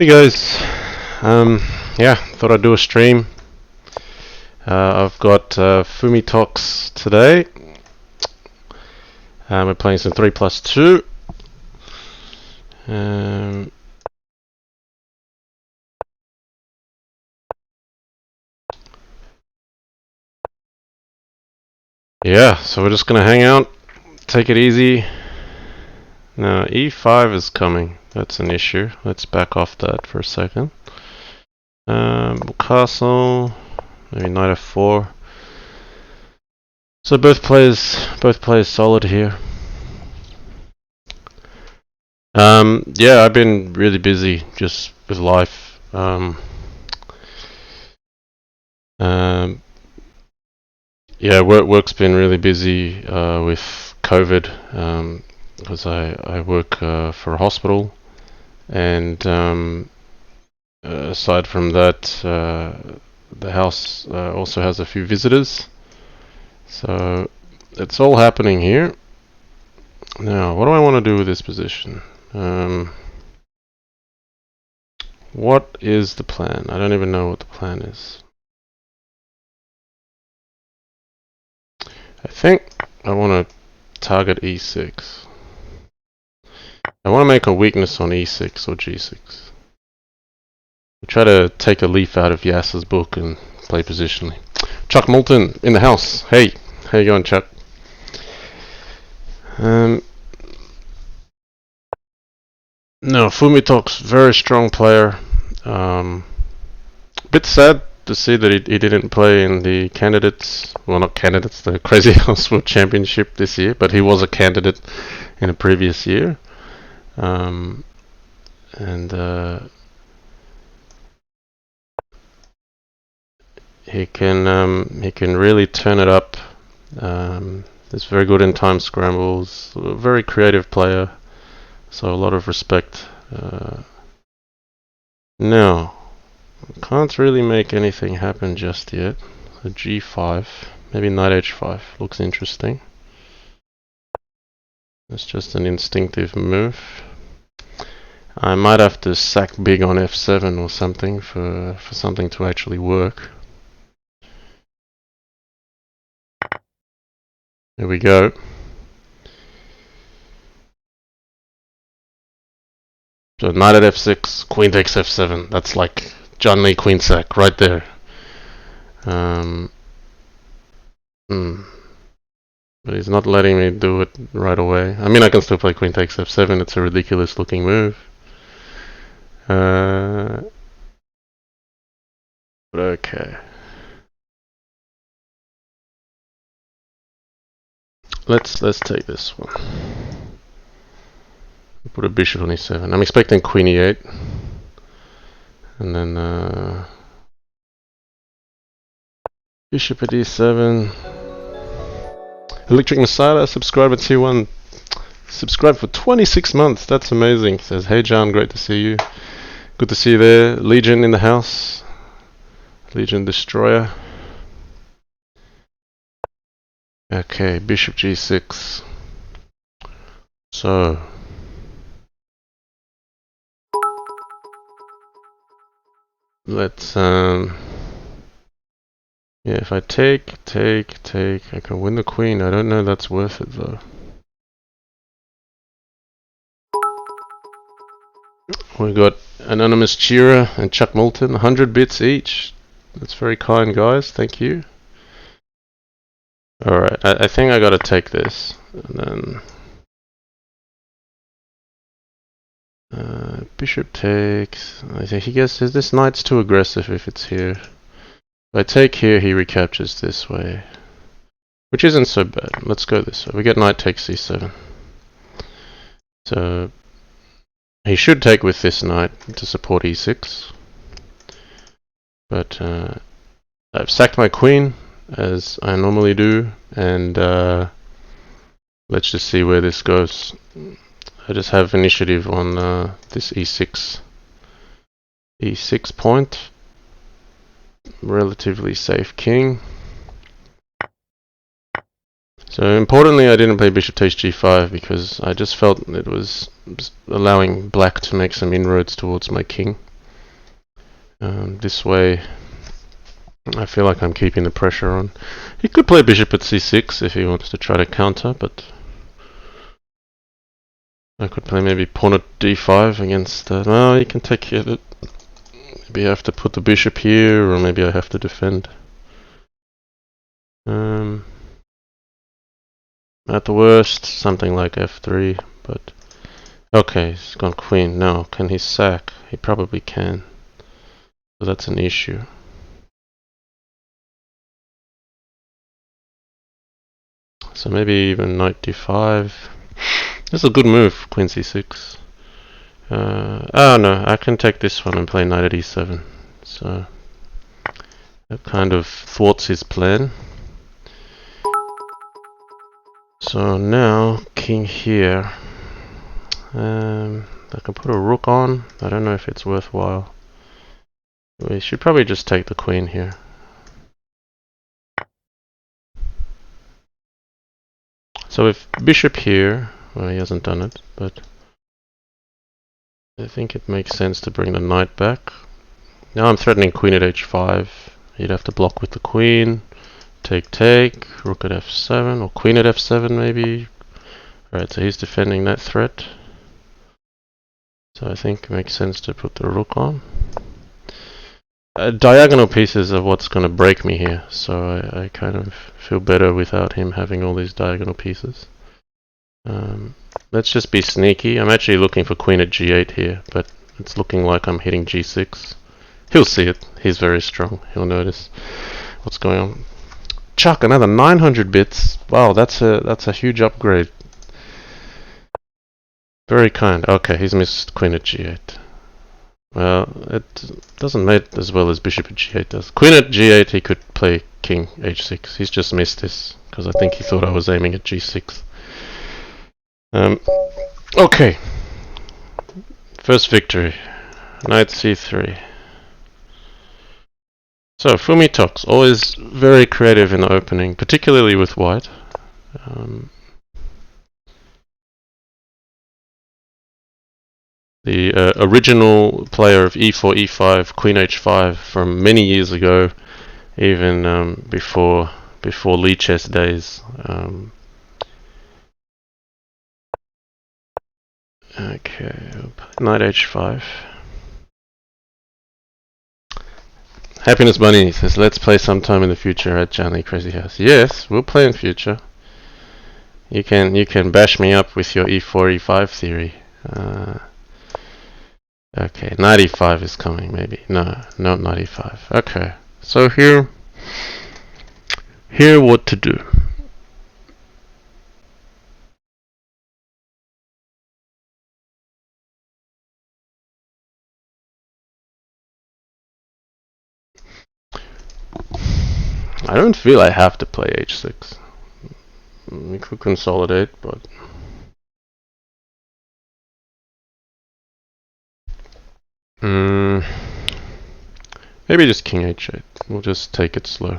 Hey guys, yeah, thought I'd do a stream. I've got Fumitoks today. We're playing some 3+2. Um, yeah, so we're just gonna hang out, take it easy. Now E5 is coming. That's an issue. Let's back off that for a second. Castle, maybe knight F4. So both players solid here. Yeah, I've been really busy just with life. Yeah, work's been really busy with COVID because I work for a hospital, and aside from that, the house also has a few visitors. So it's all happening here. Now, what do I want to do with this position? What is the plan? I don't even know what the plan is. I think I want to target E6. I want to make a weakness on E6 or G6. We'll try to take a leaf out of Yasser's book and play positionally. Chuck Moulton in the house. Hey, how you going, Chuck? No, Fumitoks, very strong player. Bit sad to see that he didn't play in the candidates, well, not candidates, the Crazyhouse World Championship this year, but he was a candidate in a previous year. He can really turn it up. He's very good in time scrambles. A very creative player, so a lot of respect. No, can't really make anything happen just yet. A G5, maybe knight H5 looks interesting. It's just an instinctive move. I might have to sack big on F7 or something for something to actually work. There we go. So knight at F6, queen takes F7. That's like JannLee queen sack right there. But he's not letting me do it right away. I mean, I can still play queen takes F7. It's a ridiculous looking move. But okay. Let's take this one. Put a bishop on E7. I'm expecting queen E8. And then bishop at E7. Electric Messiah, subscribe at T1. Subscribe for 26 months. That's amazing. Says, hey John, great to see you. Good to see you there. Legion in the house. Legion Destroyer. Okay, bishop G6. So let's yeah, if I take, I can win the queen. I don't know that's worth it though. We got Anonymous Cheerer and Chuck Moulton, 100 bits each. That's very kind, guys. Thank you. Alright, I think I gotta take this. And then bishop takes. I think he guesses this knight's too aggressive if it's here. If I take here, he recaptures this way. Which isn't so bad. Let's go this way. We get knight takes c7. So he should take with this knight to support e6. But I've sacked my queen, as I normally do, and let's just see where this goes. I just have initiative on this e6 point. Relatively safe king. So importantly, I didn't play bishop takes g5 because I just felt it was allowing black to make some inroads towards my king. This way, I feel like I'm keeping the pressure on. He could play bishop at c6 if he wants to try to counter, but I could play maybe pawn at d5 against... no, he can take care of it. Maybe I have to put the bishop here, or maybe I have to defend. At the worst, something like f3, but... Okay, he's gone queen. Now, can he sack? He probably can. So that's an issue. So maybe even knight d5. This is a good move, queen c6. Oh no, I can take this one and play knight at e7. So that kind of thwarts his plan. So now, king here. I can put a rook on. I don't know if it's worthwhile. We should probably just take the queen here. So if bishop here, well, he hasn't done it, but I think it makes sense to bring the knight back. Now I'm threatening queen at h5. He'd have to block with the queen. Take, rook at f7, or queen at f7 maybe. Alright, so he's defending that threat. So I think it makes sense to put the rook on. Diagonal pieces are what's going to break me here, so I kind of feel better without him having all these diagonal pieces. Let's just be sneaky. I'm actually looking for queen at g8 here, but it's looking like I'm hitting g6. He'll see it. He's very strong. He'll notice what's going on. Chuck, another 900 bits. Wow, that's a huge upgrade. Very kind. Okay, he's missed queen at g8. Well, it doesn't mate as well as bishop at g8 does. Queen at g8, he could play king h6. He's just missed this, because I think he thought I was aiming at g6. Okay. First victory. Knight c3. So, Fumitoks, always very creative in the opening, particularly with white. The original player of e4, e5, queen h5 from many years ago, even before Lee chess days. Okay, knight h5. Happiness Bunny says, let's play sometime in the future at JannLee Crazyhouse. Yes, we'll play in future. You can bash me up with your e4, e5 theory. Okay, knight e5 is coming, maybe. No, not knight e5. Okay, so here what to do. I don't feel I have to play h6. We could consolidate, but... maybe just king h8. We'll just take it slow.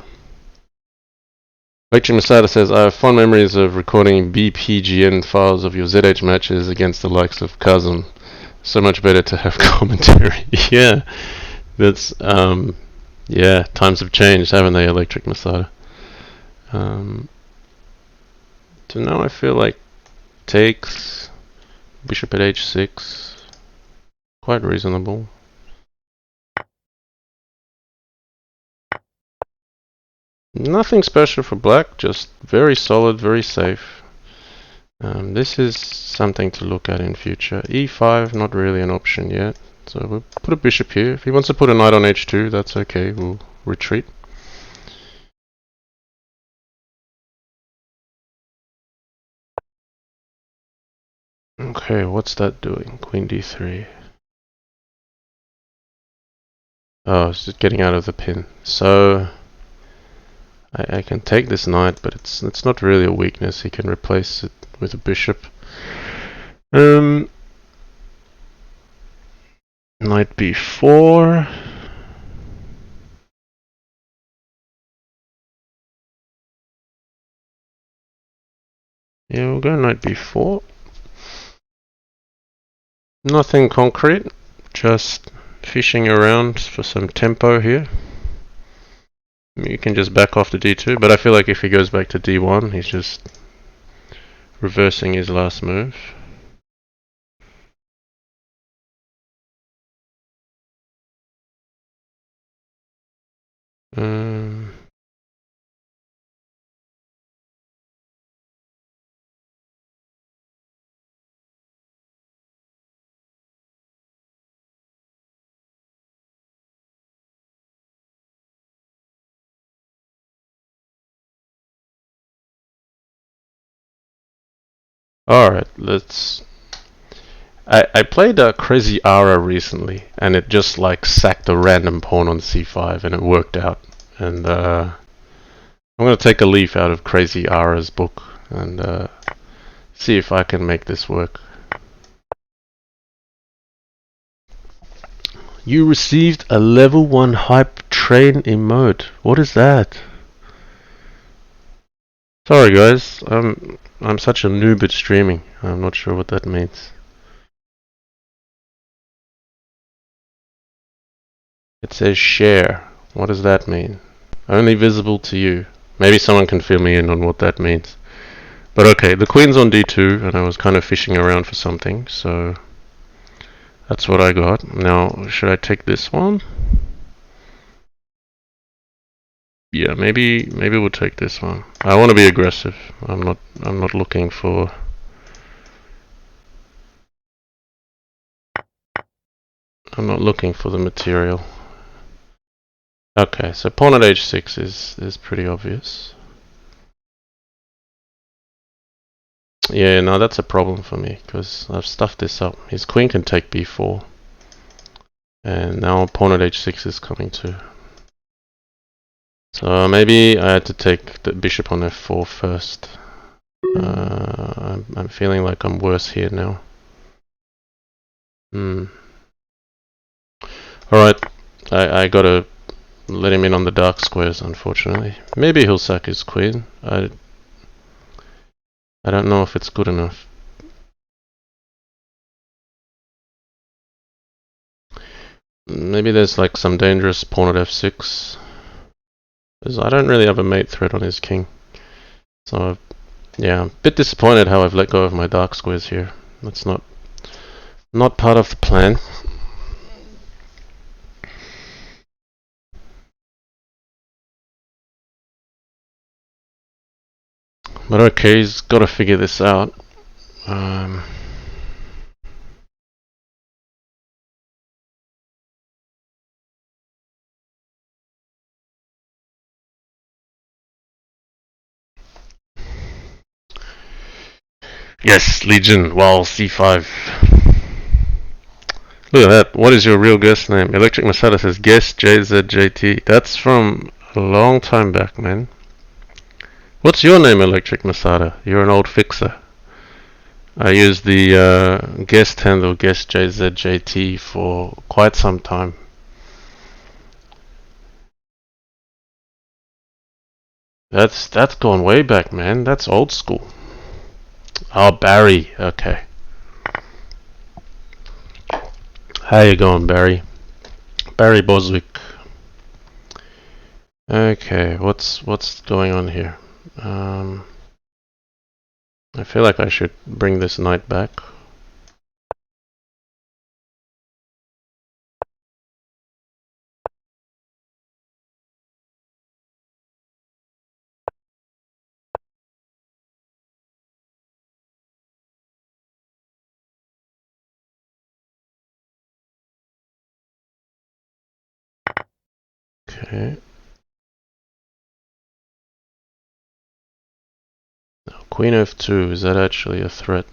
Lecture Masada says, I have fond memories of recording BPGN files of your ZH matches against the likes of Kazum. So much better to have commentary. Yeah, that's, yeah, times have changed, haven't they, Electric Masada? So now I feel like takes, bishop at h6, quite reasonable. Nothing special for black, just very solid, very safe. This is something to look at in future. e5, not really an option yet. So we'll put a bishop here. If he wants to put a knight on h2, that's okay. We'll retreat. Okay, what's that doing? Queen d3. Oh, it's just getting out of the pin. So I can take this knight, but it's not really a weakness. He can replace it with a bishop. Knight b4. Yeah, we'll go knight b4. Nothing concrete, just fishing around for some tempo here. You can just back off to d2, but I feel like if he goes back to d1, he's just reversing his last move. Alright, let's... I played Crazy Ara recently, and it just like sacked a random pawn on c5, and it worked out. And I'm going to take a leaf out of Crazy Ara's book, and see if I can make this work. You received a level 1 hype train emote. What is that? Sorry guys, I'm such a noob at streaming. I'm not sure what that means. It says share. What does that mean? Only visible to you. Maybe someone can fill me in on what that means. But okay, the queen's on d2, and I was kind of fishing around for something, so that's what I got. Now, should I take this one? Yeah, maybe we'll take this one. I want to be aggressive. I'm not looking for... I'm not looking for the material. Okay, so pawn at h6 is pretty obvious. Yeah, no, that's a problem for me, because I've stuffed this up. His queen can take b4. And now pawn at h6 is coming too. So maybe I had to take the bishop on f4 first. I'm feeling like I'm worse here now. Alright, I gotta let him in on the dark squares, unfortunately. Maybe he'll sack his queen. I don't know if it's good enough. Maybe there's like some dangerous pawn at f6. I don't really have a mate threat on his king. So, yeah, I'm a bit disappointed how I've let go of my dark squares here. That's not part of the plan. But okay, he's got to figure this out. Yes, Legion, while c5. Look at that. What is your real guest name? Electric Masada says guest JZJT. That's from a long time back, man. What's your name, Electric Masada? You're an old fixer. I used the guest handle guest JZJT for quite some time. That's gone way back, man. That's old school. Oh, Barry. Okay. How you going, Barry? Barry Boswick. Okay, what's going on here? I feel like I should bring this knight back. Okay. Now, Queen f2, is that actually a threat?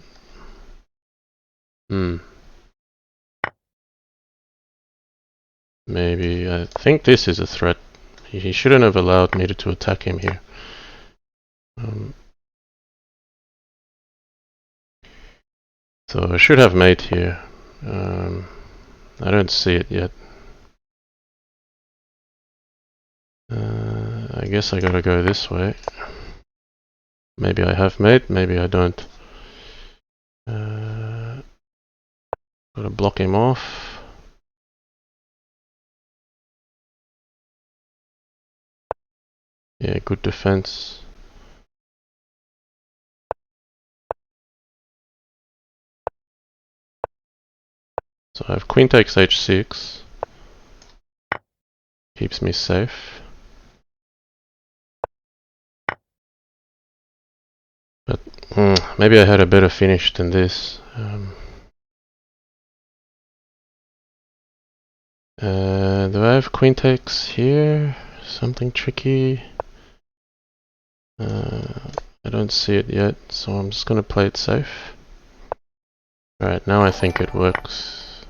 Maybe. I think this is a threat. He shouldn't have allowed me to attack him here. So I should have mate here. I don't see it yet. I guess I gotta go this way. Maybe I have mate, maybe I don't. Gotta block him off. Yeah, good defense. So I have queen takes h6. Keeps me safe. But maybe I had a better finish than this. Do I have queen takes here? Something tricky? I don't see it yet, so I'm just gonna play it safe. Alright, now I think it works.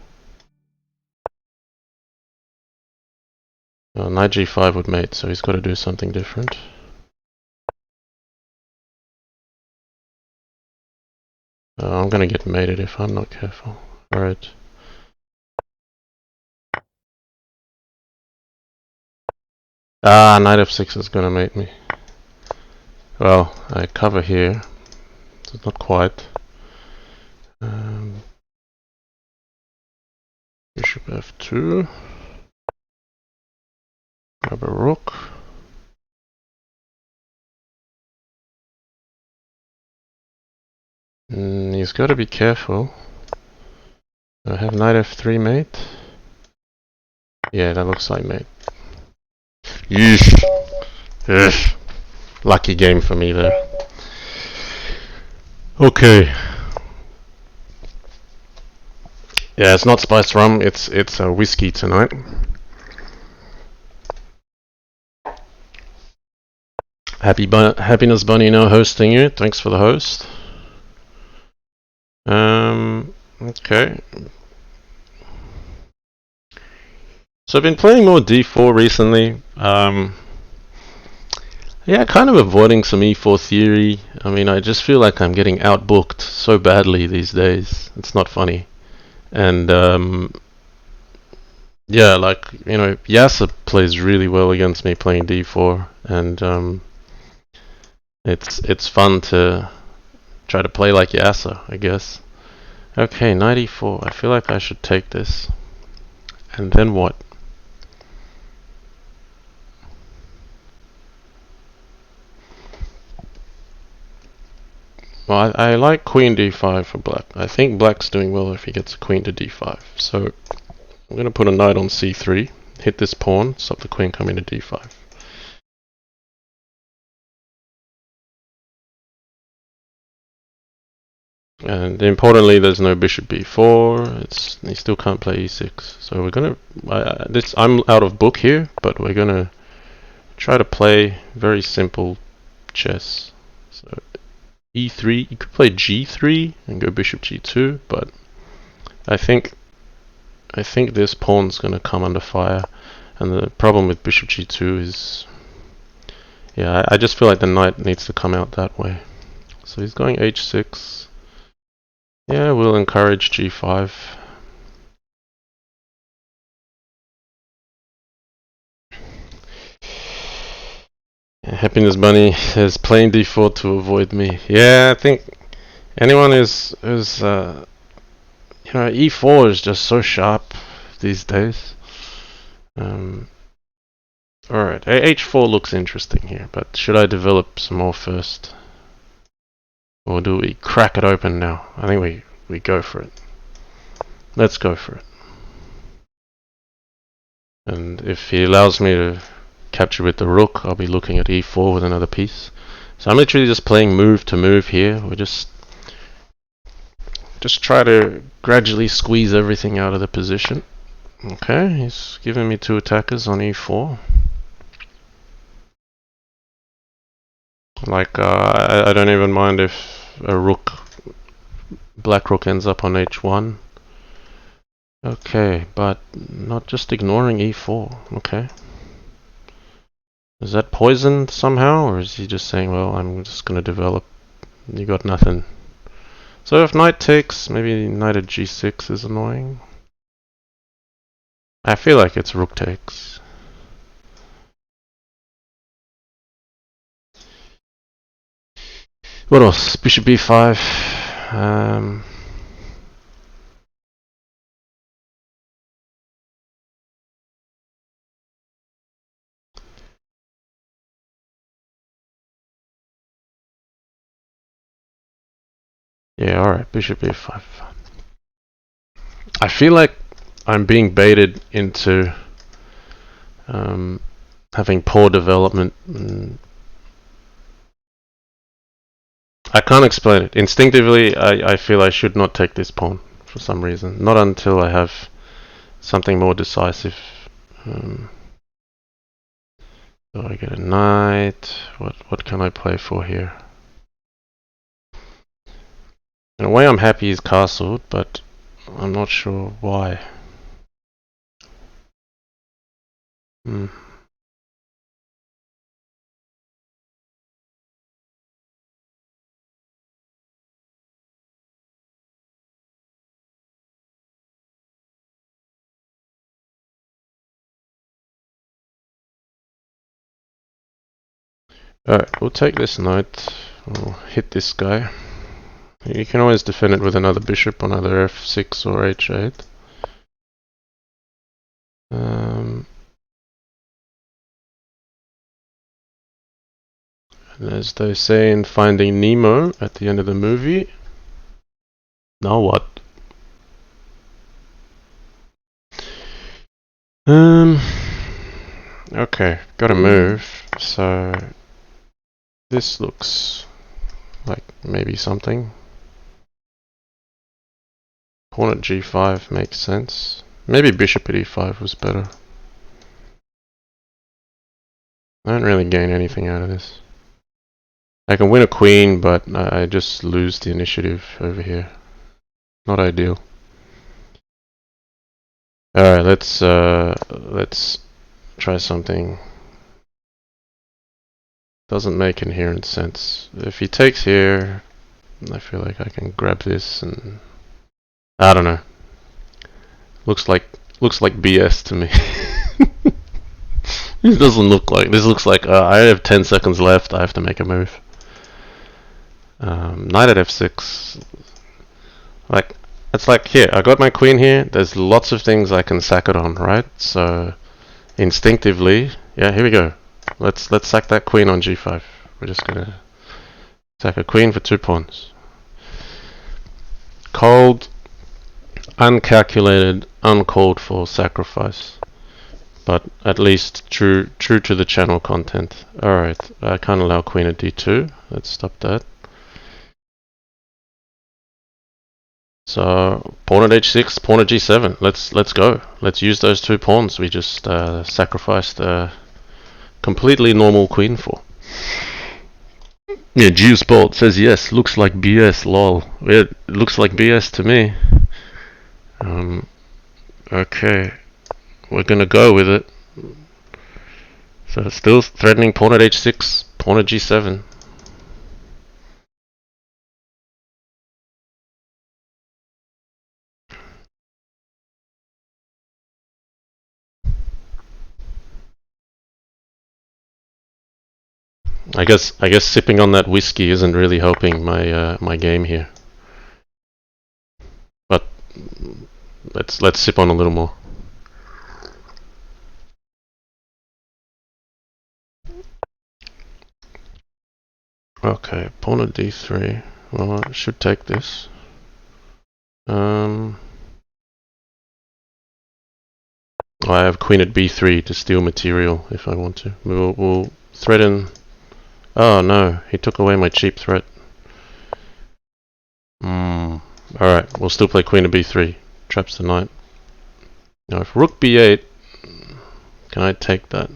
Well, knight g5 would mate, so he's got to do something different. I'm gonna get mated if I'm not careful. Alright. Ah, knight f6 is gonna mate me. Well, I cover here, so it's not quite. Bishop f2. Grab a rook. He's got to be careful. I have knight f3 mate. Yeah, that looks like mate. Yeesh. Ugh. Lucky game for me there. Okay. Yeah, it's not spiced rum. It's a whiskey tonight. Happiness Bunny now hosting you. Thanks for the host. Okay. So I've been playing more d4 recently. Yeah, kind of avoiding some e4 theory. I mean, I just feel like I'm getting outbooked so badly these days. It's not funny. And yeah, like, you know, Yasa plays really well against me playing d4, and it's fun to try to play like Yasa, I guess. Okay, 94. I feel like I should take this. And then what? Well, I like queen d5 for black. I think black's doing well if he gets a queen to d5. So I'm going to put a knight on c3, hit this pawn, stop the queen coming to d5. And importantly, there's no bishop b4. He still can't play e6. So we're gonna. I'm out of book here, but we're gonna try to play very simple chess. So e3. You could play g3 and go bishop g2, but I think this pawn's gonna come under fire. And the problem with bishop g2 is, yeah, I just feel like the knight needs to come out that way. So he's going h6. Yeah, we'll encourage g5. Happiness Bunny is playing d4 to avoid me. Yeah, I think anyone who's you know, e4 is just so sharp these days. Alright, h4 looks interesting here, but should I develop some more first? Or do we crack it open now? I think we go for it. Let's go for it. And if he allows me to capture with the rook, I'll be looking at e4 with another piece. So I'm literally just playing move to move here. We're just try to gradually squeeze everything out of the position. Okay, he's giving me two attackers on e4. Like, I don't even mind if a black rook ends up on h1. Okay, but not just ignoring e4. Okay. Is that poisoned somehow, or is he just saying, well, I'm just going to develop? You got nothing. So if knight takes, maybe knight at g6 is annoying. I feel like it's rook takes. What else? Bishop b5. Yeah, alright, bishop e5. I feel like I'm being baited into having poor development. I can't explain it. Instinctively, I feel I should not take this pawn for some reason. Not until I have something more decisive. So I get a knight. What can I play for here? In a way, I'm happy he's castled, but I'm not sure why. Alright, we'll take this knight. We'll hit this guy. You can always defend it with another bishop on either f6 or h8. And as they say in Finding Nemo at the end of the movie, now what? Okay, gotta move. So this looks like maybe something. Pawn at g5 makes sense. Maybe bishop at e5 was better. I don't really gain anything out of this. I can win a queen, but I just lose the initiative over here. Not ideal. Alright, let's try something. Doesn't make inherent sense. If he takes here, I feel like I can grab this and I don't know. Looks like BS to me. This doesn't look like. This looks like I have 10 seconds left. I have to make a move. Knight at f6. Like it's like here. I got my queen here. There's lots of things I can sack it on, right? So instinctively, yeah. Here we go. Let's sack that queen on g5. We're just gonna sack a queen for 2 pawns. Cold, uncalculated, uncalled for sacrifice. But at least true to the channel content. Alright, I can't allow queen at d2. Let's stop that. So pawn at h6, pawn at g7. Let's go. Let's use those 2 pawns we just sacrificed a completely normal queen for. Yeah, Geosport says yes. Looks like BS. Lol. It looks like BS to me. Okay, we're gonna go with it. So still threatening pawn at h6, pawn at g7. I guess sipping on that whiskey isn't really helping my my game here. But let's sip on a little more. Okay, pawn at d3. Well, I should take this. I have queen at b3 to steal material if I want to. We'll threaten. Oh no, he took away my cheap threat. Alright, we'll still play queen at b3. Traps the knight. Now if rook b8, can I take that?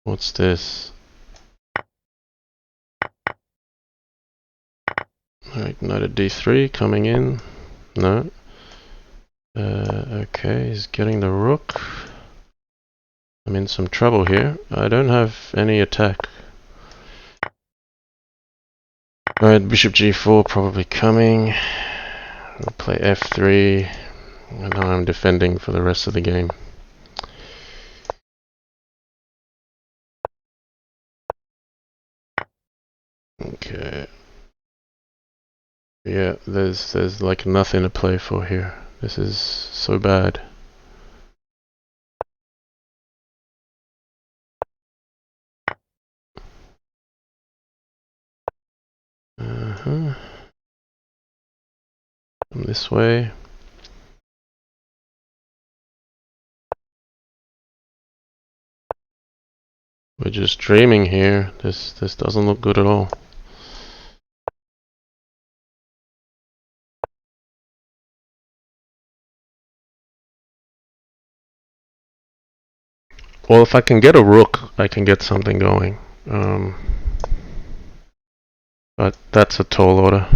What's this? Alright, knight at d3 coming in. No. Okay, he's getting the rook. I'm in some trouble here. I don't have any attack. Alright, bishop g4 probably coming. I'll play f3. And now I'm defending for the rest of the game. Okay. Yeah, there's like nothing to play for here. This is so bad. Come this way. We're just dreaming here. This doesn't look good at all. Well, if I can get a rook, I can get something going. But that's a tall order.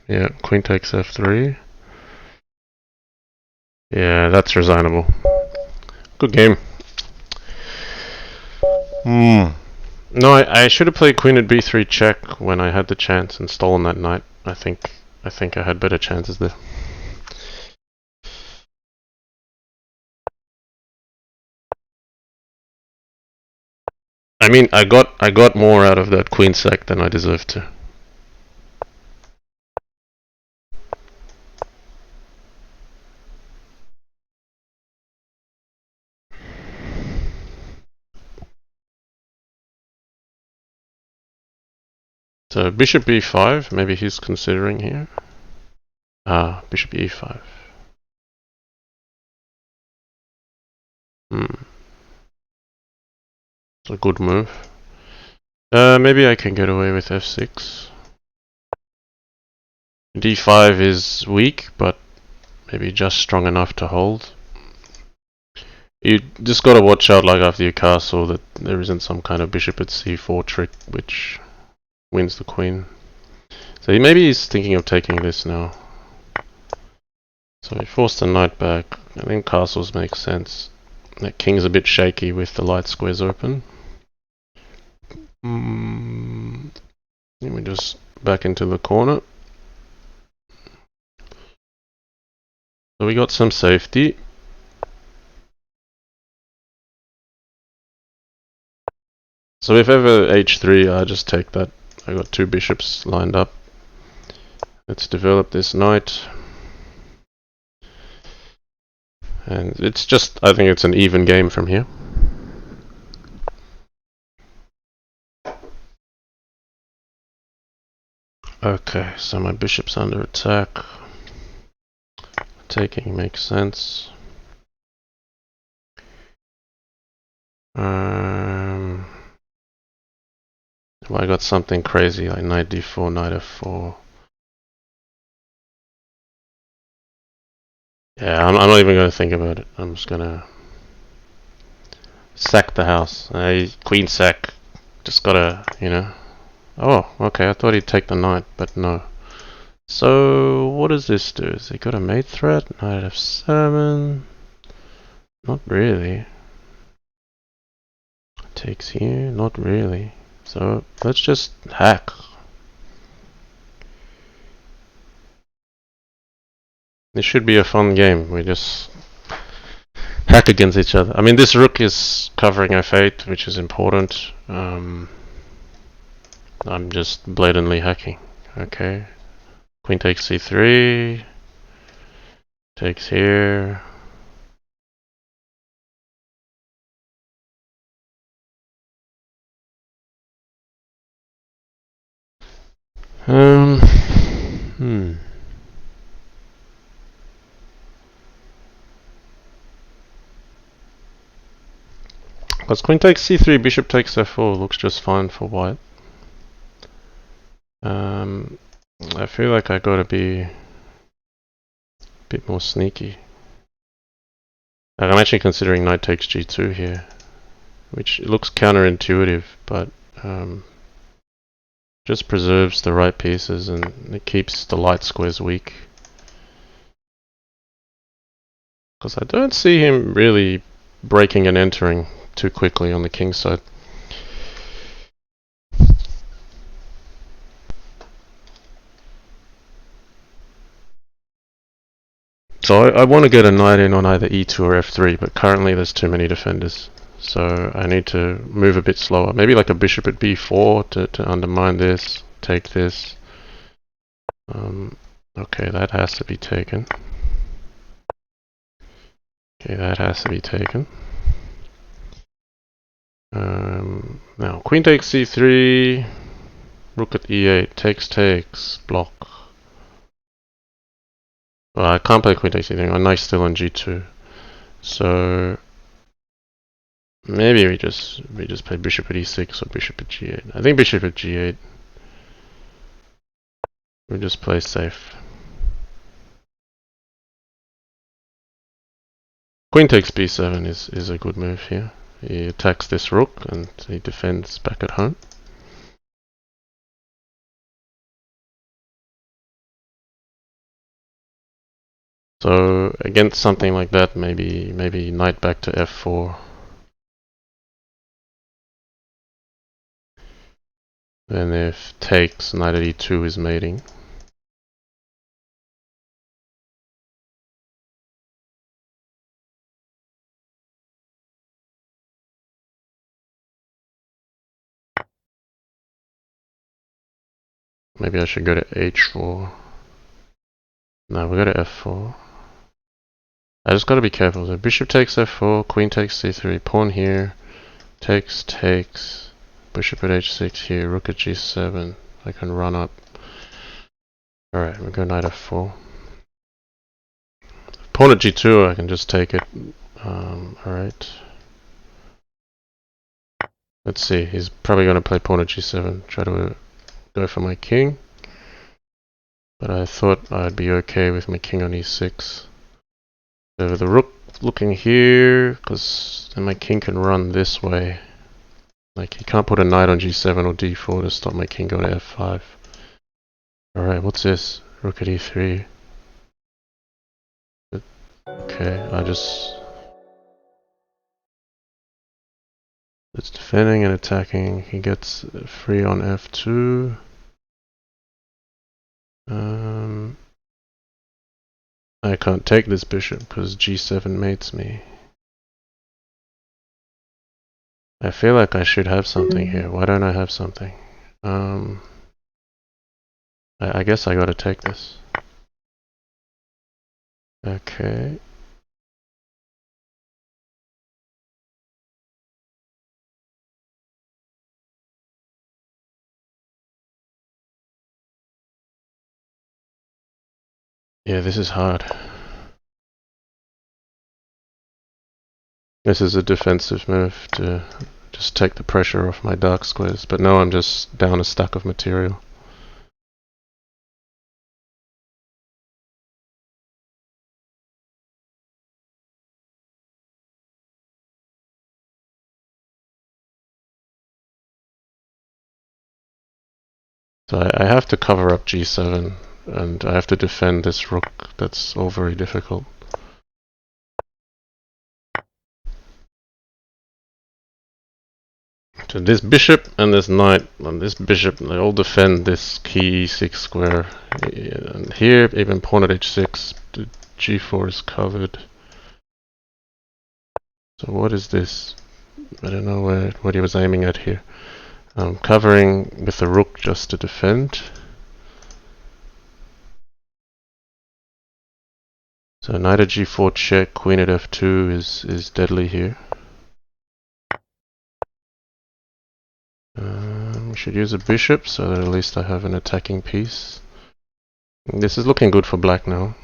Yeah, queen takes f3. Yeah, that's resignable. Good game. No, I should have played queen at b3 check when I had the chance and stolen that knight. I think I had better chances there. I mean, I got more out of that queen sack than I deserved to. So bishop b5, maybe he's considering here. Ah, bishop e5. It's a good move. Maybe I can get away with f6. d5 is weak, but maybe just strong enough to hold. You just gotta watch out, like after your castle, that there isn't some kind of bishop at c4 trick which wins the queen. So maybe he's thinking of taking this now. So he forced the knight back. I think castles make sense. That king's a bit shaky with the light squares open. Let me just back into the corner. So we got some safety. So if ever h3, I just take that. I got two bishops lined up. Let's develop this knight. And it's just, I think it's an even game from here. Okay, so my bishop's under attack. Taking makes sense. Well, I got something crazy like knight d4, knight f4. Yeah, I'm not even going to think about it. I'm just going to sack the house. Queen sack. Just gotta, you know. Oh, okay, I thought he'd take the knight, but no. So, what does this do? Has he got a mate threat? Knight f7. Not really. Takes here? Not really. So, let's just hack. This should be a fun game. We just hack against each other. I mean, this rook is covering f8, which is important. I'm just blatantly hacking. Okay. Queen takes c3. Takes here. Because queen takes c3, bishop takes f4 looks just fine for white. I feel like I gotta be a bit more sneaky. Like I'm actually considering knight takes g2 here, which looks counterintuitive, but just preserves the right pieces and it keeps the light squares weak. Because I don't see him really breaking and entering too quickly on the king side. So I want to get a knight in on either e2 or f3, but currently there's too many defenders. So I need to move a bit slower. Maybe like a bishop at b4 to undermine this, take this. Okay, that has to be taken. Okay, that has to be taken. Now, queen takes c3, rook at e8, takes, block. Well, I can't play queen takes c3, my knight's still on g2. So maybe we just play bishop at e6 or bishop at g8. I think bishop at g8. We just play safe. Queen takes b7 is a good move here. He attacks this rook and he defends back at home. So against something like that, maybe knight back to f4. Then if takes, knight at e2 is mating. Maybe I should go to h4. No, we go to f4. I just gotta be careful. So bishop takes f4, queen takes c3, pawn here, takes, bishop at h6 here, rook at g7. I can run up. Alright, we go knight f4. Pawn at g2, I can just take it. Alright. Let's see, he's probably going to play pawn at g7, try to go for my king. But I thought I'd be okay with my king on e6. So the rook looking here, because then my king can run this way. Like, he can't put a knight on g7 or d4 to stop my king going to f5. Alright, what's this? Rook at e3. Okay, it's defending and attacking. He gets free on f2. I can't take this bishop because g7 mates me. I feel like I should have something here. Why don't I have something? I guess I gotta take this. Okay. Yeah, this is hard. This is a defensive move to just take the pressure off my dark squares, but now I'm just down a stack of material. So I have to cover up g7, and I have to defend this rook. That's all very difficult. So this bishop and this knight and this bishop, they all defend this key e6 square. And here, even pawn at h6, the g4 is covered. So what is this? I don't know what he was aiming at here. I'm covering with the rook just to defend. So knight at g4 check, queen at f2 is deadly here. We should use a bishop so that at least I have an attacking piece. This is looking good for black now.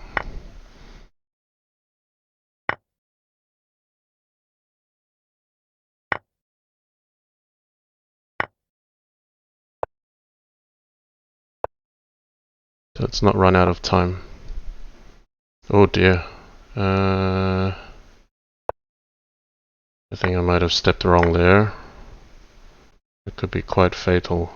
So let's not run out of time. Oh dear. I think I might have stepped wrong there. It could be quite fatal.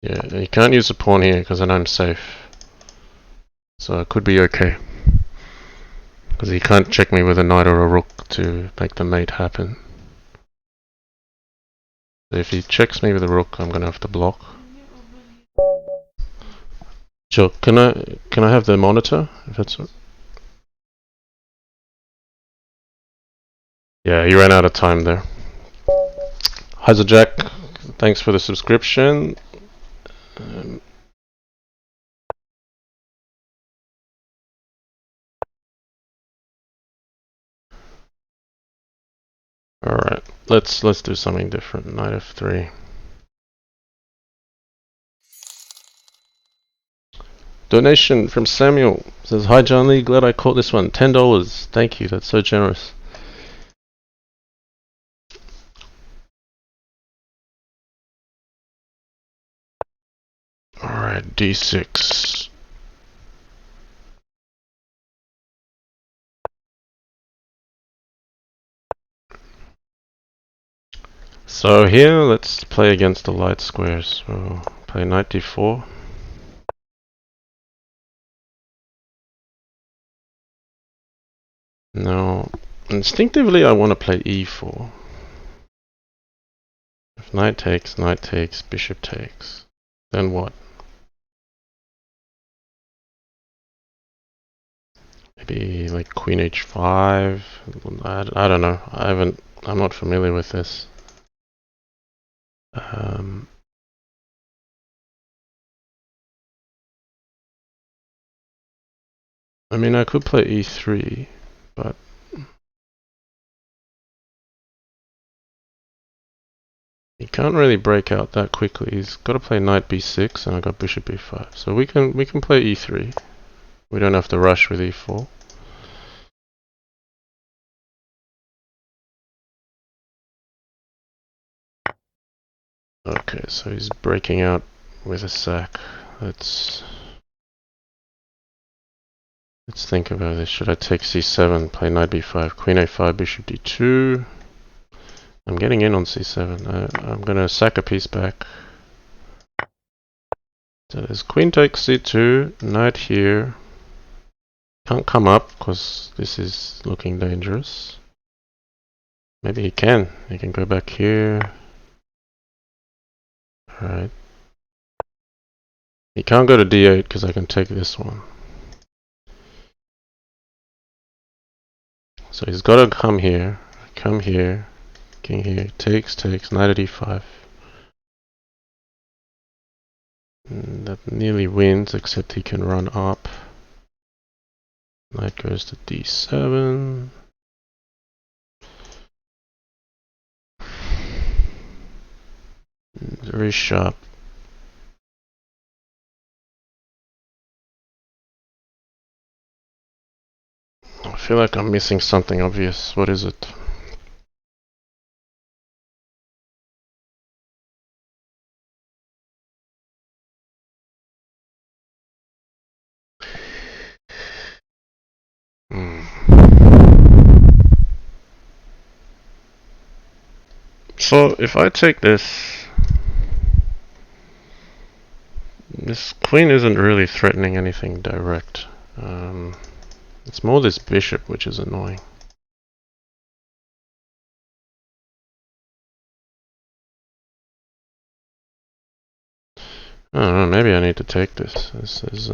Yeah, you can't use a pawn here because then I'm safe. So it could be okay. Because he can't check me with a knight or a rook to make the mate happen. So if he checks me with a rook, I'm going to have to block. Sure, can I have the monitor? If that's what? Yeah, you ran out of time there. Jack, thanks for the subscription. Alright, let's do something different. Knight f3. Donation from Samuel. Says, hi JannLee, glad I caught this one. $10. Thank you, that's so generous. Alright, d6. So here, let's play against the light squares. We'll play knight d4. Now, instinctively I want to play e4. If knight takes, bishop takes. Then what? Maybe like queen h5. I don't know. I'm not familiar with this. I mean, I could play e3, but he can't really break out that quickly. He's got to play knight b6, and I got bishop b5. So we can play e3. We don't have to rush with e4. Okay, so he's breaking out with a sack. Let's think about this. Should I take c7, play knight b5, queen a5, bishop d2? I'm getting in on c7. I'm gonna sack a piece back. So there's queen takes c2, knight here. Can't come up because this is looking dangerous. Maybe he can. He can go back here. Alright. He can't go to d8 because I can take this one. So he's got to come here. Come here. King here. Takes. Knight at e5. That nearly wins, except he can run up. Knight goes to d7. Very sharp. I feel like I'm missing something obvious. What is it? So if I take this queen isn't really threatening anything direct. It's more this bishop which is annoying. I don't know, maybe I need to take this. This is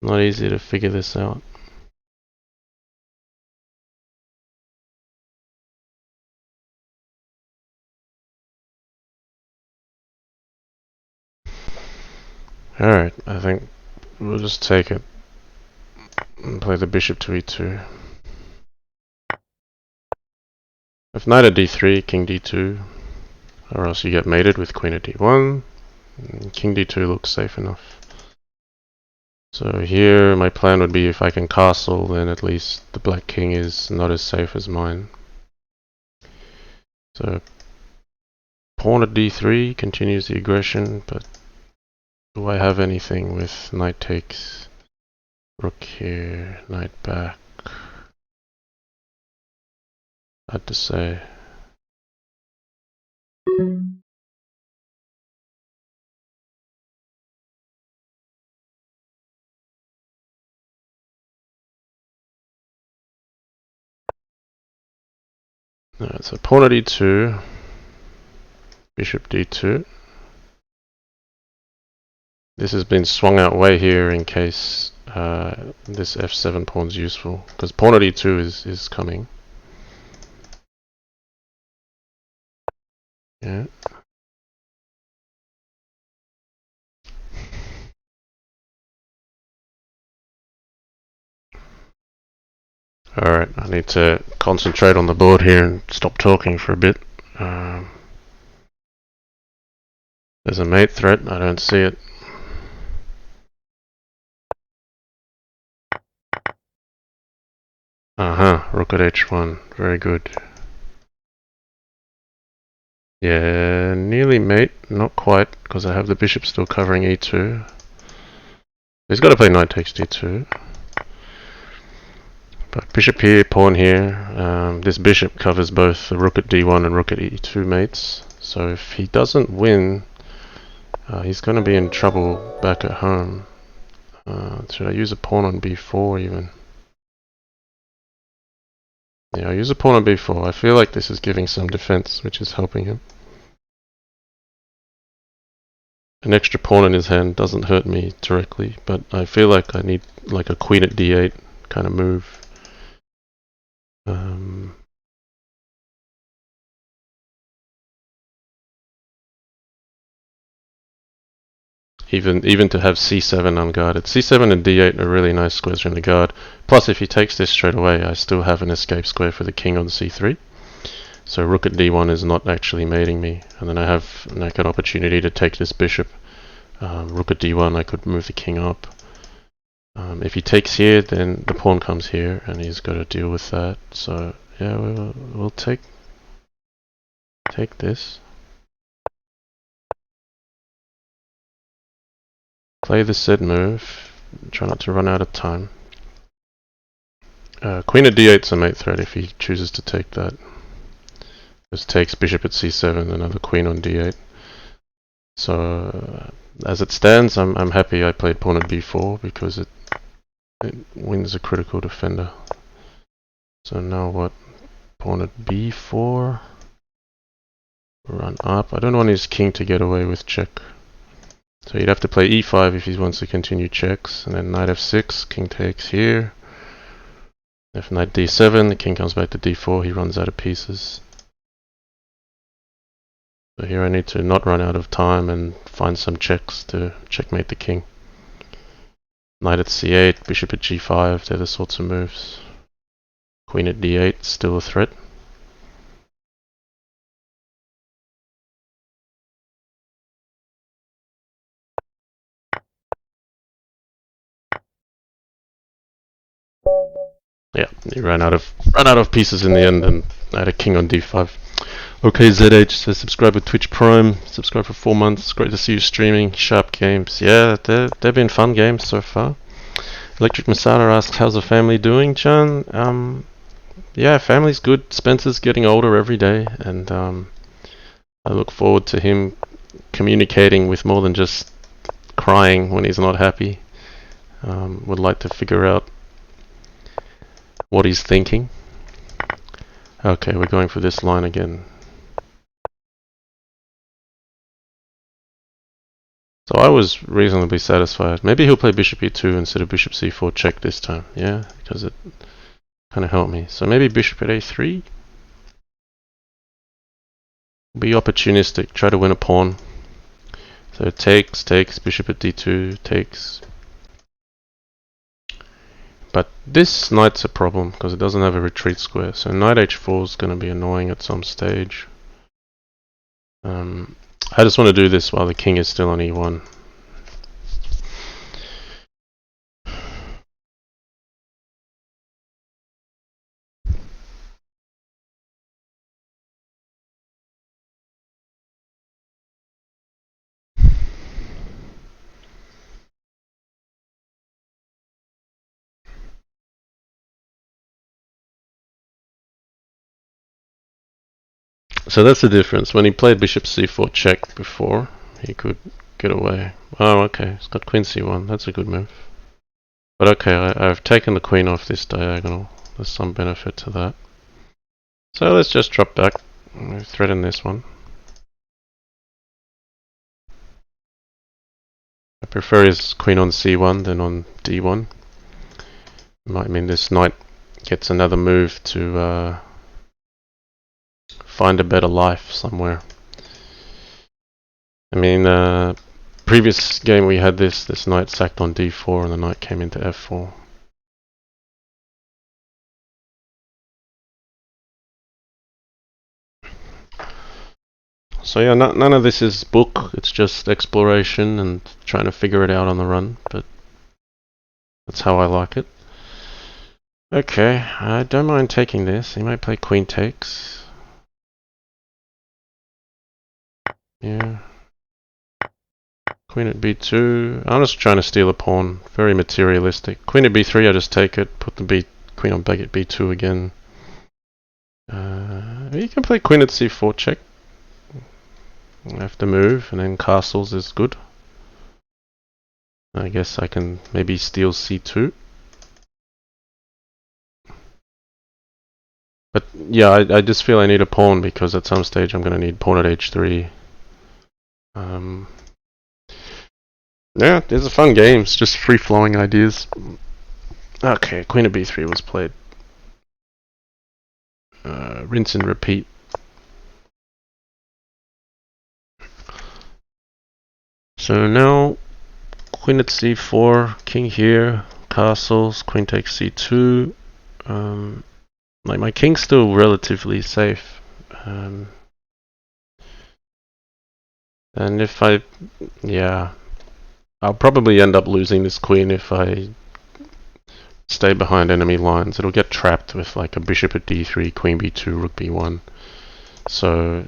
not easy to figure this out. Alright, I think we'll just take it and play the bishop to e2. If knight at d3, king d2, or else you get mated with queen at d1. King d2 looks safe enough. So here my plan would be if I can castle, then at least the black king is not as safe as mine. So pawn at d3 continues the aggression, but do I have anything with knight takes, rook here, knight back? Hard to say. Alright, so pawn at e2, bishop d2. This has been swung out way here in case this f7 pawn's useful, because pawn at e2 is coming. Yeah. Alright, I need to concentrate on the board here and stop talking for a bit. There's a mate threat, I don't see it. Rook at h1, very good. Yeah, nearly mate, not quite, because I have the bishop still covering e2. He's got to play knight takes d2. But bishop here, pawn here. This bishop covers both the rook at d1 and rook at e2 mates. So if he doesn't win, he's going to be in trouble back at home. Should I use a pawn on b4 even? Yeah, I'll use a pawn on b4. I feel like this is giving some defense, which is helping him. An extra pawn in his hand doesn't hurt me directly, but I feel like I need like a queen at d8 kind of move. Even to have c7 unguarded. c7 and d8 are really nice squares from the guard. Plus, if he takes this straight away, I still have an escape square for the king on c3. So rook at d1 is not actually mating me, and then I have like an opportunity to take this bishop. Rook at d1, I could move the king up. If he takes here, then the pawn comes here, and he's got to deal with that. So yeah, we'll take this. Play the said move. Try not to run out of time. Queen at d8 is a mate threat if he chooses to take that. Just takes bishop at c7, another queen on d8. So as it stands, I'm happy I played pawn at b4 because it wins a critical defender. So now what? Pawn at b4. Run up. I don't want his king to get away with check. So he'd have to play e5 if he wants to continue checks, and then knight f6, king takes here. If knight d7, the king comes back to d4, he runs out of pieces. So here I need to not run out of time and find some checks to checkmate the king. Knight at c8, bishop at g5, they're the sorts of moves. Queen at d8, still a threat. Yeah, he ran out of pieces in the end, and I had a king on d5. Okay, ZH says subscribe with Twitch Prime. Subscribe for 4 months. Great to see you streaming. Sharp games. Yeah, they've been fun games so far. Electric Masada asks, how's the family doing, John? Yeah, family's good. Spencer's getting older every day, and I look forward to him communicating with more than just crying when he's not happy. Would like to figure out what he's thinking. Okay, we're going for this line again. So I was reasonably satisfied. Maybe he'll play bishop e2 instead of bishop c4 check this time. Yeah, because it kind of helped me. So maybe bishop at a3. Be opportunistic. Try to win a pawn. So takes, bishop at d2, takes. But this knight's a problem because it doesn't have a retreat square. So knight h4 is going to be annoying at some stage. I just want to do this while the king is still on e1. So that's the difference. When he played bishop c4 check before, he could get away. Oh, okay. He's got queen c1. That's a good move. But okay, I've taken the queen off this diagonal. There's some benefit to that. So let's just drop back. Threaten this one. I prefer his queen on c1 than on d1. Might mean this knight gets another move to find a better life somewhere. I mean, previous game we had this knight sacked on d4 and the knight came into f4. So yeah, none of this is book, it's just exploration and trying to figure it out on the run, but that's how I like it. Okay, I don't mind taking this. He might play queen takes. Yeah. Queen at b2. I'm just trying to steal a pawn. Very materialistic. Queen at b3, I just take it, put the queen on back at b2 again. You can play queen at c4 check. I have to move, and then castles is good. I guess I can maybe steal c2. But yeah, I just feel I need a pawn because at some stage I'm going to need pawn at h3. Yeah, these are fun games, just free-flowing ideas. Okay, queen at b3 was played. Rinse and repeat. So now, queen at c4, king here, castles, queen takes c2. Like my king's still relatively safe. And if yeah, I'll probably end up losing this queen if I stay behind enemy lines. It'll get trapped with like a bishop at d3, queen b2, rook b1. So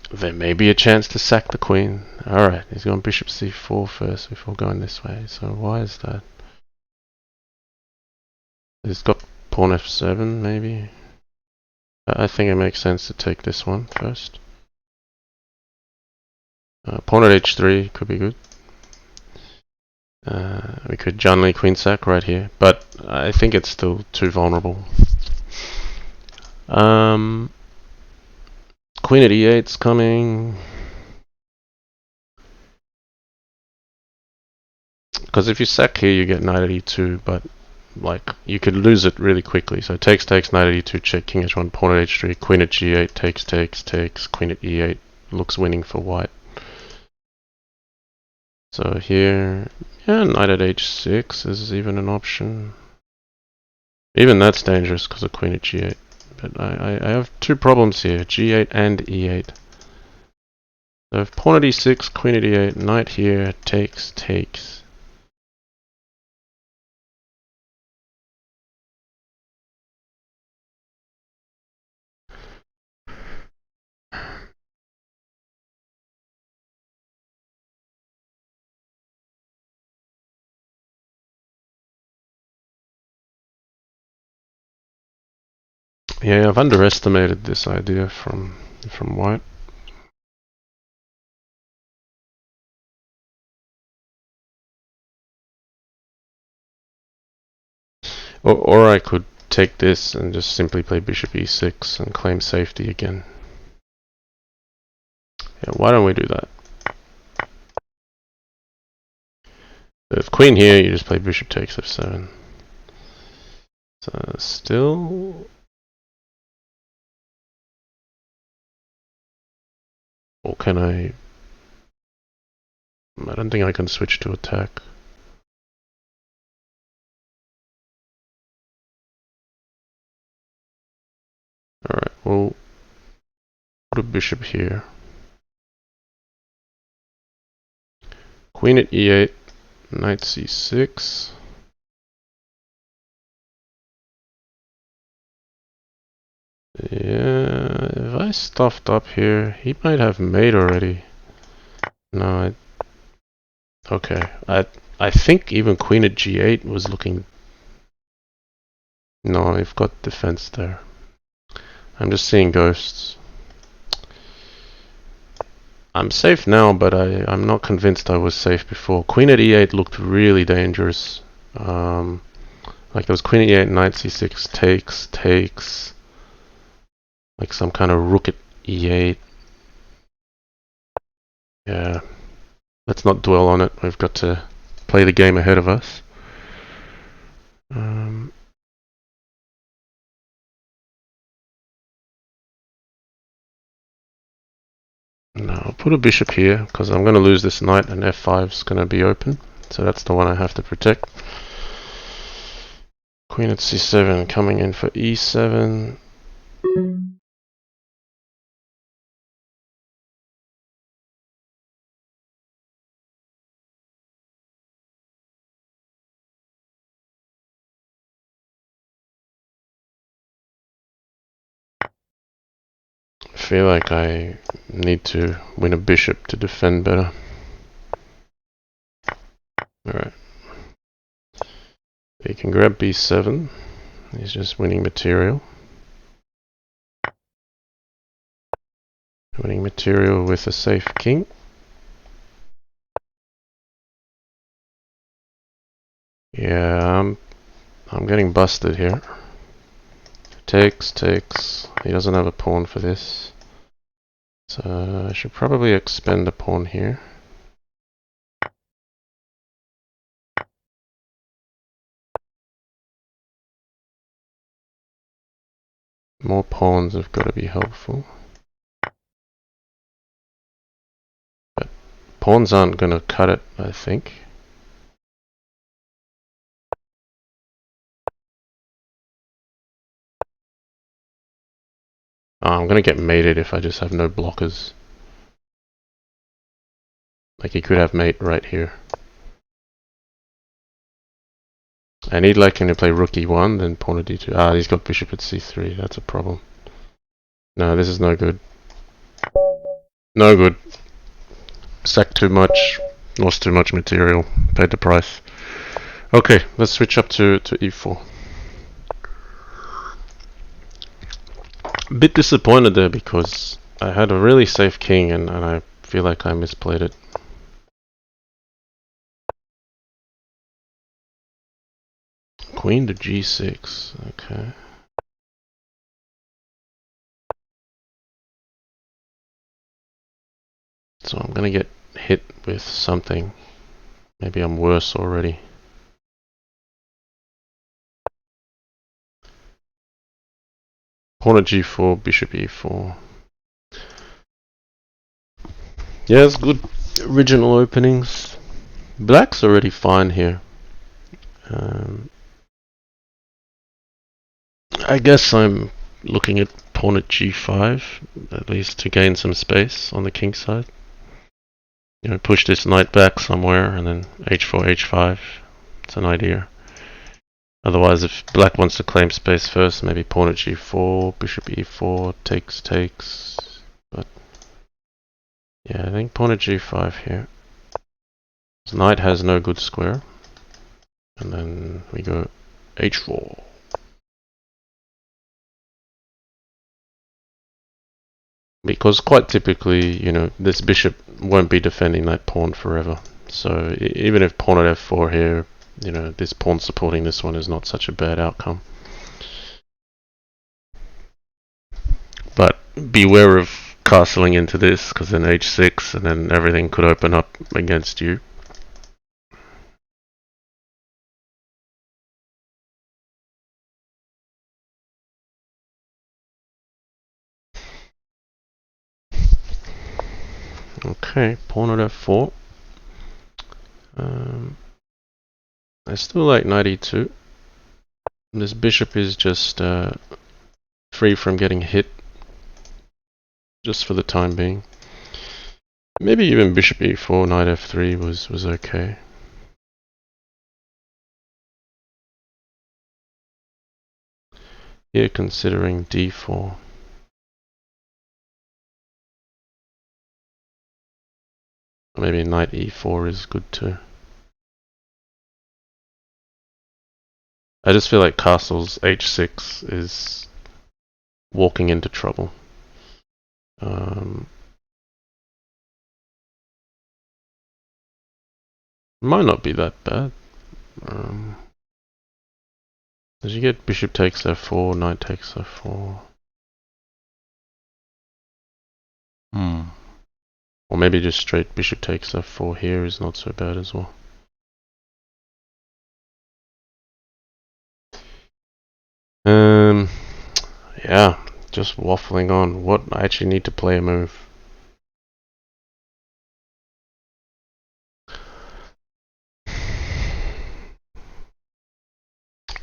there may be a chance to sack the queen. Alright, he's going bishop c4 first before going this way. So why is that? He's got pawn f7 maybe. I think it makes sense to take this one first. Pawn at h3 could be good. We could JannLee queen sack right here, but I think it's still too vulnerable. Queen at e8's coming. Because if you sack here, you get knight at e2, but like you could lose it really quickly. So takes, knight at e2, check, king h1, pawn at h3, queen at g8, takes, queen at e8, looks winning for white. So here, yeah, knight at h6 is even an option. Even that's dangerous because of queen at g8. But I have two problems here, g8 and e8. So if pawn at e6, queen at e8, knight here, takes. Yeah, I've underestimated this idea from white. Or I could take this and just simply play bishop e6 and claim safety again. Yeah, why don't we do that? If queen here, you just play bishop takes f7. So still... Or can I don't think I can switch to attack. Alright, we'll put a bishop here. Queen at e8, knight c6. Yeah, if I stuffed up here, he might have mate already. No, okay. I think even queen at g8 was looking... No, I've got defense there. I'm just seeing ghosts. I'm safe now, but I'm not convinced I was safe before. Queen at e8 looked really dangerous. Like there was queen at e8, knight c6, takes. Like some kind of rook at e8. Yeah. Let's not dwell on it. We've got to play the game ahead of us. No, I'll put a bishop here because I'm going to lose this knight and f5 is going to be open. So that's the one I have to protect. Queen at c7 coming in for e7. feel like I need to win a bishop to defend better. Alright. He can grab b7. He's just winning material. Winning material with a safe king. Yeah, I'm getting busted here. Takes. He doesn't have a pawn for this. So I should probably expend a pawn here. More pawns have got to be helpful. But pawns aren't going to cut it, I think. Oh, I'm going to get mated if I just have no blockers. Like he could have mate right here. I need like him to play rook e1, then pawn at d2. Ah, he's got bishop at c3. That's a problem. No, this is no good. No good. Sacked too much. Lost too much material. Paid the price. Okay, let's switch up to e4. A bit disappointed there because I had a really safe king and I feel like I misplayed it. Queen to g6. Okay. So I'm gonna get hit with something. Maybe I'm worse already. Pawn at g4, bishop e4. Yeah, it's good original openings. Black's already fine here. I guess I'm looking at pawn at g5, at least to gain some space on the king side. You know, push this knight back somewhere and then h4, h5. It's an idea. Otherwise, if black wants to claim space first, maybe pawn at g4, bishop e4, takes. But yeah, I think pawn at g5 here. This knight has no good square. And then we go h4. Because quite typically, you know, this bishop won't be defending that pawn forever. So even if pawn at f4 here, you know, this pawn supporting this one is not such a bad outcome. But beware of castling into this, because then h6 and then everything could open up against you. Okay, pawn at f4. I still like knight e2. This bishop is just free from getting hit, just for the time being. Maybe even bishop e4, knight f3 was okay. Here considering d4. Maybe knight e4 is good too. I just feel like castles h6 is walking into trouble. Might not be that bad. Did you get bishop takes f4, knight takes f4? Or maybe just straight bishop takes f4 here is not so bad as well. Yeah, just waffling on. What I actually need to play a move.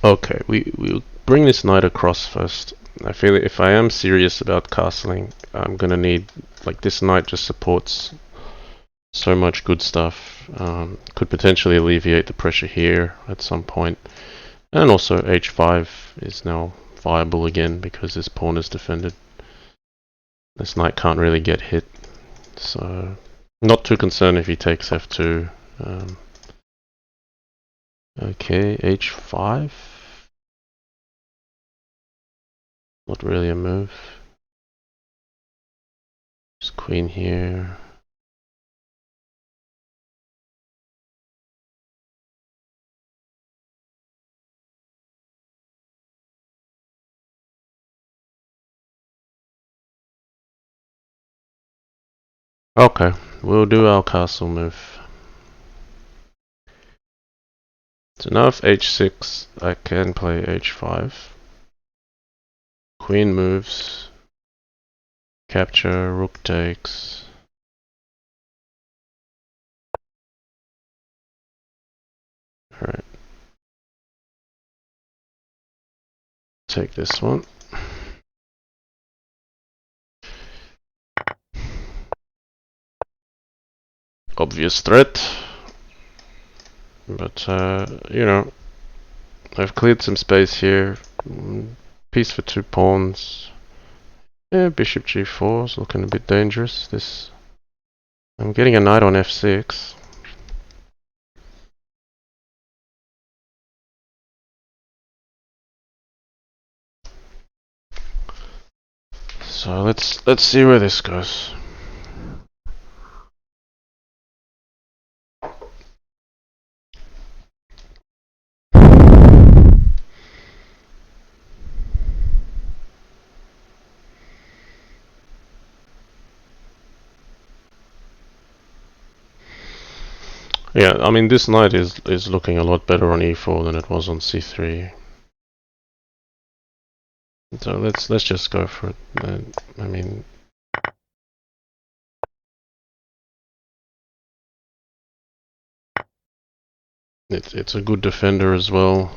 Okay, we'll bring this knight across first. I feel if I am serious about castling, I'm gonna need, like, this knight just supports so much good stuff. Could potentially alleviate the pressure here at some point. And also h5 is now viable again because this pawn is defended. This knight can't really get hit, so not too concerned if he takes f2. Okay, h5. Not really a move. Just queen here. Okay, we'll do our castle move. So now if h6, I can play h5. Queen moves. Capture, rook takes. Alright. Take this one. Obvious threat. But, you know, I've cleared some space here. Piece for 2 pawns. Yeah, bishop g4 is looking a bit dangerous. This, I'm getting a knight on f6. So let's see where this goes. Yeah, I mean this knight is looking a lot better on e4 than it was on c3. So let's just go for it. I mean, it's a good defender as well.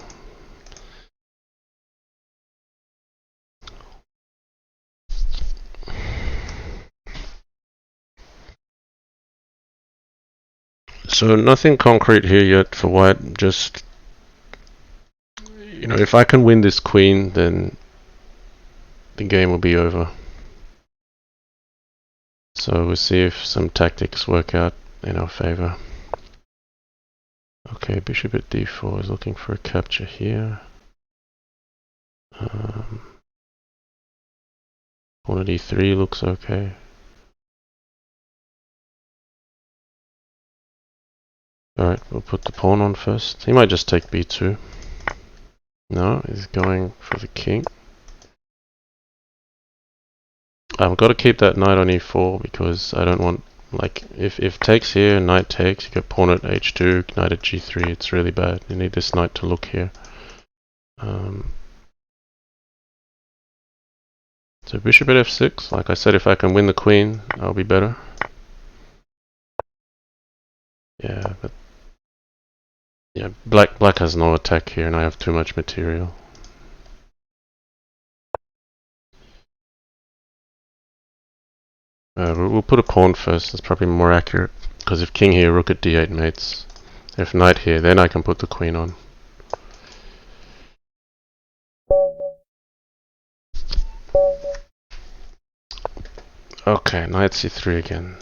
So nothing concrete here yet for white. Just, you know, if I can win this queen, then the game will be over. So we'll see if some tactics work out in our favor. Okay, bishop at d4 is looking for a capture here. Pawn at e3 looks okay. Alright, we'll put the pawn on first. He might just take b2. No, he's going for the king. I've got to keep that knight on e4 because I don't want, like, if takes here, knight takes, you get pawn at h2, knight at g3, it's really bad. You need this knight to look here. So bishop at f6, like I said, if I can win the queen, I'll be better. Yeah, but yeah, black has no attack here and I have too much material. We'll put a pawn first, that's probably more accurate. Because if king here, rook at d8 mates. If knight here, then I can put the queen on. Okay, knight c3 again.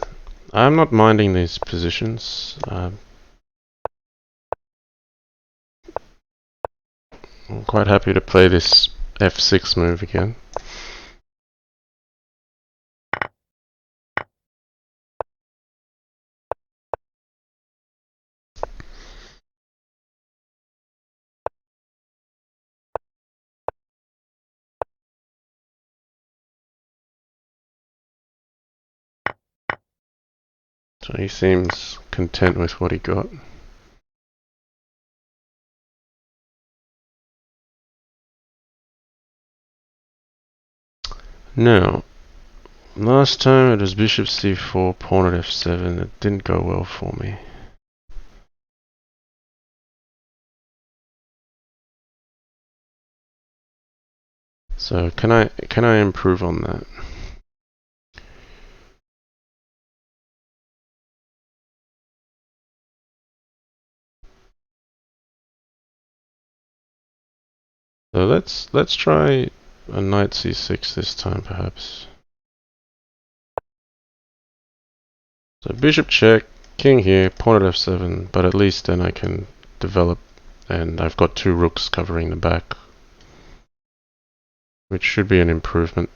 I'm not minding these positions. I'm quite happy to play this f6 move again. So he seems content with what he got. Now, last time it was bishop c4, pawn at f7. It didn't go well for me. So can I improve on that? So let's try a knight c6 this time perhaps. So bishop check, king here, pawn at f7, but at least then I can develop, and I've got two rooks covering the back, which should be an improvement.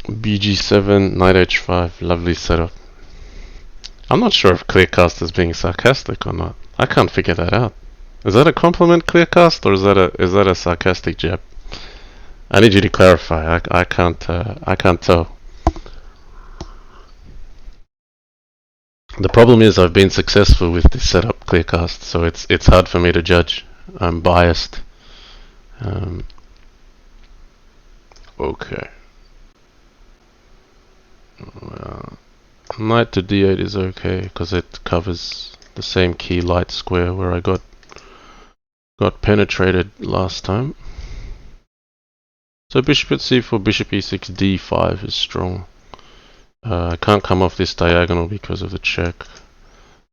bg7, knight h5, lovely setup. I'm not sure if Clearcast is being sarcastic or not. I can't figure that out. Is that a compliment, Clearcast, or is that a sarcastic jab? I need you to clarify. I can't tell. The problem is I've been successful with this setup, Clearcast, so it's hard for me to judge. I'm biased. Okay. Knight to d8 is okay because it covers the same key light square where I got penetrated last time. So bishop at c4, bishop e6, d5 is strong. I can't come off this diagonal because of the check.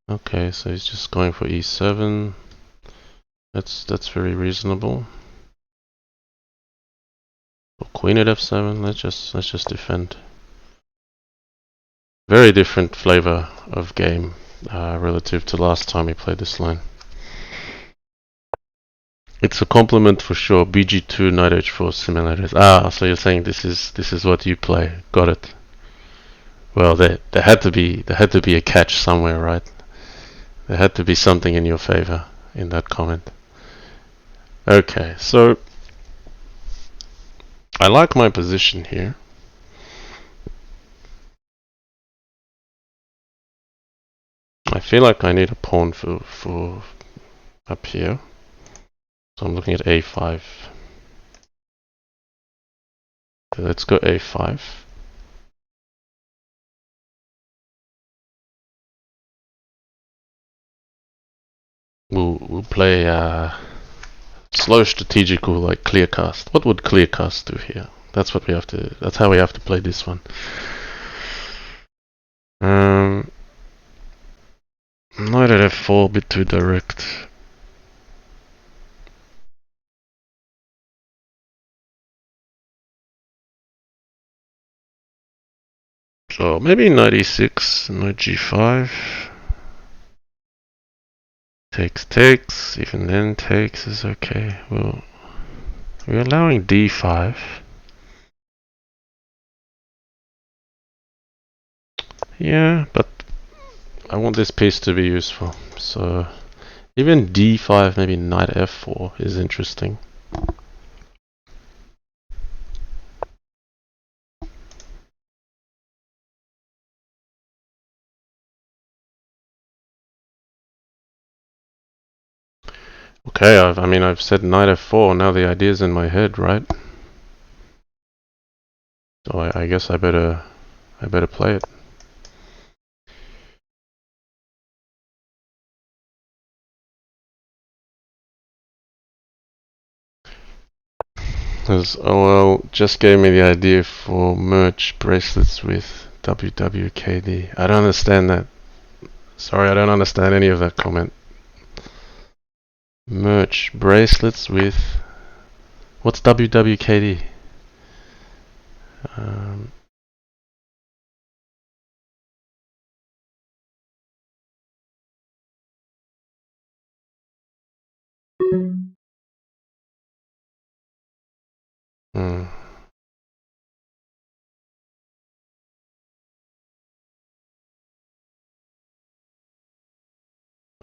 Okay, so he's just going for e7. That's very reasonable. Or queen at f7. Let's just defend. Very different flavor of game relative to last time we played this line. It's a compliment for sure. bg2, knight h4 similarities. Ah, so you're saying this is what you play. Got it. Well, there had to be a catch somewhere, right? There had to be something in your favor in that comment. Okay, so I like my position here. I feel like I need a pawn for up here. So I'm looking at a5. Okay, let's go a5. We'll play slow strategical like Clearcast. What would Clearcast do here? That's what we have to. That's how we have to play this one. Knight at f4, a bit too direct. So maybe knight e6, knight g5. Takes. Even then, takes is okay. Well, we're allowing d5. Yeah, but I want this piece to be useful. So even d5, maybe knight f4 is interesting. Okay, I've said knight f4. Now the idea's in my head, right? So I guess I better play it. As OL just gave me the idea for merch bracelets with WWKD. I don't understand that. Sorry, I don't understand any of that comment. Merch bracelets with... What's WWKD?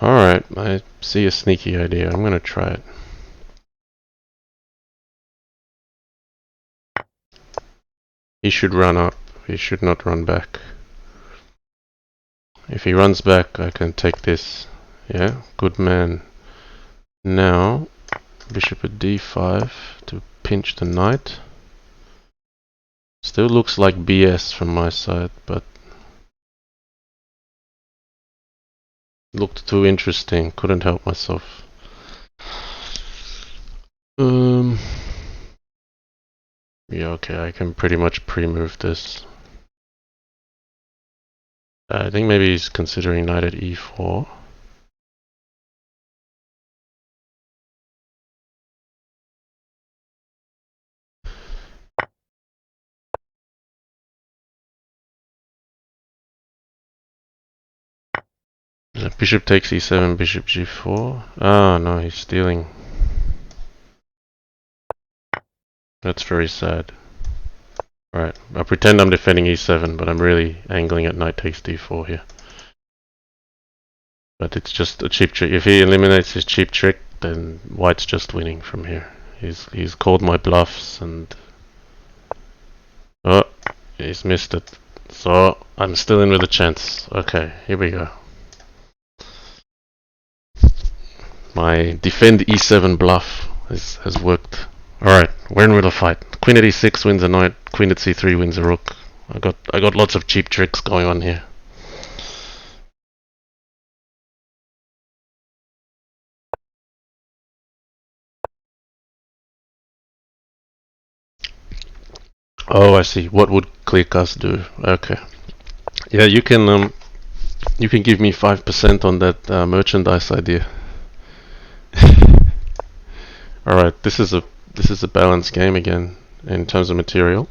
Alright, I see a sneaky idea. I'm gonna try it. He should run up. He should not run back. If he runs back, I can take this. Yeah, good man. Now, bishop at d5 to pinch the knight. Still looks like BS from my side, but looked too interesting. Couldn't help myself. Yeah, okay, I can pretty much pre-move this. I think maybe he's considering knight at e4. Bishop takes e7, bishop g4. Oh no, he's stealing. That's very sad. Alright, I pretend I'm defending e7, but I'm really angling at knight takes d4 here. But it's just a cheap trick. If he eliminates his cheap trick, then white's just winning from here. He's called my bluffs and... Oh, he's missed it. So, I'm still in with a chance. Okay, here we go. My defend e7 bluff has worked. Alright, we're in with a fight. Queen at e6 wins a knight, queen at c3 wins a rook. I got lots of cheap tricks going on here. Oh, I see. What would ClearCast do? Okay. Yeah, you can give me 5% on that merchandise idea. Alright, this is a balanced game again in terms of material.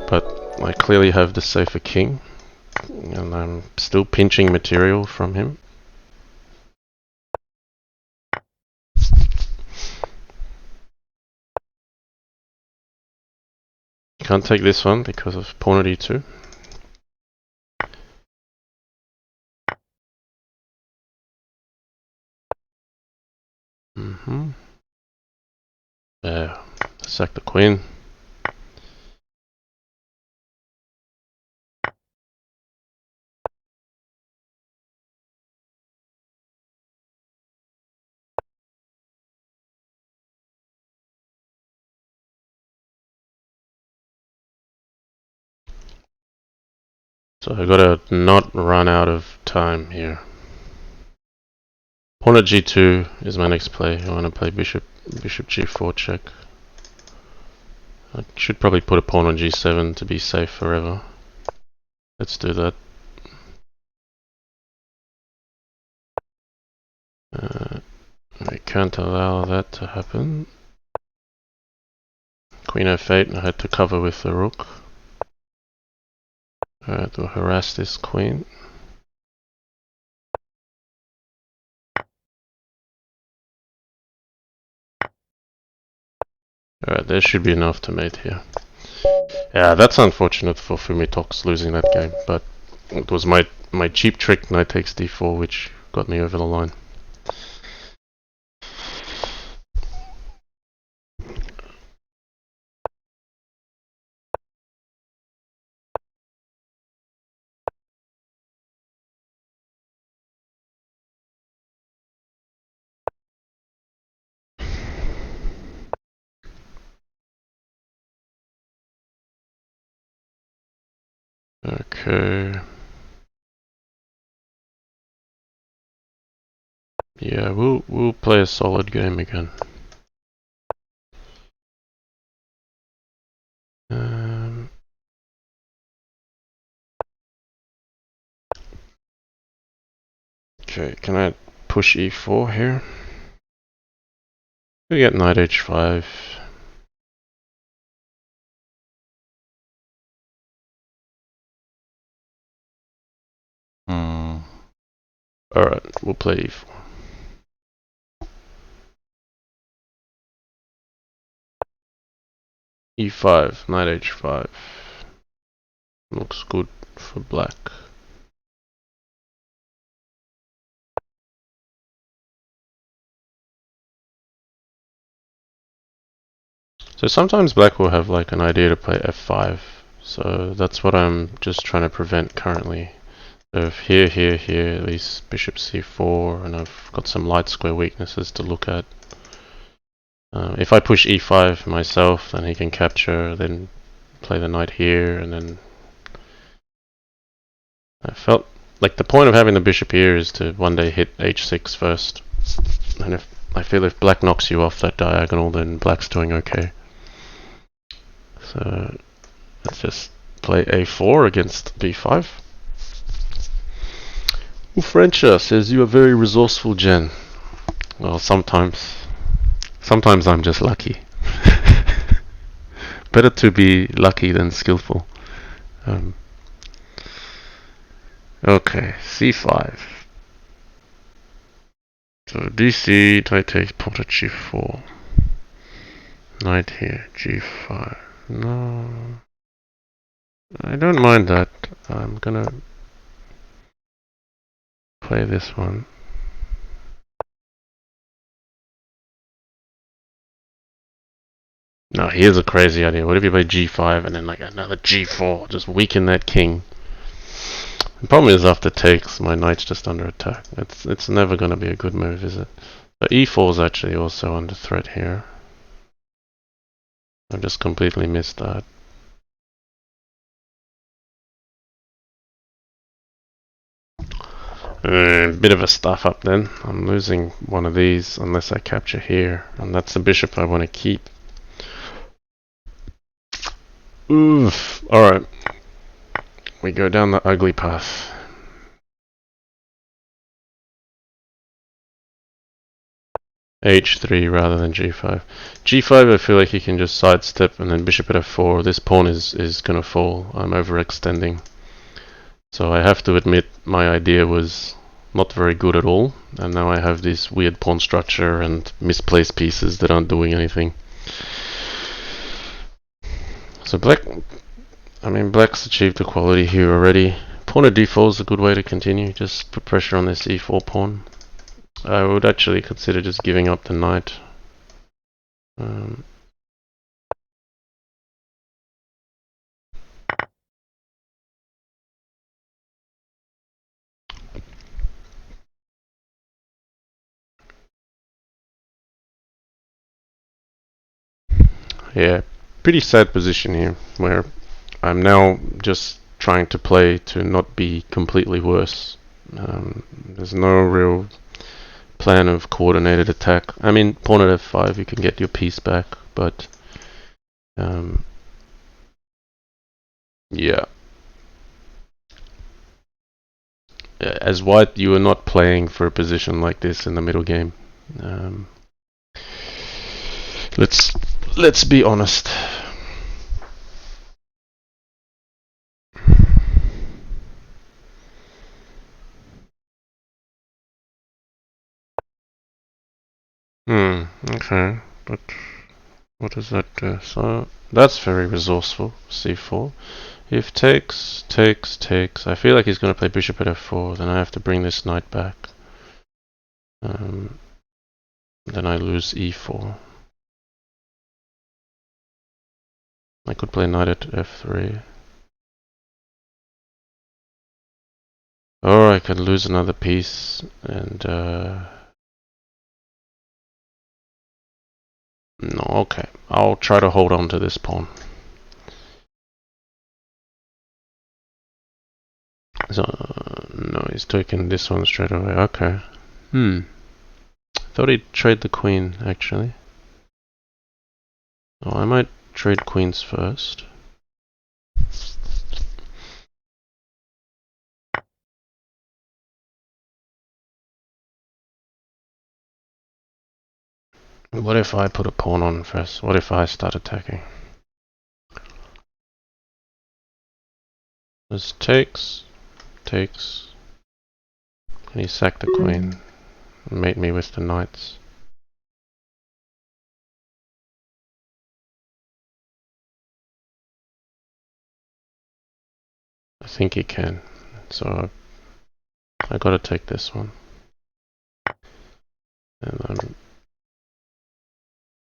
But I clearly have the safer king, and I'm still pinching material from him. Can't take this one because of pawn at e2. There, sack the queen. So I gotta not run out of time here. Pawn at g2 is my next play. I want to play bishop g4 check. I should probably put a pawn on g7 to be safe forever. Let's do that. I can't allow that to happen. Queen f8, I had to cover with the rook. To harass this queen. Alright, there should be enough to mate here. Yeah, that's unfortunate for Fumitoks losing that game, but it was my cheap trick, knight takes d4, which got me over the line. Okay. Yeah, we'll play a solid game again. Okay, can I push e4 here? We get knight h5. Alright, we'll play e4. e5, knight h5. Looks good for black. So sometimes black will have like an idea to play f5. So that's what I'm just trying to prevent currently. So if here, at least bishop c4, and I've got some light square weaknesses to look at. If I push e5 myself, then he can capture, then play the knight here, and then... I felt like the point of having the bishop here is to one day hit h6 first. And if I feel if black knocks you off that diagonal, then black's doing okay. So let's just play a4 against b5. Frencha says you are very resourceful, Jen. Well, sometimes I'm just lucky. Better to be lucky than skillful. Okay, c5. So DC, knight takes, pawn to g4. Knight here, g5. No, I don't mind that. I'm gonna play this one. No, here's a crazy idea. What if you play g5 and then like another g4? Just weaken that king. The problem is after takes, my knight's just under attack. It's never gonna be a good move, is it? But e4 is actually also under threat here. I've just completely missed that. Bit of a stuff up then. I'm losing one of these unless I capture here. And that's the bishop I want to keep. Oof. Alright. We go down the ugly path. H3 rather than g5. g5 I feel like you can just sidestep and then bishop at f4. This pawn is gonna fall. I'm overextending. So I have to admit my idea was not very good at all, and now I have this weird pawn structure and misplaced pieces that aren't doing anything. So black's achieved equality here already. Pawn to d4 is a good way to continue. Just put pressure on this e4 pawn. I would actually consider just giving up the knight. Yeah, pretty sad position here, where I'm now just trying to play to not be completely worse. There's no real plan of coordinated attack. I mean, pawn at f5, you can get your piece back, but yeah. As white, you are not playing for a position like this in the middle game. Let's be honest. Okay, but what does that do? So that's very resourceful. c4. If takes, takes. I feel like he's going to play bishop at f4. Then I have to bring this knight back. Then I lose e4. I could play knight at f3. Or I could lose another piece and no, okay. I'll try to hold on to this pawn. So no, he's taking this one straight away. Okay. Thought he'd trade the queen actually. Oh, I might trade queens first. What if I put a pawn on first? What if I start attacking? This takes. Can he sack the queen and mate me with the knights? I think he can. So I gotta take this one. And I'm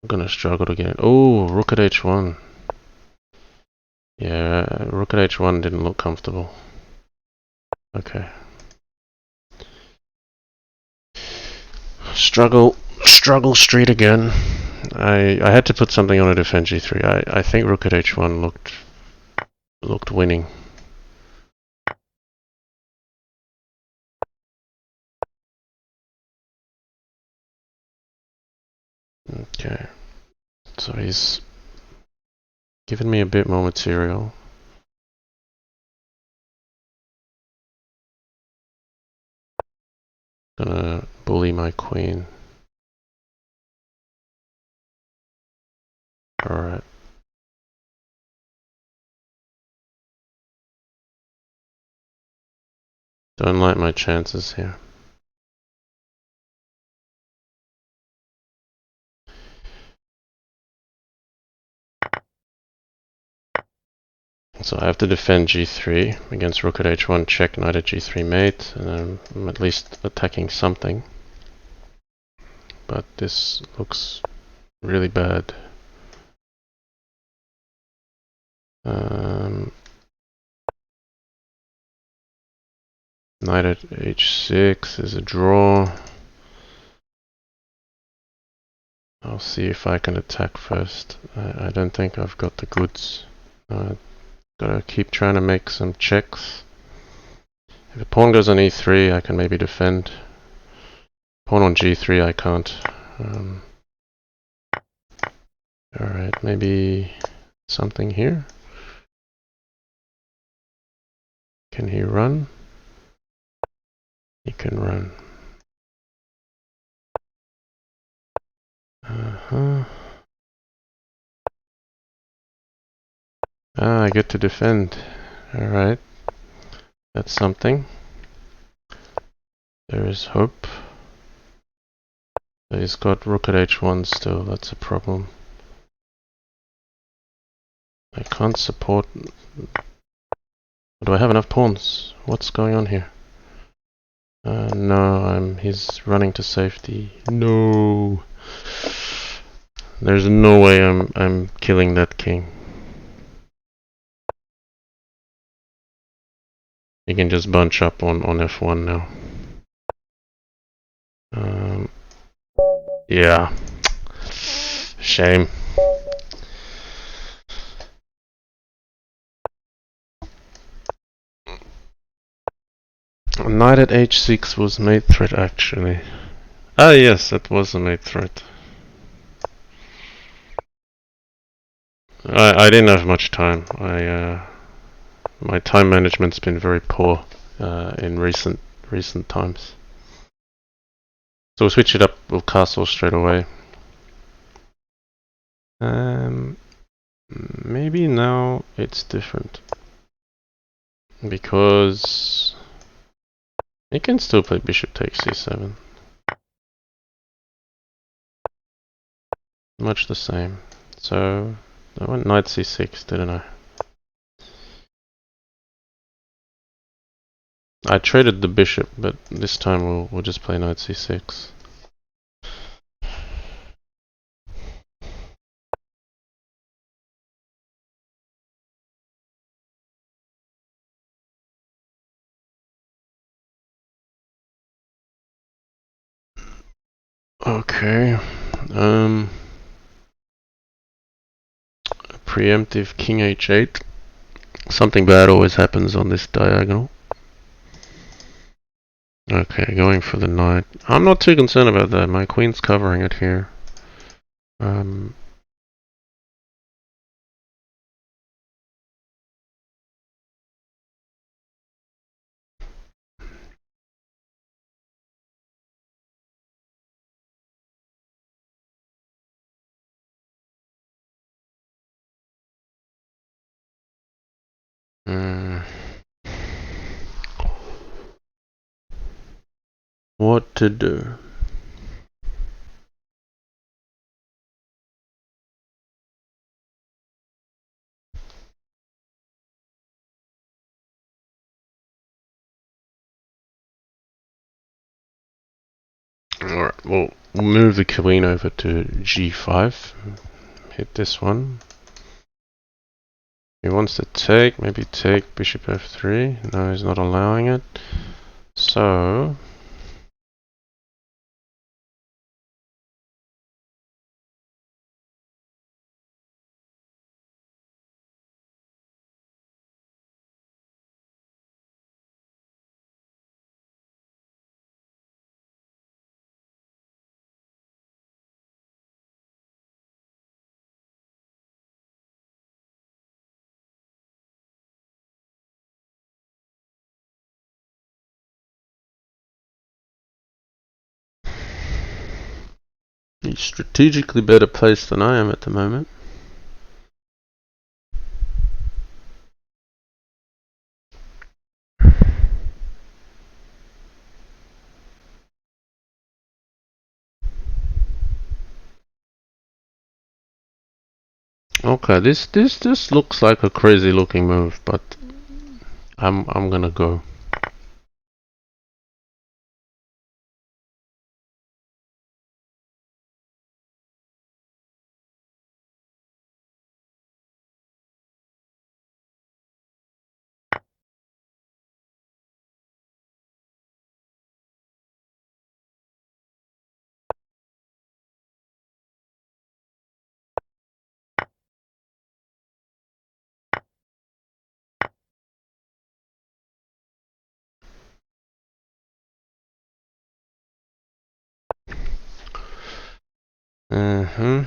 gonna struggle to get it. Oh, rook at h1. Yeah, rook at h1 didn't look comfortable. Okay. Struggle street again. I had to put something on a defend g3. I think rook at h1 looked winning. Okay. So he's given me a bit more material. Gonna bully my queen. Alright. Don't like my chances here. So I have to defend g3 against rook at h1, check, knight at g3 mate, and I'm at least attacking something. But this looks really bad. Knight at h6 is a draw. I'll see if I can attack first. I don't think I've got the goods. Gotta keep trying to make some checks. If the pawn goes on e3, I can maybe defend. Pawn on g3, I can't. Alright, maybe something here. Can he run? He can run. Ah, I get to defend. Alright. That's something. There is hope. He's got rook at h1 still, that's a problem. I can't support... Do I have enough pawns? What's going on here? No, he's running to safety. No! There's no way I'm killing that king. He can just bunch up on f1 now. Yeah. Shame. Knight at h6 was mate threat actually. Ah yes, that was a mate threat. I didn't have much time. My time management's been very poor in recent times. So we'll switch it up, we'll castle straight away. Maybe now it's different. Because he can still play bishop takes c7. Much the same. So I went knight c6, didn't I? I traded the bishop, but this time we'll just play knight c6. Okay. Preemptive king h8. Something bad always happens on this diagonal. Okay, going for the knight. I'm not too concerned about that. My queen's covering it here. What to do? Alright, we'll move the queen over to g5. Hit this one. He wants to take, maybe take bishop f3. No, he's not allowing it. So he's strategically better placed than I am at the moment. Okay, this looks like a crazy looking move, but I'm gonna go. Mm-hmm.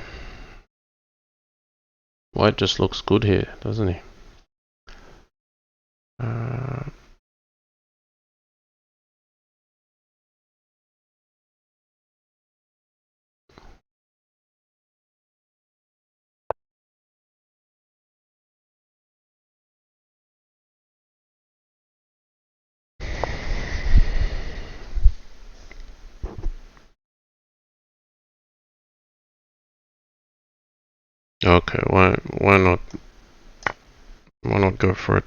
White just looks good here, doesn't he? Uh, okay, why not go for it?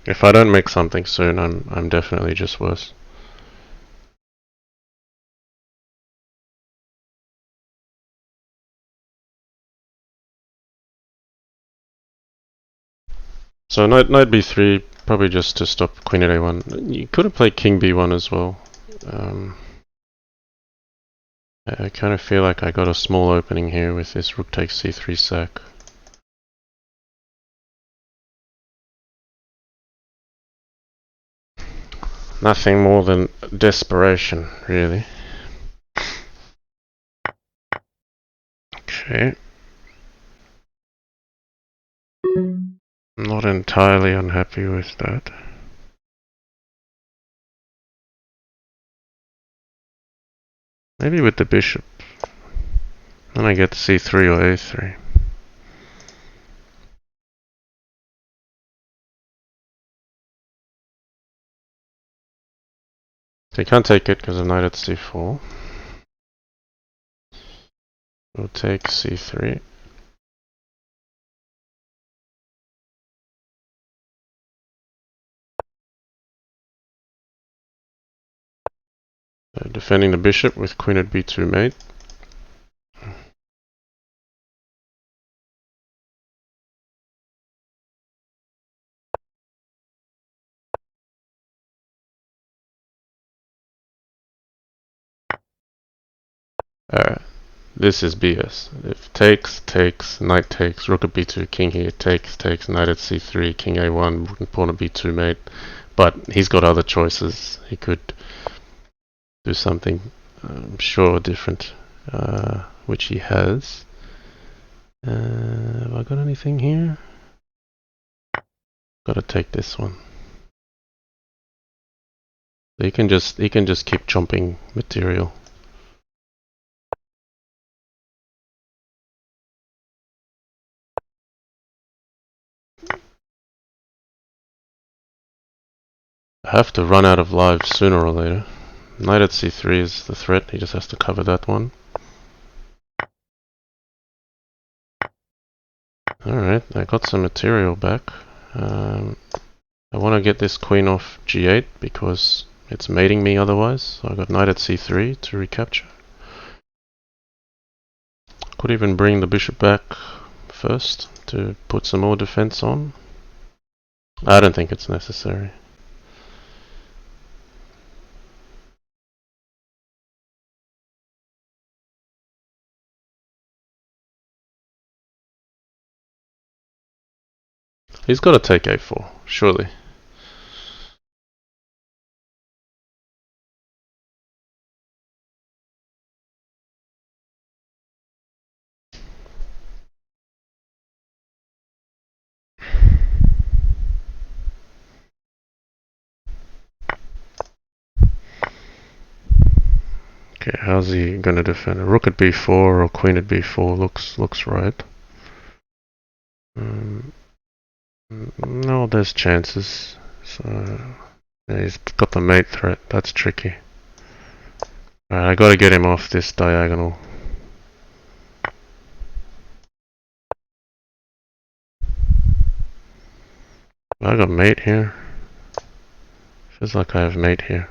If I don't make something soon, I'm definitely just worse. So knight b3, probably just to stop queen at a1. You could have played king b1 as well. Um, I kind of feel like I got a small opening here with this rook takes c3 sack. Nothing more than desperation, really. Okay. Not entirely unhappy with that. Maybe with the bishop. Then I get c3 or a3. So you can't take it because of knight at c4. We'll take c3. Defending the bishop with queen at b2 mate. This is BS. If takes, knight takes, rook at b2, king here, takes, knight at c3, king a1, pawn at b2 mate. But he's got other choices. He could do something, I'm sure, different, which he has. Have I got anything here? Gotta take this one. So he can just keep chomping material. I have to run out of lives sooner or later. Knight at c3 is the threat. He just has to cover that one. Alright, I got some material back. I want to get this queen off g8 because it's mating me otherwise. So I got knight at c3 to recapture. Could even bring the bishop back first to put some more defense on. I don't think it's necessary. He's got to take a4, surely. Okay, how's he gonna defend it? Rook at b4 or queen at b4 looks right. No, there's chances. So yeah, he's got the mate threat. That's tricky. Alright, I gotta get him off this diagonal. I got mate here. Feels like I have mate here.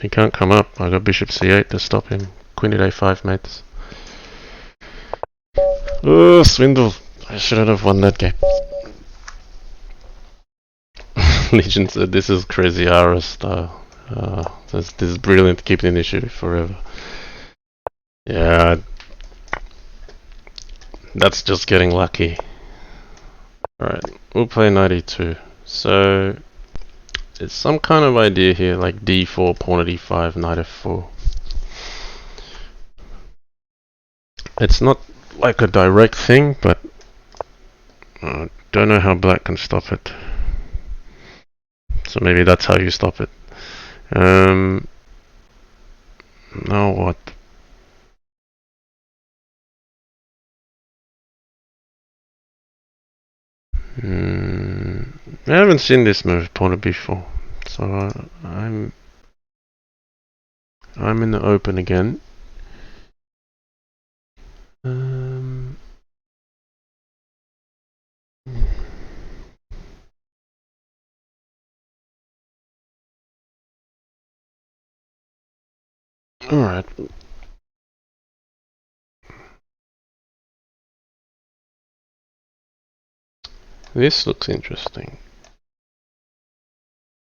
He can't come up. I got bishop c8 to stop him. Queen at a5, mates. Oh, swindle. I shouldn't have won that game. Legion said this is Crazyhouse style. This is brilliant. Keep the initiative forever. Yeah, that's just getting lucky. Alright, we'll play knight e2. So, it's some kind of idea here, like d4, pawn at e5, knight f4. It's not like a direct thing, but I don't know how black can stop it. So maybe that's how you stop it. Now what? I haven't seen this move pawn before, so I'm in the open again. All right. This looks interesting.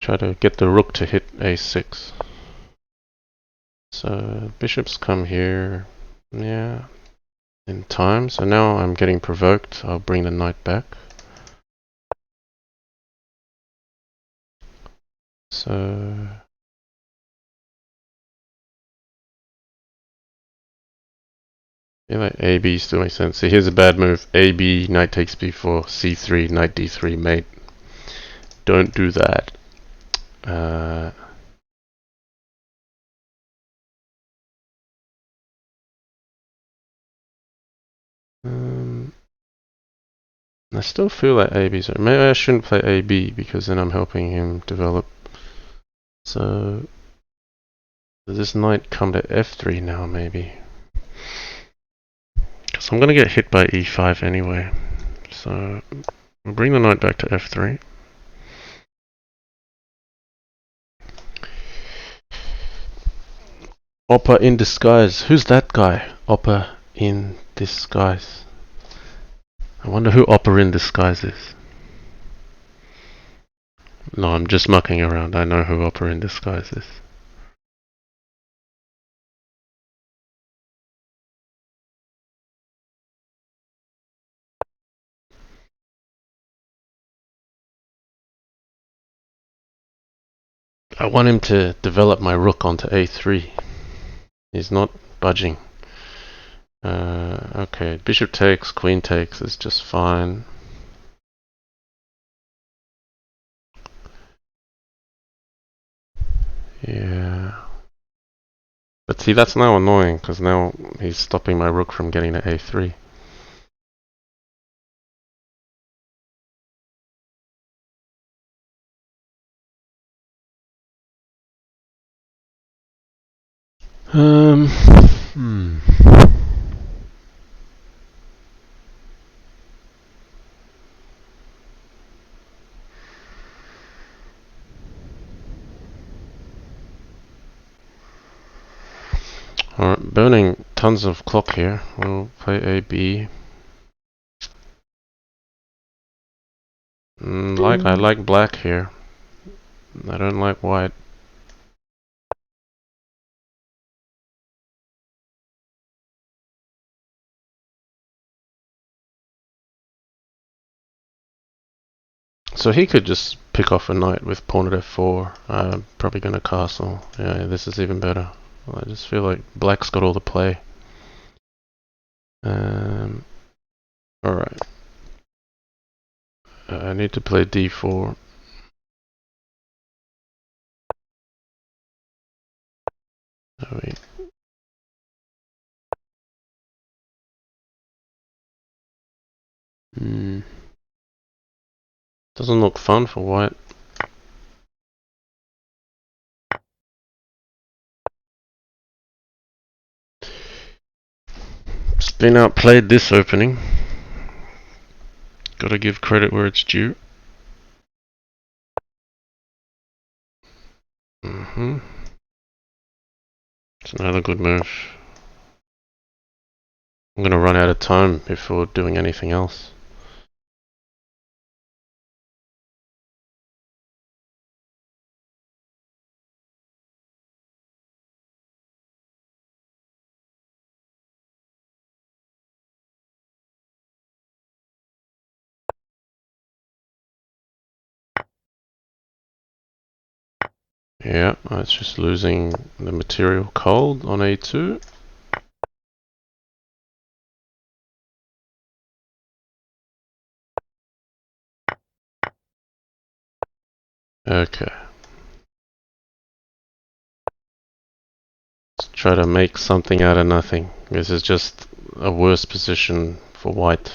Try to get the rook to hit a6. So bishops come here. Yeah. In time. So now I'm getting provoked. I'll bring the knight back. So I feel like AB still makes sense. So here's a bad move. AB, knight takes b4, c3, knight d3, mate. Don't do that. I still feel like AB's. Maybe I shouldn't play AB because then I'm helping him develop. So does this knight come to f3 now, maybe? Because I'm gonna get hit by e5 anyway. So we'll bring the knight back to f3. Oppa in disguise. Who's that guy? Oppa in disguise. I wonder who Oppa in disguise is. No, I'm just mucking around. I know who Oppa in disguise is. I want him to develop my rook onto a3. He's not budging. Okay, bishop takes, queen takes is just fine. Yeah. But see, that's now annoying, because now he's stopping my rook from getting to a3. Hmm. Alright, burning tons of clock here. We'll play AB. I like black here. I don't like white. So he could just pick off a knight with pawn at f4. Probably gonna castle. Yeah, this is even better. I just feel like black's got all the play. Alright. I need to play d4. Oh, wait. Doesn't look fun for white. Been outplayed this opening. Gotta give credit where it's due. It's another good move. I'm gonna run out of time before doing anything else. Yeah, it's just losing the material cold on A2. Okay. Let's try to make something out of nothing. This is just a worse position for white.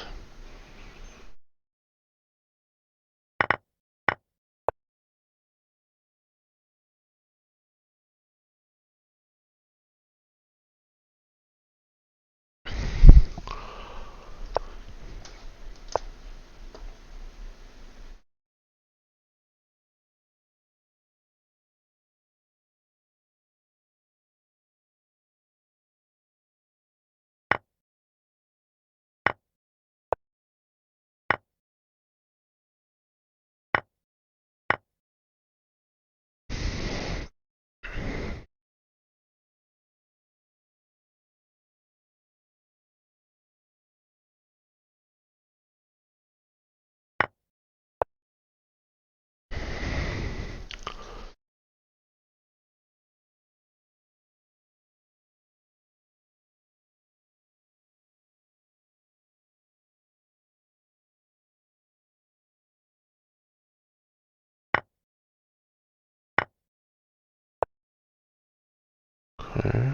Okay.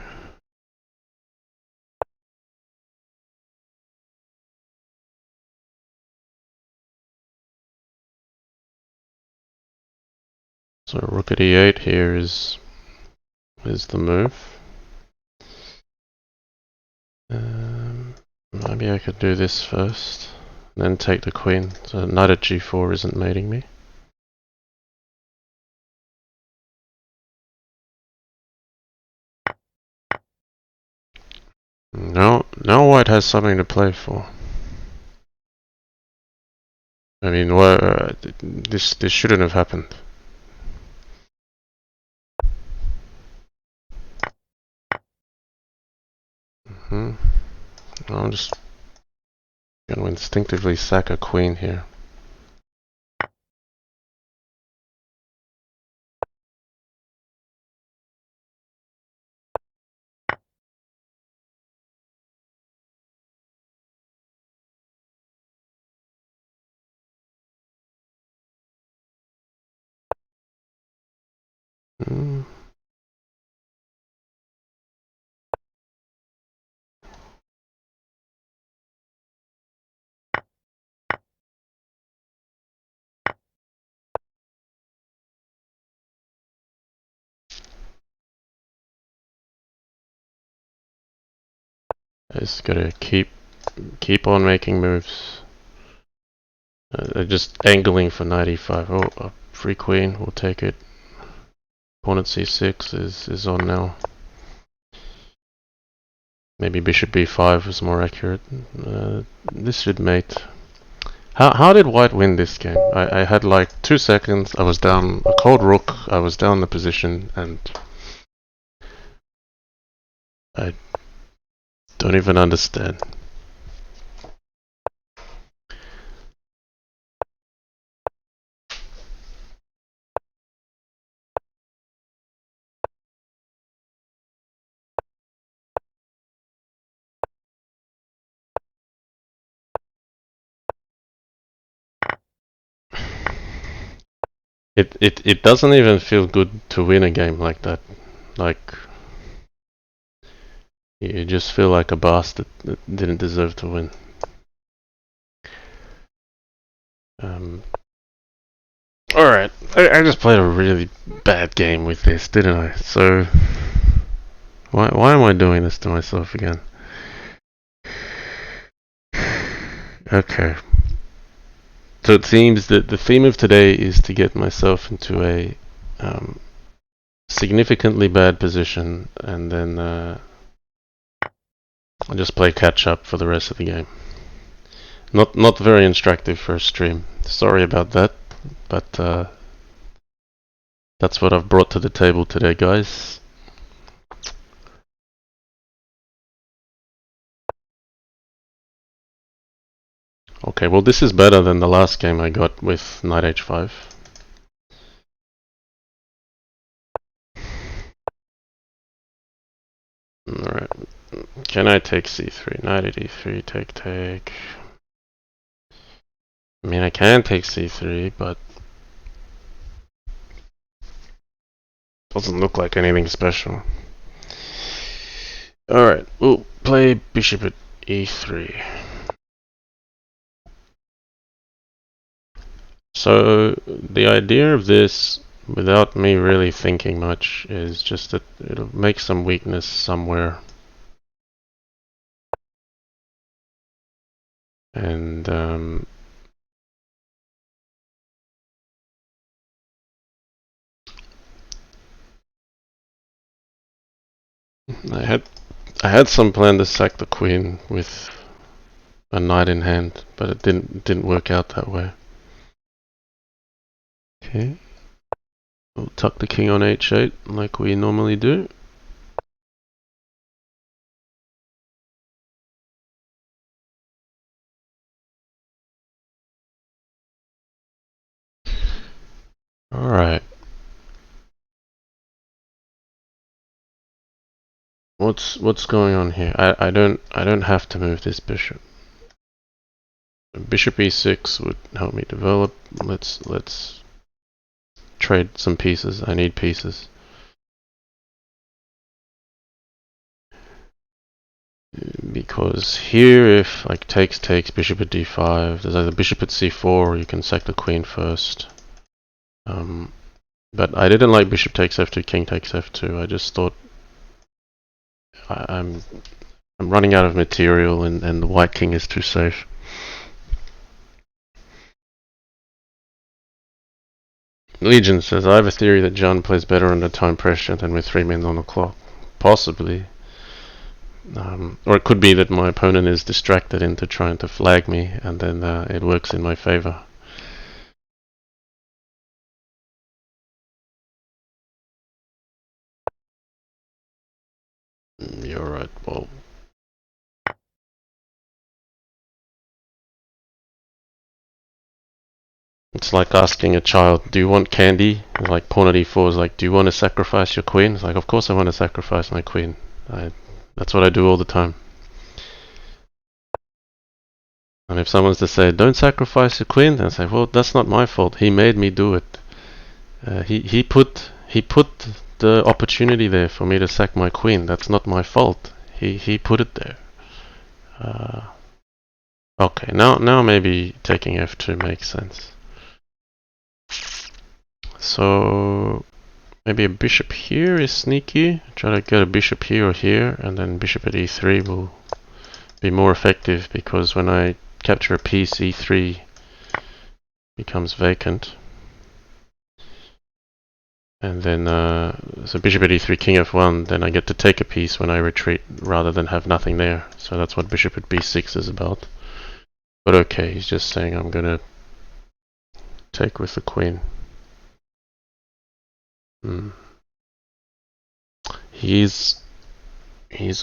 So rook at E8 here is the move. Maybe I could do this first, then take the queen. So knight at G4 isn't mating me. Now white has something to play for. I mean, this shouldn't have happened. I'm just gonna instinctively sack a queen here. I just gotta keep on making moves. Just angling for knight e5. Oh, a free queen. We'll take it. Pawn at c6 is on now. Maybe bishop b5 is more accurate. This should mate. How did white win this game? I had like 2 seconds. I was down a cold rook. I was down the position, and I don't even understand. It doesn't even feel good to win a game like that. Like, you just feel like a bastard that didn't deserve to win. Alright, I just played a really bad game with this, didn't I? So, why am I doing this to myself again? Okay. So it seems that the theme of today is to get myself into a significantly bad position, and then I'll just play catch up for the rest of the game. Not very instructive for a stream. Sorry about that, but that's what I've brought to the table today, guys. Okay, well this is better than the last game I got with knight h5. Alright, can I take c3? Knight at e3, take. I mean, I can take c3, but doesn't look like anything special. Alright, we'll play bishop at e3. So, the idea of this, without me really thinking much, is just that it'll make some weakness somewhere. And I had some plan to sack the queen with a knight in hand, but it didn't work out that way. Okay, we'll tuck the king on h8 like we normally do. Alright. What's going on here? I don't have to move this bishop. Bishop e6 would help me develop. Let's trade some pieces. I need pieces. Because here, if like takes bishop at d5, there's either bishop at c4 or you can sack the queen first. But I didn't like bishop takes f2, king takes f2. I just thought I'm running out of material and the white king is too safe. Legion says, I have a theory that John plays better under time pressure than with 3 men on the clock. Possibly. Or it could be that my opponent is distracted into trying to flag me and then it works in my favor. You're right, well. It's like asking a child, do you want candy? Like pawn at e4 is like, do you want to sacrifice your queen? It's like, of course I want to sacrifice my queen. That's what I do all the time. And if someone's to say, don't sacrifice your queen, then I say, well, that's not my fault. He made me do it. He put the opportunity there for me to sack my queen. That's not my fault. He put it there. Okay, now maybe taking f2 makes sense. So maybe a bishop here is sneaky. Try to get a bishop here or here, and then bishop at e3 will be more effective because when I capture a piece, e3 becomes vacant. And then, so bishop at e3, king f1, then I get to take a piece when I retreat rather than have nothing there. So that's what bishop at b6 is about. But okay, he's just saying I'm gonna take with the queen. He's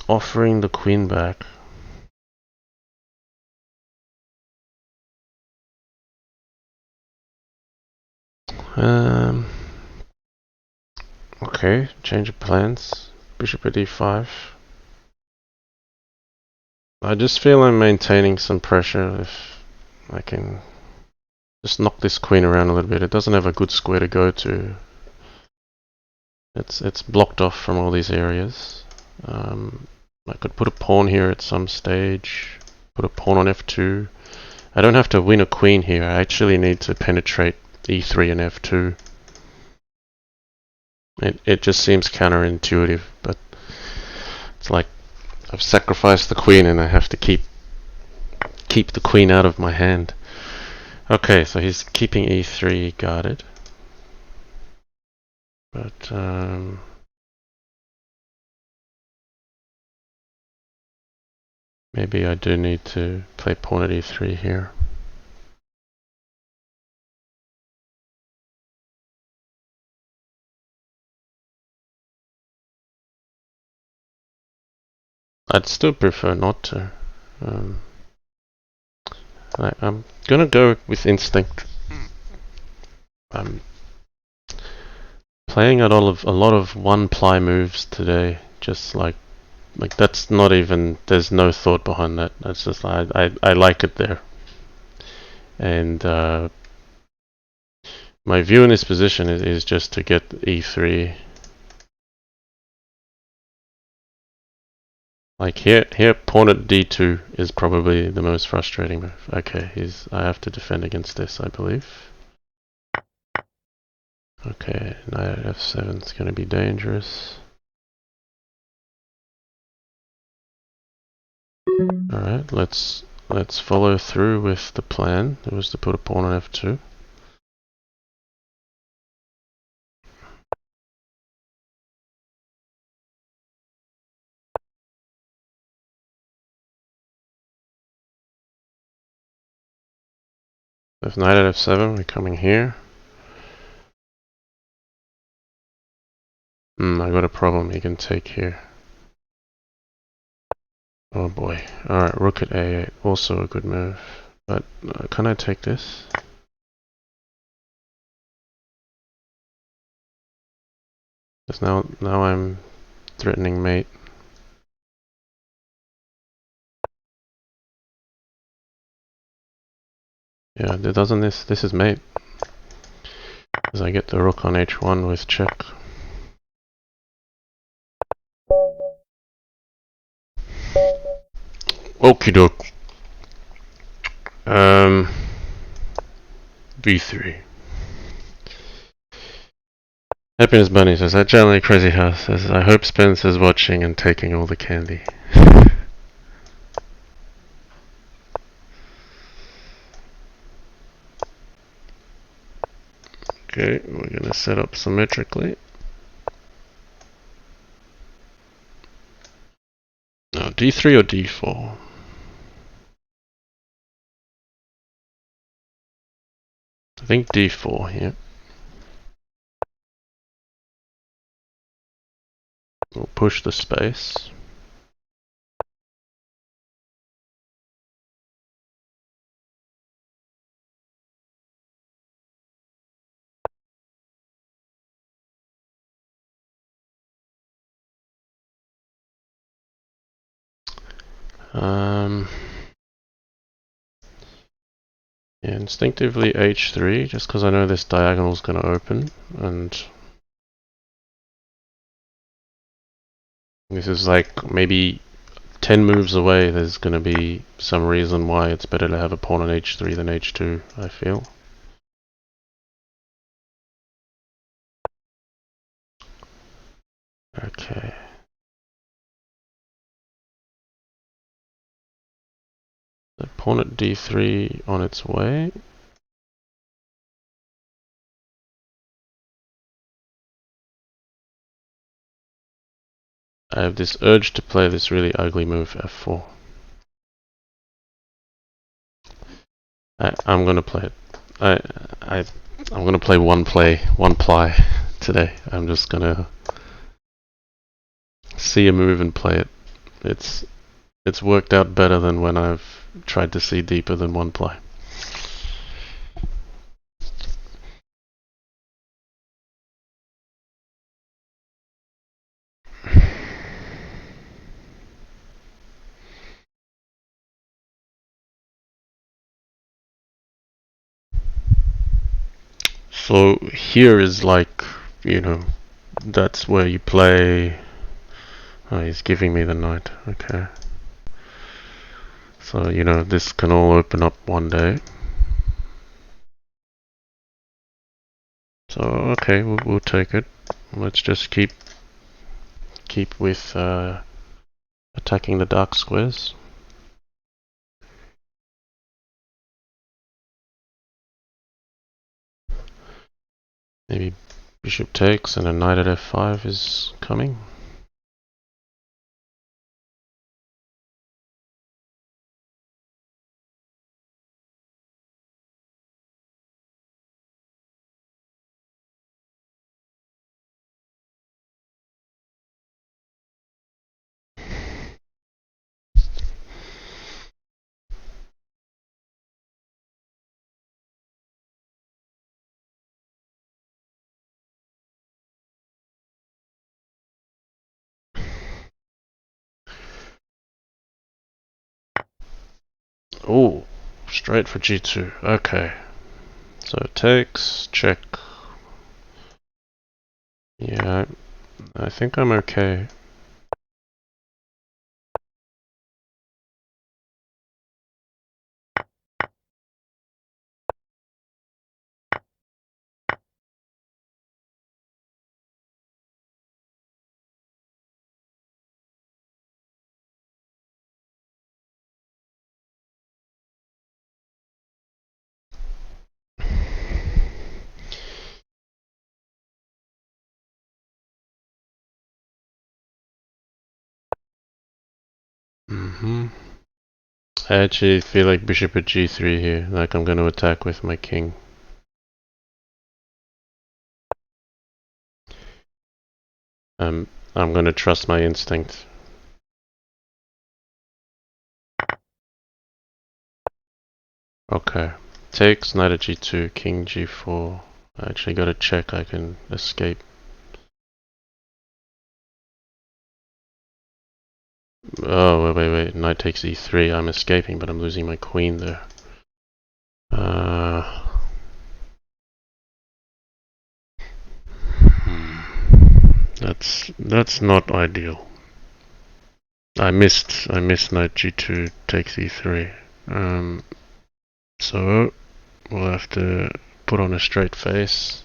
offering the queen back. Okay, change of plans. Bishop at e5. I just feel I'm maintaining some pressure if I can just knock this queen around a little bit. It doesn't have a good square to go to. It's blocked off from all these areas. I could put a pawn here at some stage. Put a pawn on f2. I don't have to win a queen here. I actually need to penetrate e3 and f2. It just seems counterintuitive, but it's like I've sacrificed the queen and I have to keep keep the queen out of my hand. Okay, so he's keeping e3 guarded. But, maybe I do need to play pawn at e3 here. I'd still prefer not to. I'm gonna go with instinct. I'm playing a lot of one-ply moves today. Just like that's not even. There's no thought behind that. That's just I like it there. And my view in this position is just to get e3. Like here, pawn at d2 is probably the most frustrating move. Okay, I have to defend against this, I believe. Okay, knight at f7 is going to be dangerous. Alright, let's follow through with the plan. It was to put a pawn on f2. With knight at f7, we're coming here. I got a problem. He can take here. Oh boy. Alright, rook at a8. Also a good move. But can I take this? Because now I'm threatening mate. Yeah, doesn't this is mate. Because I get the rook on h1 with check. Okie doke. b3. Happiness Bunny says, at JannLee Crazyhouse says, I hope Spencer's watching and taking all the candy. Okay, we're gonna set up symmetrically. Now, d3 or d4? I think d4 here. We'll push the space. Yeah, instinctively h3, just because I know this diagonal is going to open, and this is like maybe 10 moves away. There's going to be some reason why it's better to have a pawn on h3 than h2, I feel. Okay. The pawn at d3 on its way. I have this urge to play this really ugly move, f4. I'm gonna play it. I'm gonna play one ply today. I'm just gonna see a move and play it. It's worked out better than when I've tried to see deeper than one ply. So here is like, that's where you play. Oh, he's giving me the knight. Okay. So, this can all open up one day. So, okay, we'll take it. Let's just keep with attacking the dark squares. Maybe bishop takes and a knight at f5 is coming. Oh, straight for g2. Okay. So it takes, check. Yeah, I think I'm okay. I actually feel like bishop at g3 here, like I'm going to attack with my king. I'm going to trust my instinct. Okay. Takes, knight at g2, king g4. I actually got to check I can escape. Oh, wait. Knight takes e3. I'm escaping, but I'm losing my queen there. That's not ideal. I missed knight g2 takes e3. So we'll have to put on a straight face.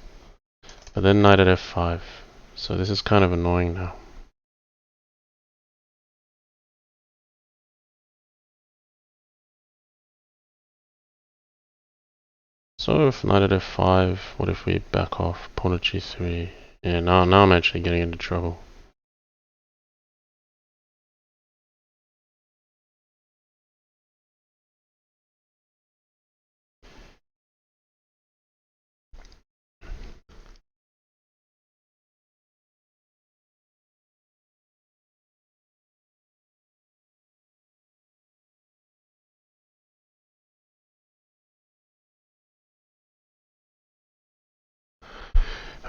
But then knight at f5. So this is kind of annoying now. So if knight at f5, what if we back off, pawn at g3? Yeah, now I'm actually getting into trouble.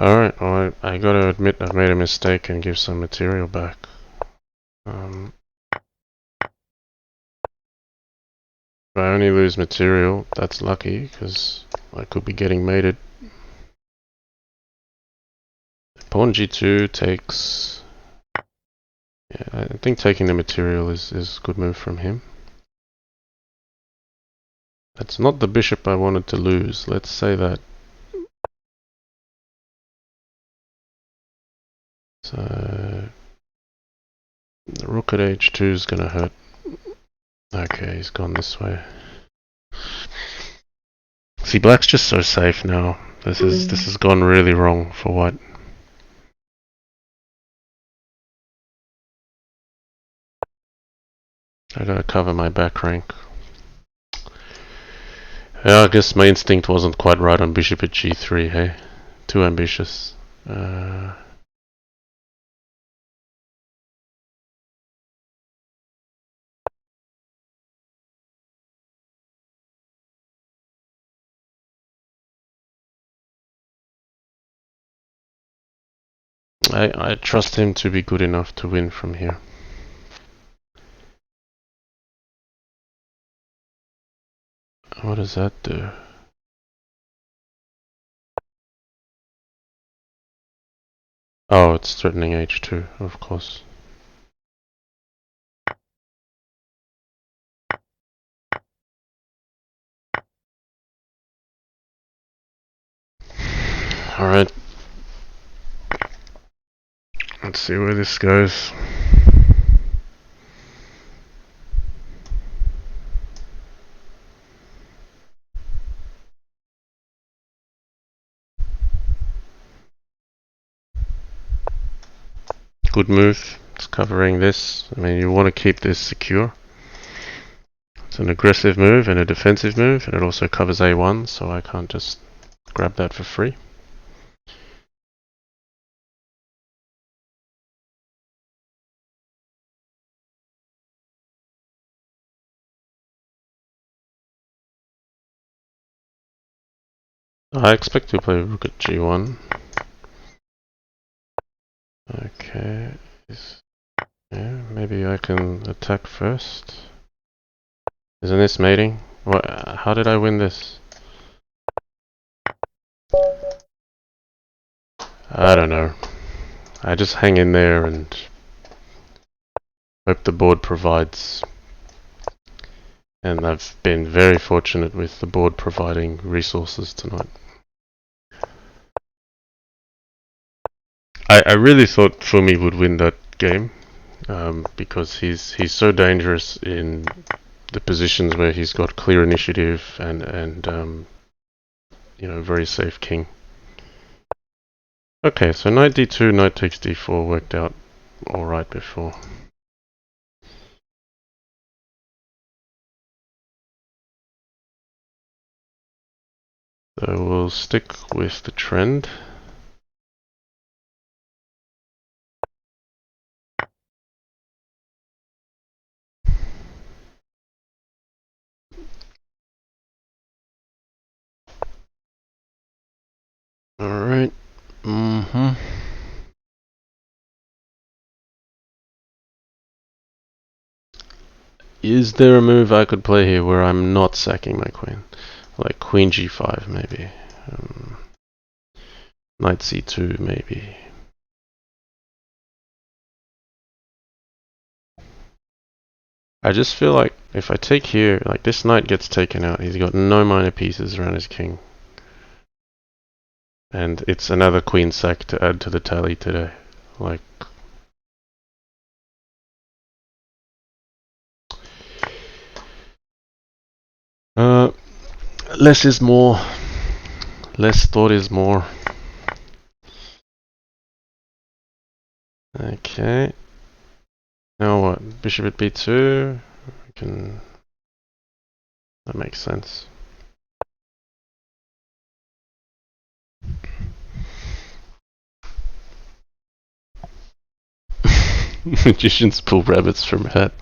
Alright, well, I gotta admit I've made a mistake and give some material back. If I only lose material, that's lucky, because I could be getting mated. Pawn g2 takes... Yeah, I think taking the material is a good move from him. That's not the bishop I wanted to lose, let's say that. So... The rook at h2 is gonna hurt. Okay, he's gone this way. See, black's just so safe now. This has gone really wrong for white. I gotta cover my back rank. Yeah, I guess my instinct wasn't quite right on bishop at g3, hey? Too ambitious. I trust him to be good enough to win from here. What does that do? Oh, it's threatening h2, of course. Alright. Let's see where this goes. Good move. It's covering this. I mean, you want to keep this secure. It's an aggressive move and a defensive move, and it also covers A1, so I can't just grab that for free. I expect to play rook at G1. Okay. Yeah, maybe I can attack first. Isn't this mating? What? How did I win this? I don't know. I just hang in there and hope the board provides. And I've been very fortunate with the board providing resources tonight. I really thought Fumi would win that game because he's so dangerous in the positions where he's got clear initiative and you know, very safe king. Okay, so knight d2, knight takes d4 worked out alright before. So we'll stick with the trend. Alright. Is there a move I could play here where I'm not sacking my queen? Like queen g5 maybe. Knight c2 maybe. I just feel like if I take here, like this knight gets taken out, he's got no minor pieces around his king. And it's another queen sack to add to the tally today. Like, less is more. Less thought is more. Okay. Now what? Bishop at b2. We can. That makes sense. Magicians pull rabbits from hat.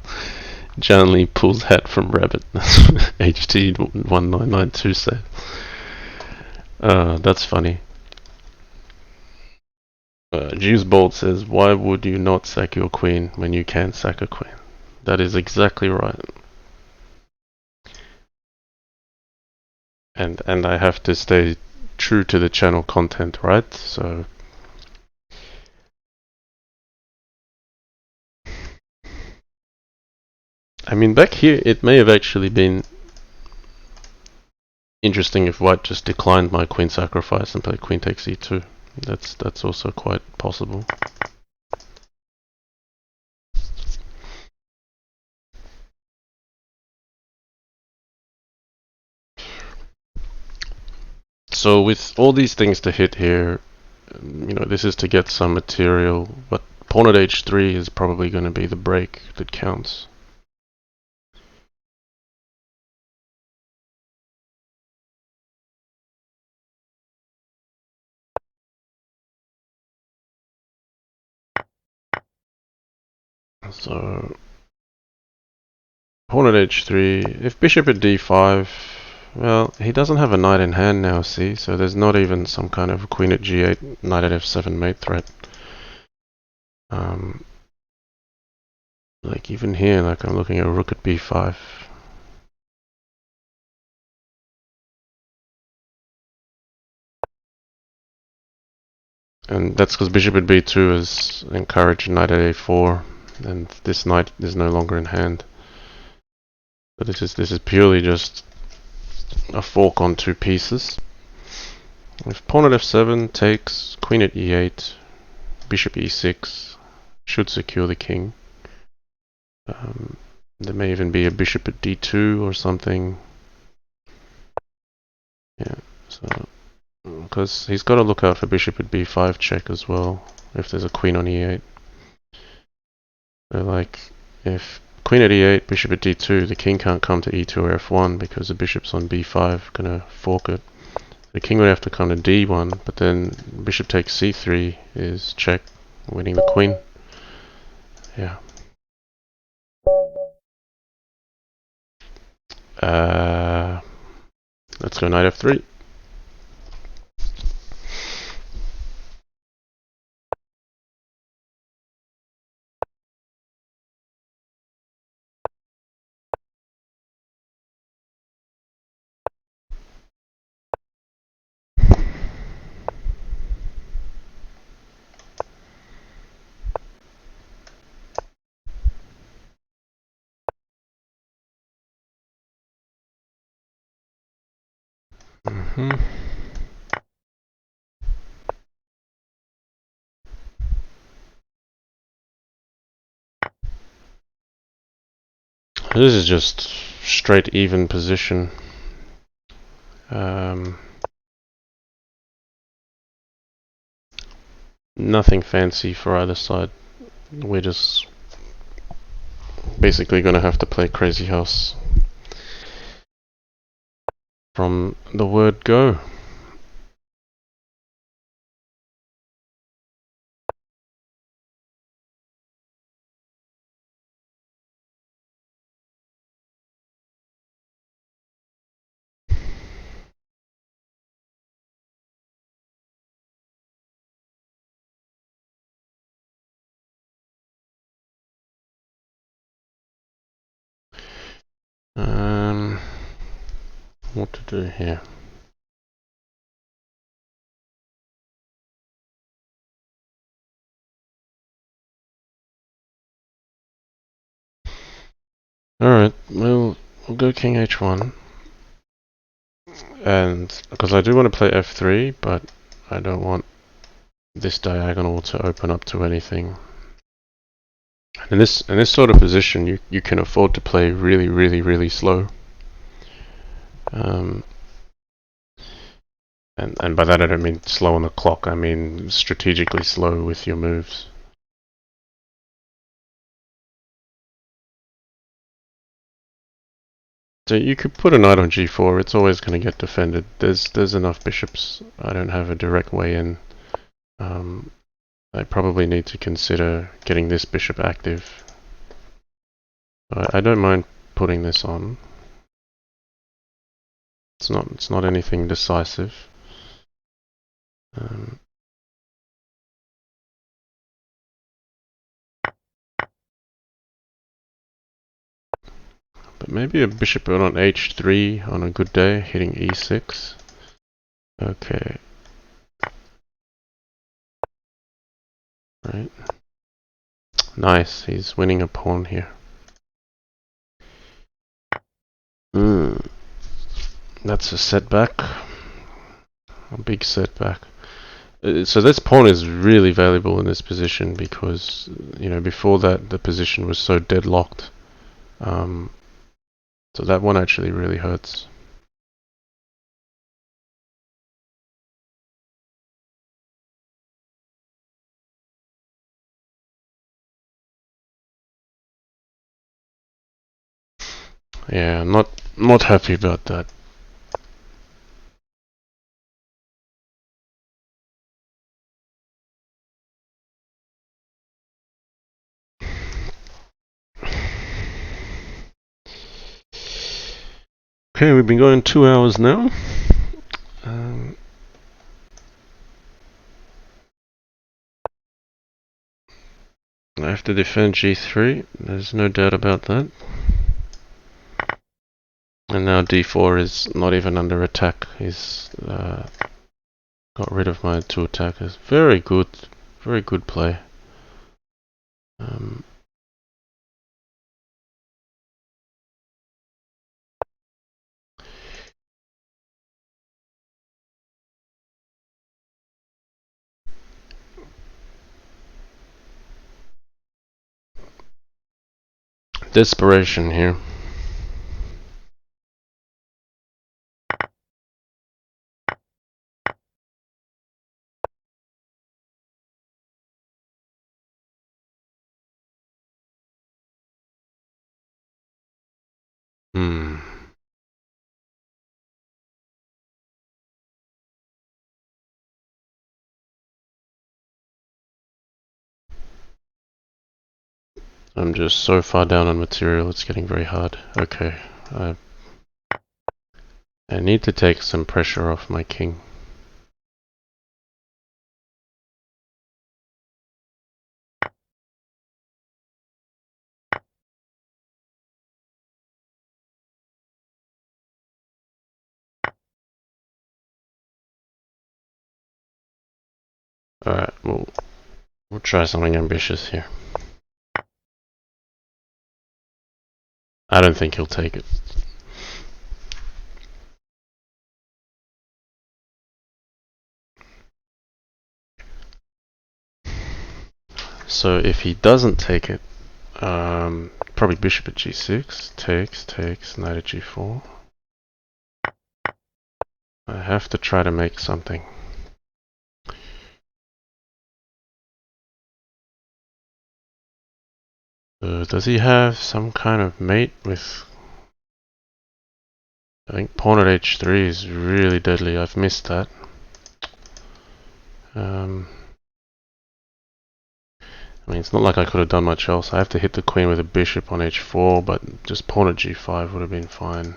JannLee pulls hat from rabbit. That's what HT1992 said. That's funny. Jews Bolt says, why would you not sack your queen when you can sack a queen? That is exactly right. And I have to stay true to the channel content, right? So I mean, back here it may have actually been interesting if white just declined my queen sacrifice and played queen takes e2. That's also quite possible. So with all these things to hit here, you know, this is to get some material, but pawn at h3 is probably going to be the break that counts. So pawn at h3, if bishop at d5, well, he doesn't have a knight in hand now, see, so there's not even some kind of queen at g8, knight at f7 mate threat. Like even here, like I'm looking at rook at b5. And that's because bishop at b2 is encouraged knight at a4, and this knight is no longer in hand. But this is purely just a fork on two pieces. If pawn at f7 takes, queen at e8, bishop e6 should secure the king. There may even be a bishop at d2 or something. Yeah, so because he's got to look out for bishop at b5 check as well if there's a queen on e8. So like, if queen at e8, bishop at d2, the king can't come to e2 or f1 because the bishop's on b5, gonna fork it. The king would have to come to d1, but then bishop takes c3 is check, winning the queen. Yeah. Let's go knight f3. This is just straight even position. Nothing fancy for either side. We're just basically gonna have to play Crazyhouse from the word go. What to do here? Alright, we'll go king h1. And because I do want to play f3, but I don't want this diagonal to open up to anything. In this sort of position, you can afford to play really slow. And by that I don't mean slow on the clock, I mean strategically slow with your moves. So you could put a knight on g4, it's always going to get defended. There's enough bishops, I don't have a direct way in. I probably need to consider getting this bishop active. I don't mind putting this on. It's not anything decisive. But maybe a bishop on h3 on a good day, hitting e6. Okay. Right. Nice, he's winning a pawn here. That's a setback. A big setback. So this pawn is really valuable in this position because, you know, before that the position was so deadlocked. So that one actually really hurts. Yeah, not happy about that. Okay, we've been going 2 hours now. I have to defend g3, there's no doubt about that. And now d4 is not even under attack. He's got rid of my two attackers. Very good play. Desperation here. Hmm. I'm just so far down on material, it's getting very hard. Okay. I need to take some pressure off my king. Alright, we'll try something ambitious here. I don't think he'll take it. So if he doesn't take it, probably bishop at g6, takes, knight at g4. I have to try to make something. Does he have some kind of mate with... I think pawn at h3 is really deadly. I've missed that. I mean, it's not like I could have done much else. I have to hit the queen with a bishop on h4, but just pawn at g5 would have been fine.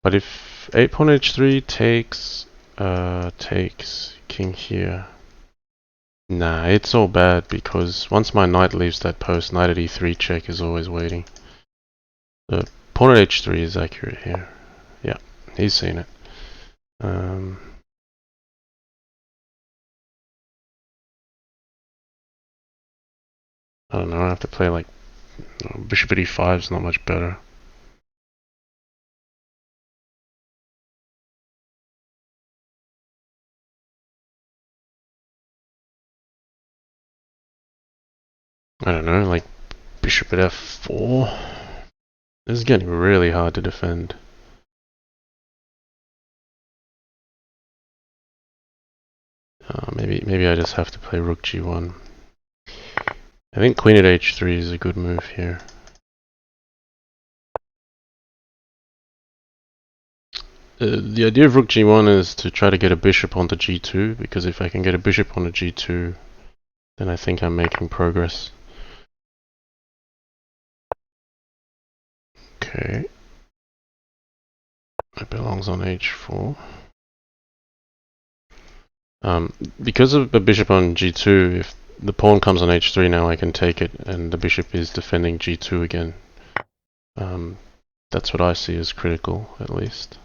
But if pawn h3 takes king here... Nah, it's all bad because once my knight leaves that post, knight at e3 check is always waiting. The pawn at h3 is accurate here. Yeah, he's seen it. I don't know, I have to play like bishop at e5 is not much better. I don't know, like bishop at f4. This is getting really hard to defend. Maybe I just have to play rook g1. I think queen at h3 is a good move here. The idea of rook g1 is to try to get a bishop onto g2, because if I can get a bishop onto g2, then I think I'm making progress. Okay. It belongs on h4. Because of the bishop on g2, if the pawn comes on h3 now I can take it, and the bishop is defending g2 again. That's what I see as critical, at least.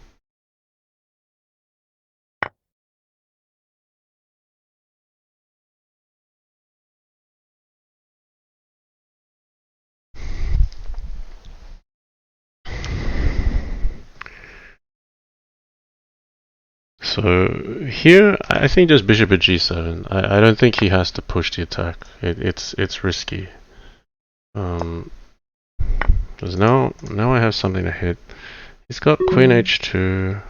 So here, I think just bishop at g7. I don't think he has to push the attack. It's risky. Because now I have something to hit. He's got queen h2.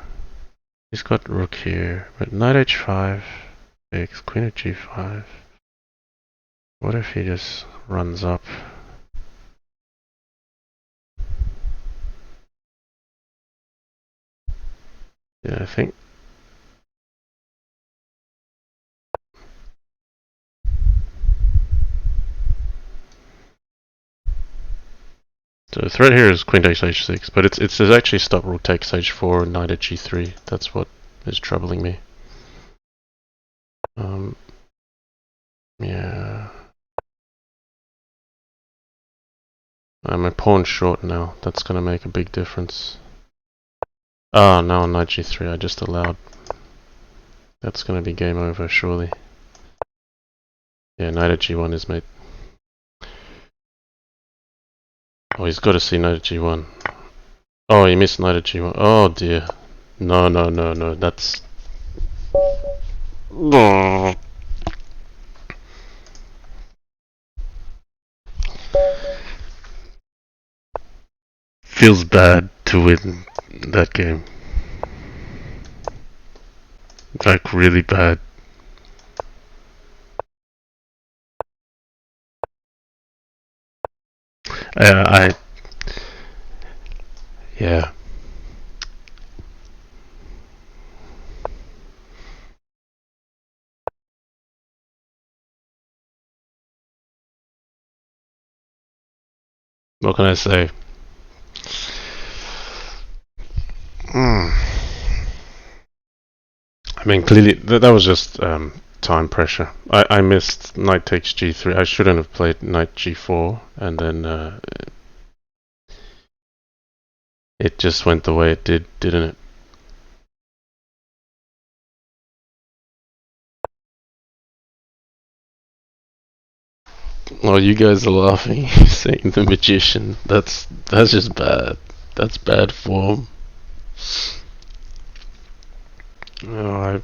He's got rook here, but knight h5 takes queen at g5. What if he just runs up? Yeah, I think. So the threat here is queen takes h6, but it's actually stop rook takes h4 and knight at g3. That's what is troubling me. Yeah. I'm a pawn short now. That's gonna make a big difference. Ah, now on knight g3 I just allowed. That's gonna be game over, surely. Yeah, knight at g1 is mate. Oh, he's got to see knight at g1. Oh, he missed knight at g1. Oh dear. No, that's... Oh. Feels bad to win that game. Like, really bad. I Yeah. What can I say? Mm. I mean, clearly that was just time pressure. I missed knight takes g3. I shouldn't have played knight g4, and then it just went the way it did, didn't it? Oh, you guys are laughing, saying the magician. That's just bad. That's bad form. Oh,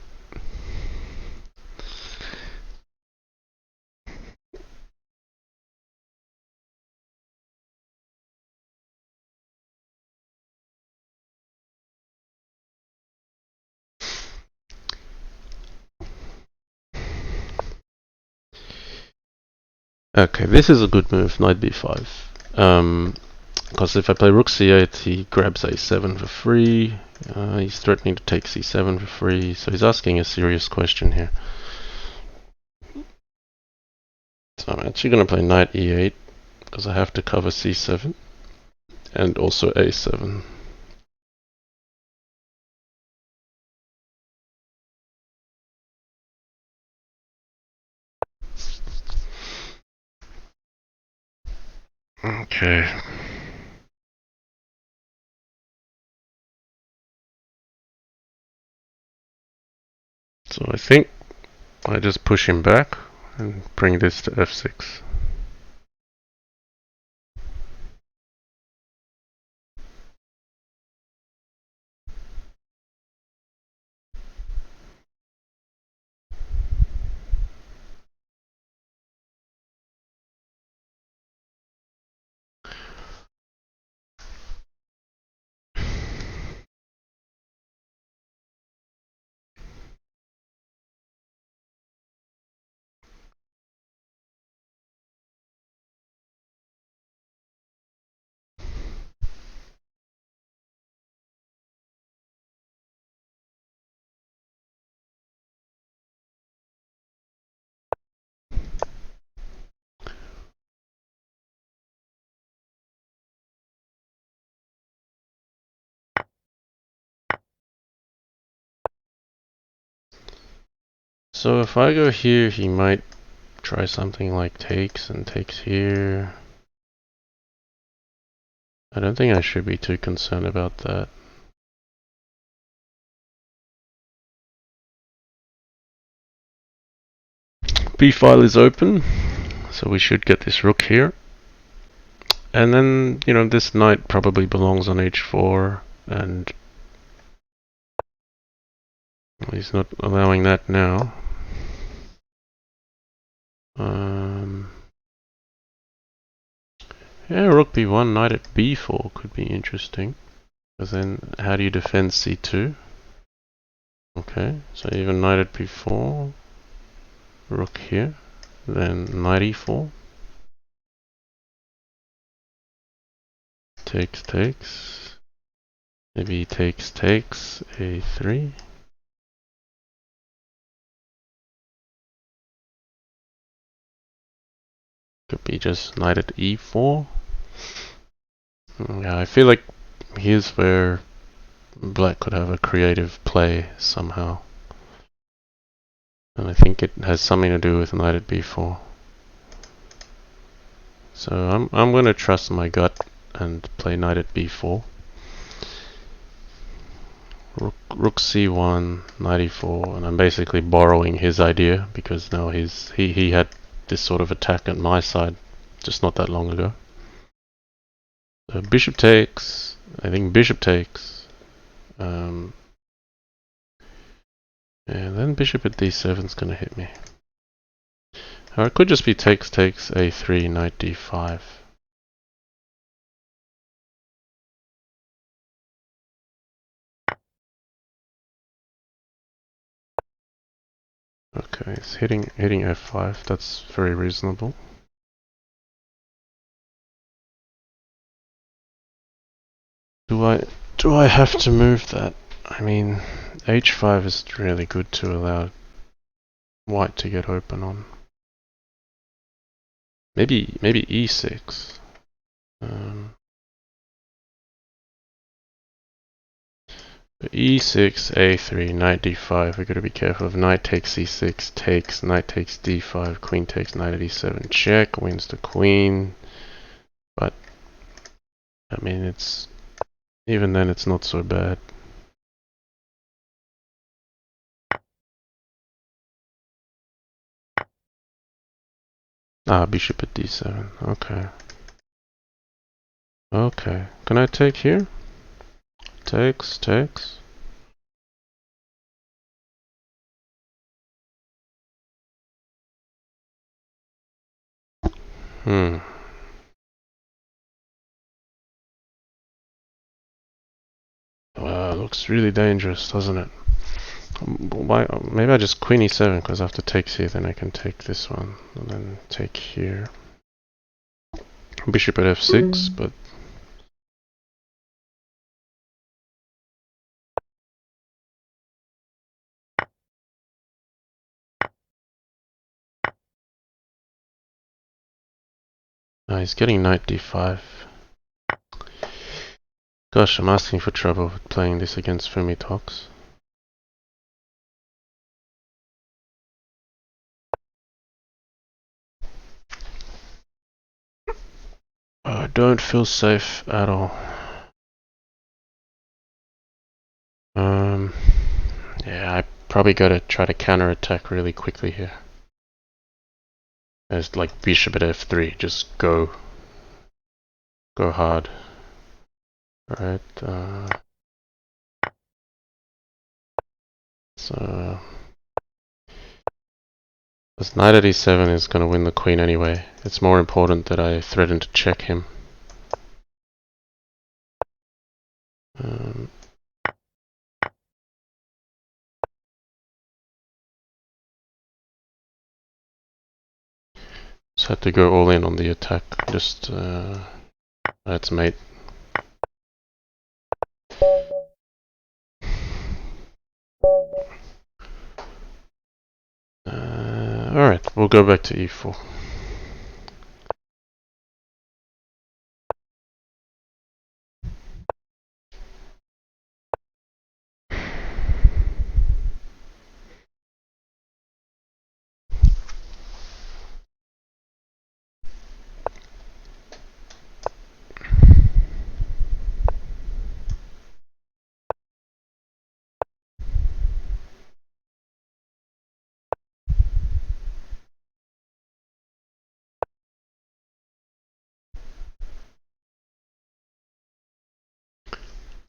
okay, this is a good move, knight b5. Because if I play rook c8, he grabs a7 for free. He's threatening to take c7 for free, so he's asking a serious question here. So I'm actually going to play knight e8 because I have to cover c7 and also a7. Okay. So I think I just push him back and bring this to f6. So if I go here, he might try something like takes and takes here. I don't think I should be too concerned about that. B file is open, so we should get this rook here. And then, you know, this knight probably belongs on h4, and he's not allowing that now. Yeah, rook b1, knight at b4 could be interesting. Because then, how do you defend c2? Okay, so even knight at b4, rook here, then knight e4, takes, maybe takes, a3. Could be just knight at e4. Yeah, I feel like here's where black could have a creative play somehow. And I think it has something to do with knight at b4. So I'm going to trust my gut and play knight at b4. Rook c1, knight e4, and I'm basically borrowing his idea because now he had this sort of attack at my side just not that long ago. So bishop takes, I think bishop takes, and then bishop at d7 is going to hit me. Or it could just be takes, a3, knight d5. Okay, it's hitting f5. That's very reasonable. Do I have to move that? I mean, h5 is really good to allow white to get open on. Maybe e6. E6, A3, knight D5. We've got to be careful. If knight takes C6, takes, knight takes D5, queen takes, knight at E7, check, wins the queen. But, I mean, it's, even then it's not so bad. Ah, bishop at D7, okay. Okay, can I take here? Takes, takes. Looks really dangerous, doesn't it? Maybe I just queen e7, because after takes here, then I can take this one, and then take here. Bishop at f6, but... he's getting knight d5. Gosh, I'm asking for trouble with playing this against Fumitoks. I don't feel safe at all. Yeah, I probably gotta try to counter-attack really quickly here. It's like bishop at f3, just go hard. Alright, so... this knight at e7 is gonna win the queen anyway. It's more important that I threaten to check him. Just had to go all in on the attack. Just, that's mate. Alright, we'll go back to e4.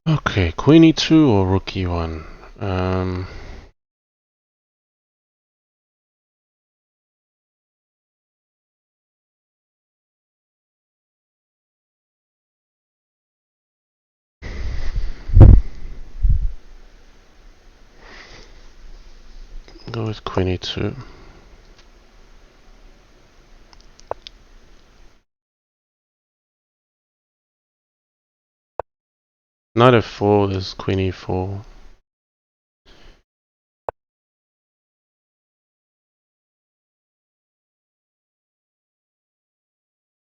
Okay, queen e2 or rook e1? Go with queen e2. Knight f4, there's queen e4.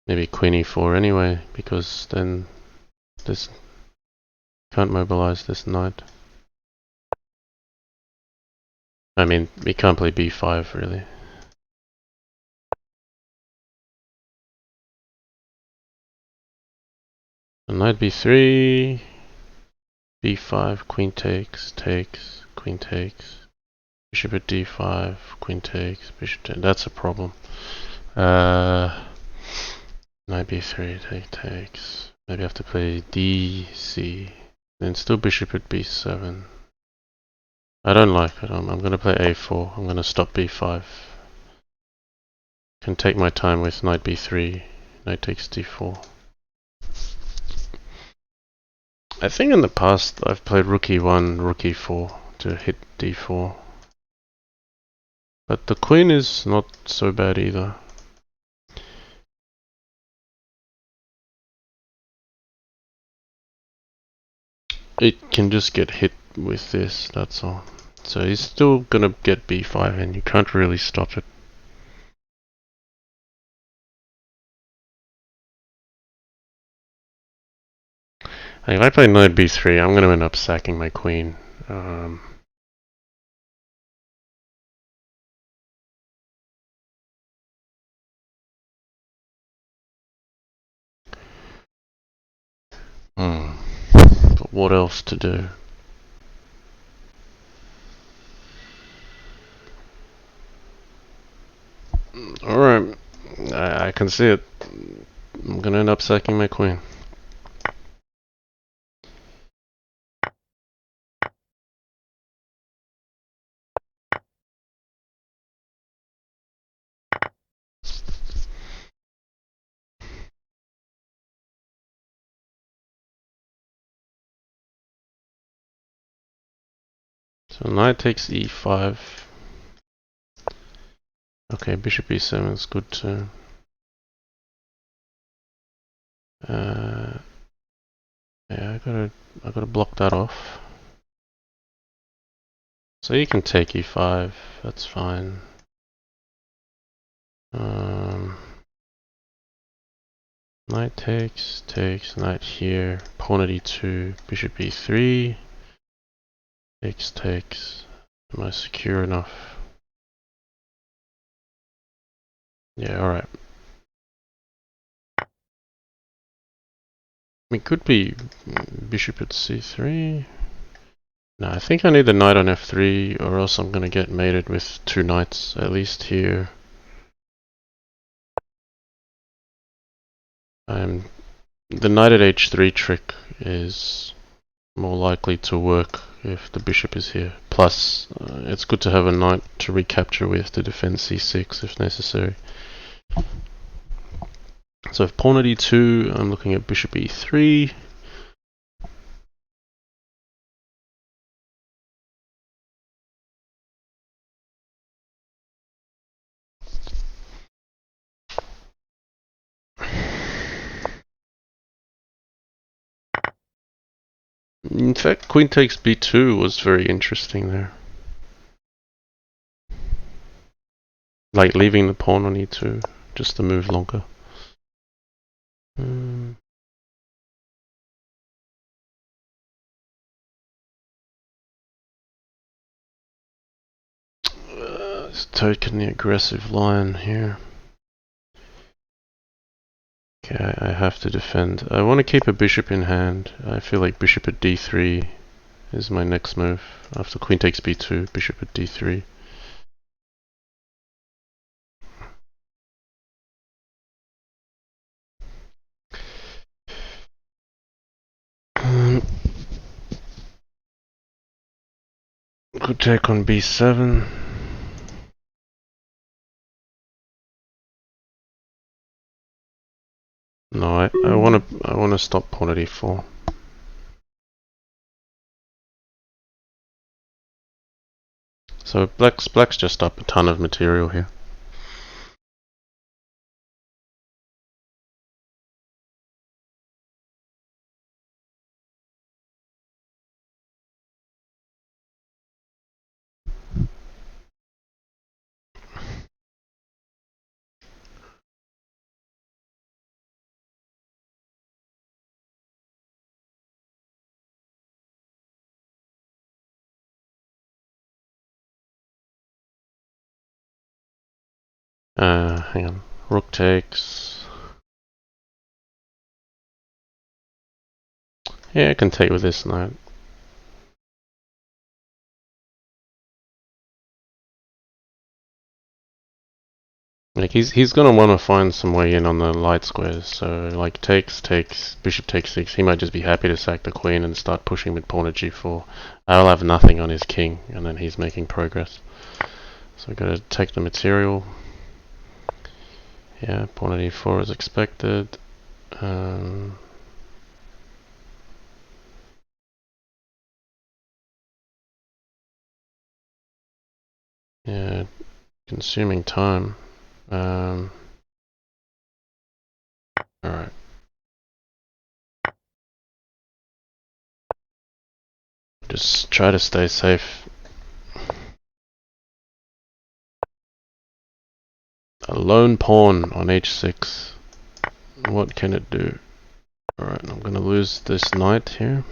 Maybe queen e4 anyway, because then this can't mobilize this knight. I mean, we can't play b5 really. And knight b3, b5, queen takes, takes, queen takes, bishop at d5, queen takes, bishop takes. That's a problem. Knight b3, takes. Maybe I have to play d, c, then still bishop at b7. I don't like it. I'm going to play a4. I'm going to stop b5. Can take my time with knight b3, knight takes d4. I think in the past I've played rook e1, rook e4 to hit d4. But the queen is not so bad either. it can just get hit with this, that's all. So he's still gonna get b5 and you can't really stop it. If I play knight b3, I'm gonna end up sacking my queen. But what else to do? Alright, I can see it. I'm gonna end up sacking my queen. So knight takes e5. Okay, bishop e7 is good too. Yeah, I gotta block that off. So you can take e5, that's fine. Knight takes, knight here, pawn at e2, bishop e3, takes. Am I secure enough? Yeah, alright. It could be bishop at c3. No, I think I need the knight on f3 or else I'm gonna get mated with two knights, at least here. The knight at h3 trick is more likely to work if the bishop is here. Plus, it's good to have a knight to recapture with to defend c6 if necessary. So if pawn at e2, I'm looking at bishop e3. In fact, queen takes b2 was very interesting there. Like leaving the pawn on e2, just to move longer. It's taking the aggressive line here. Okay, I have to defend. I want to keep a bishop in hand. I feel like bishop at d3 is my next move. After queen takes b2, bishop at d3. Could take on b7. No, I wanna stop pawn at e4. So black's just up a ton of material here. Hang on. Rook takes. Yeah, I can take with this knight. Like he's gonna want to find some way in on the light squares. So like takes, bishop takes 6. He might just be happy to sack the queen and start pushing with pawn at g4. I'll have nothing on his king, and then he's making progress. So I gotta take the material. Yeah, pawn at e4 is expected. Yeah, consuming time. Alright. Just try to stay safe. A lone pawn on h6. What can it do? Alright, I'm gonna lose this knight here.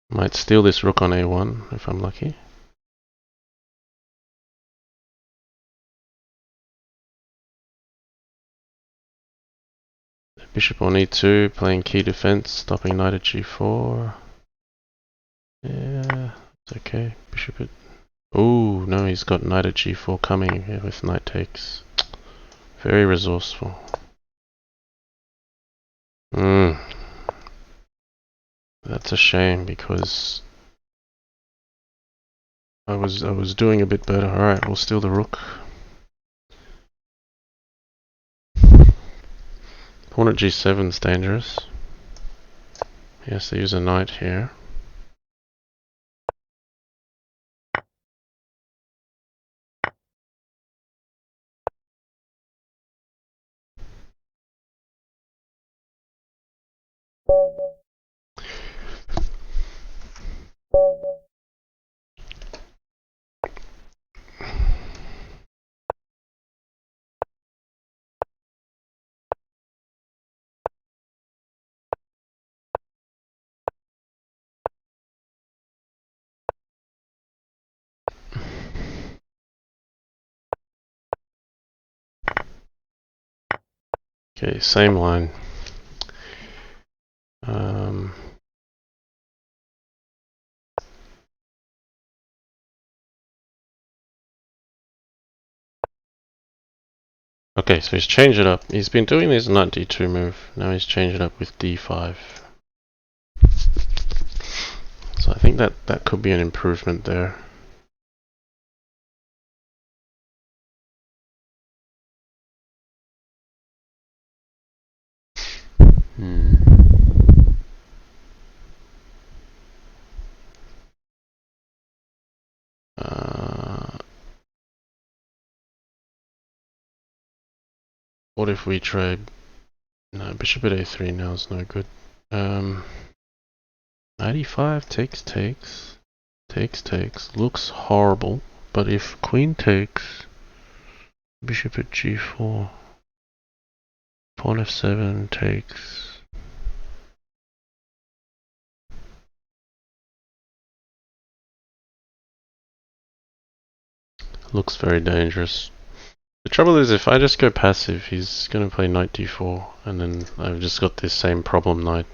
Might steal this rook on a1 if I'm lucky. Bishop on e2, playing key defense, stopping knight at g4. Yeah, it's okay. Bishop at... Oh, no, he's got knight at g4 coming here with knight takes. Very resourceful. That's a shame because I was doing a bit better. Alright, we'll steal the rook. Pawn at g7 is dangerous. He has to use a knight here. Okay, same line. Okay, so he's changed it up. He's been doing this knight d2 move. Now he's changed it up with d5. So I think that could be an improvement there. What if we try... No, bishop at a3 now is no good. 95 takes. Looks horrible. But if queen takes, bishop at g4, pawn f7 takes. Looks very dangerous. The trouble is, if I just go passive, he's gonna play knight d4, and then I've just got this same problem knight.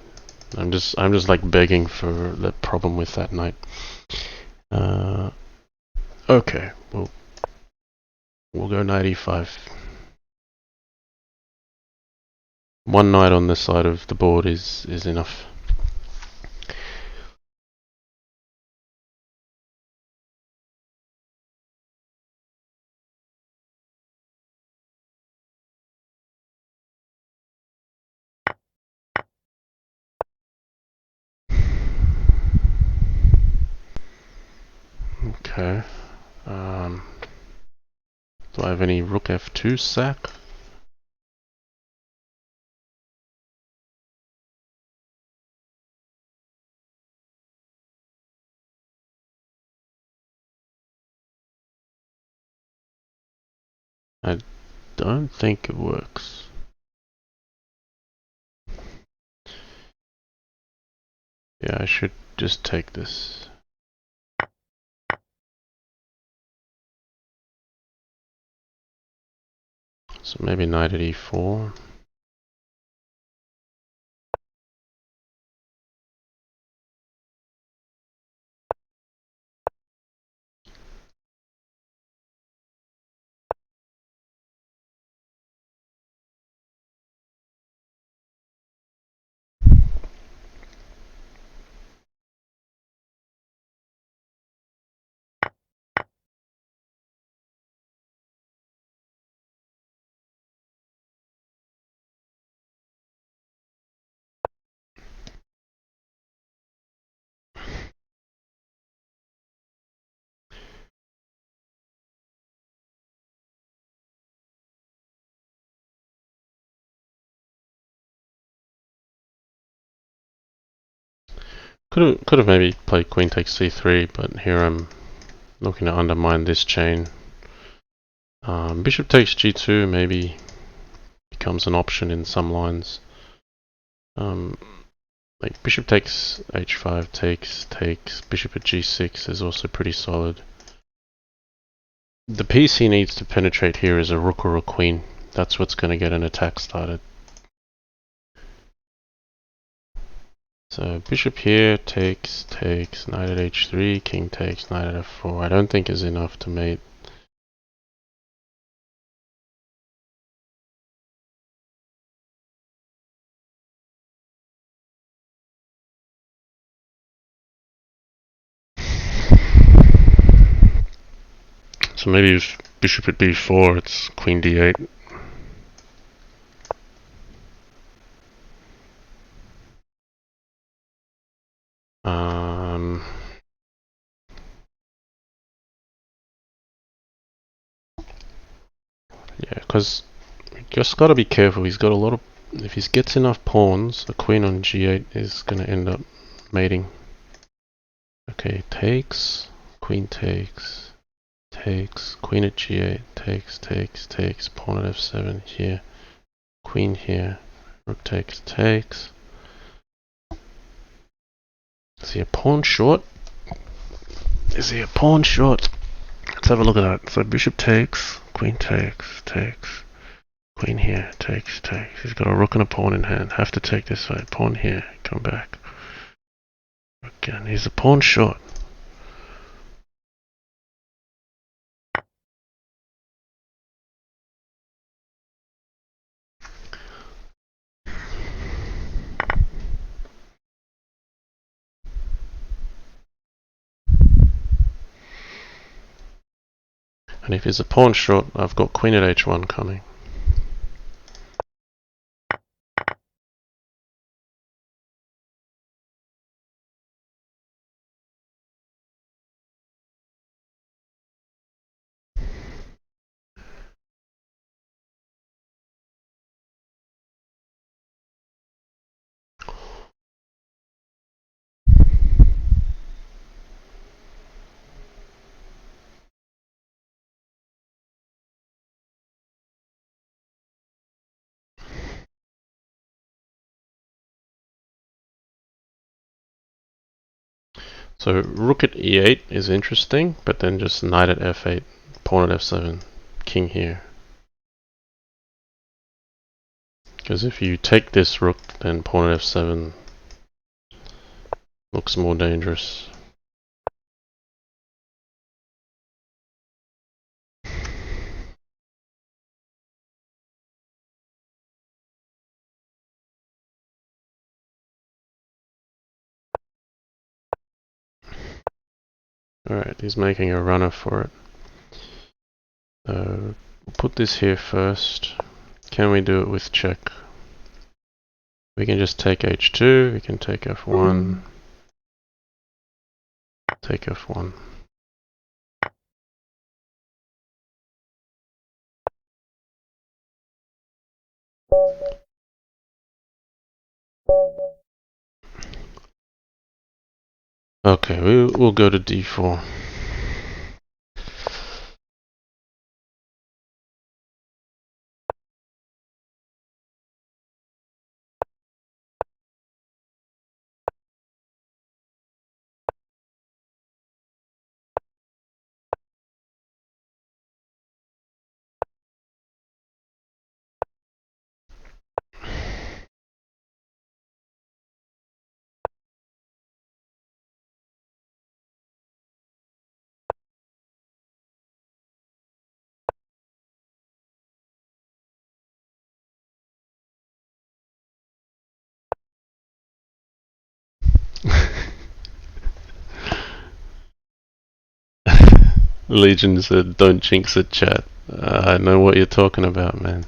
I'm just like begging for the problem with that knight. Okay, we'll go knight e5. One knight on this side of the board is enough. Okay. Do I have any rook f2 sack? I don't think it works. Yeah, I should just take this. So maybe knight at e4. Could have maybe played queen takes c3, but here I'm looking to undermine this chain. Bishop takes g2 maybe becomes an option in some lines. Like bishop takes h5 takes, bishop at g6 is also pretty solid. The piece he needs to penetrate here is a rook or a queen. That's what's going to get an attack started. So bishop here takes, knight at h3, king takes, knight at f4. I don't think is enough to mate. So maybe if bishop at b4, it's queen d8. Yeah, because you just got to be careful. He's got a lot of. If he gets enough pawns, the queen on g8 is going to end up mating. Okay, takes, queen takes, queen at g8, takes, pawn at f7 here, queen here, rook takes. Is he a pawn short? Is he a pawn short? Let's have a look at that. So bishop takes, queen takes, queen here, takes. He's got a rook and a pawn in hand. Have to take this way. Pawn here, come back. Again, he's a pawn short. And if he's a pawn short, I've got queen at h1 coming. So rook at e8 is interesting, but then just knight at f8, pawn at f7, king here. Because if you take this rook, then pawn at f7 looks more dangerous. Alright, he's making a runner for it. We'll put this here first. Can we do it with check? We can just take h2, we can take f1, take f1. Okay, we'll go to d4. Legion said, don't jinx it, chat. I know what you're talking about, man.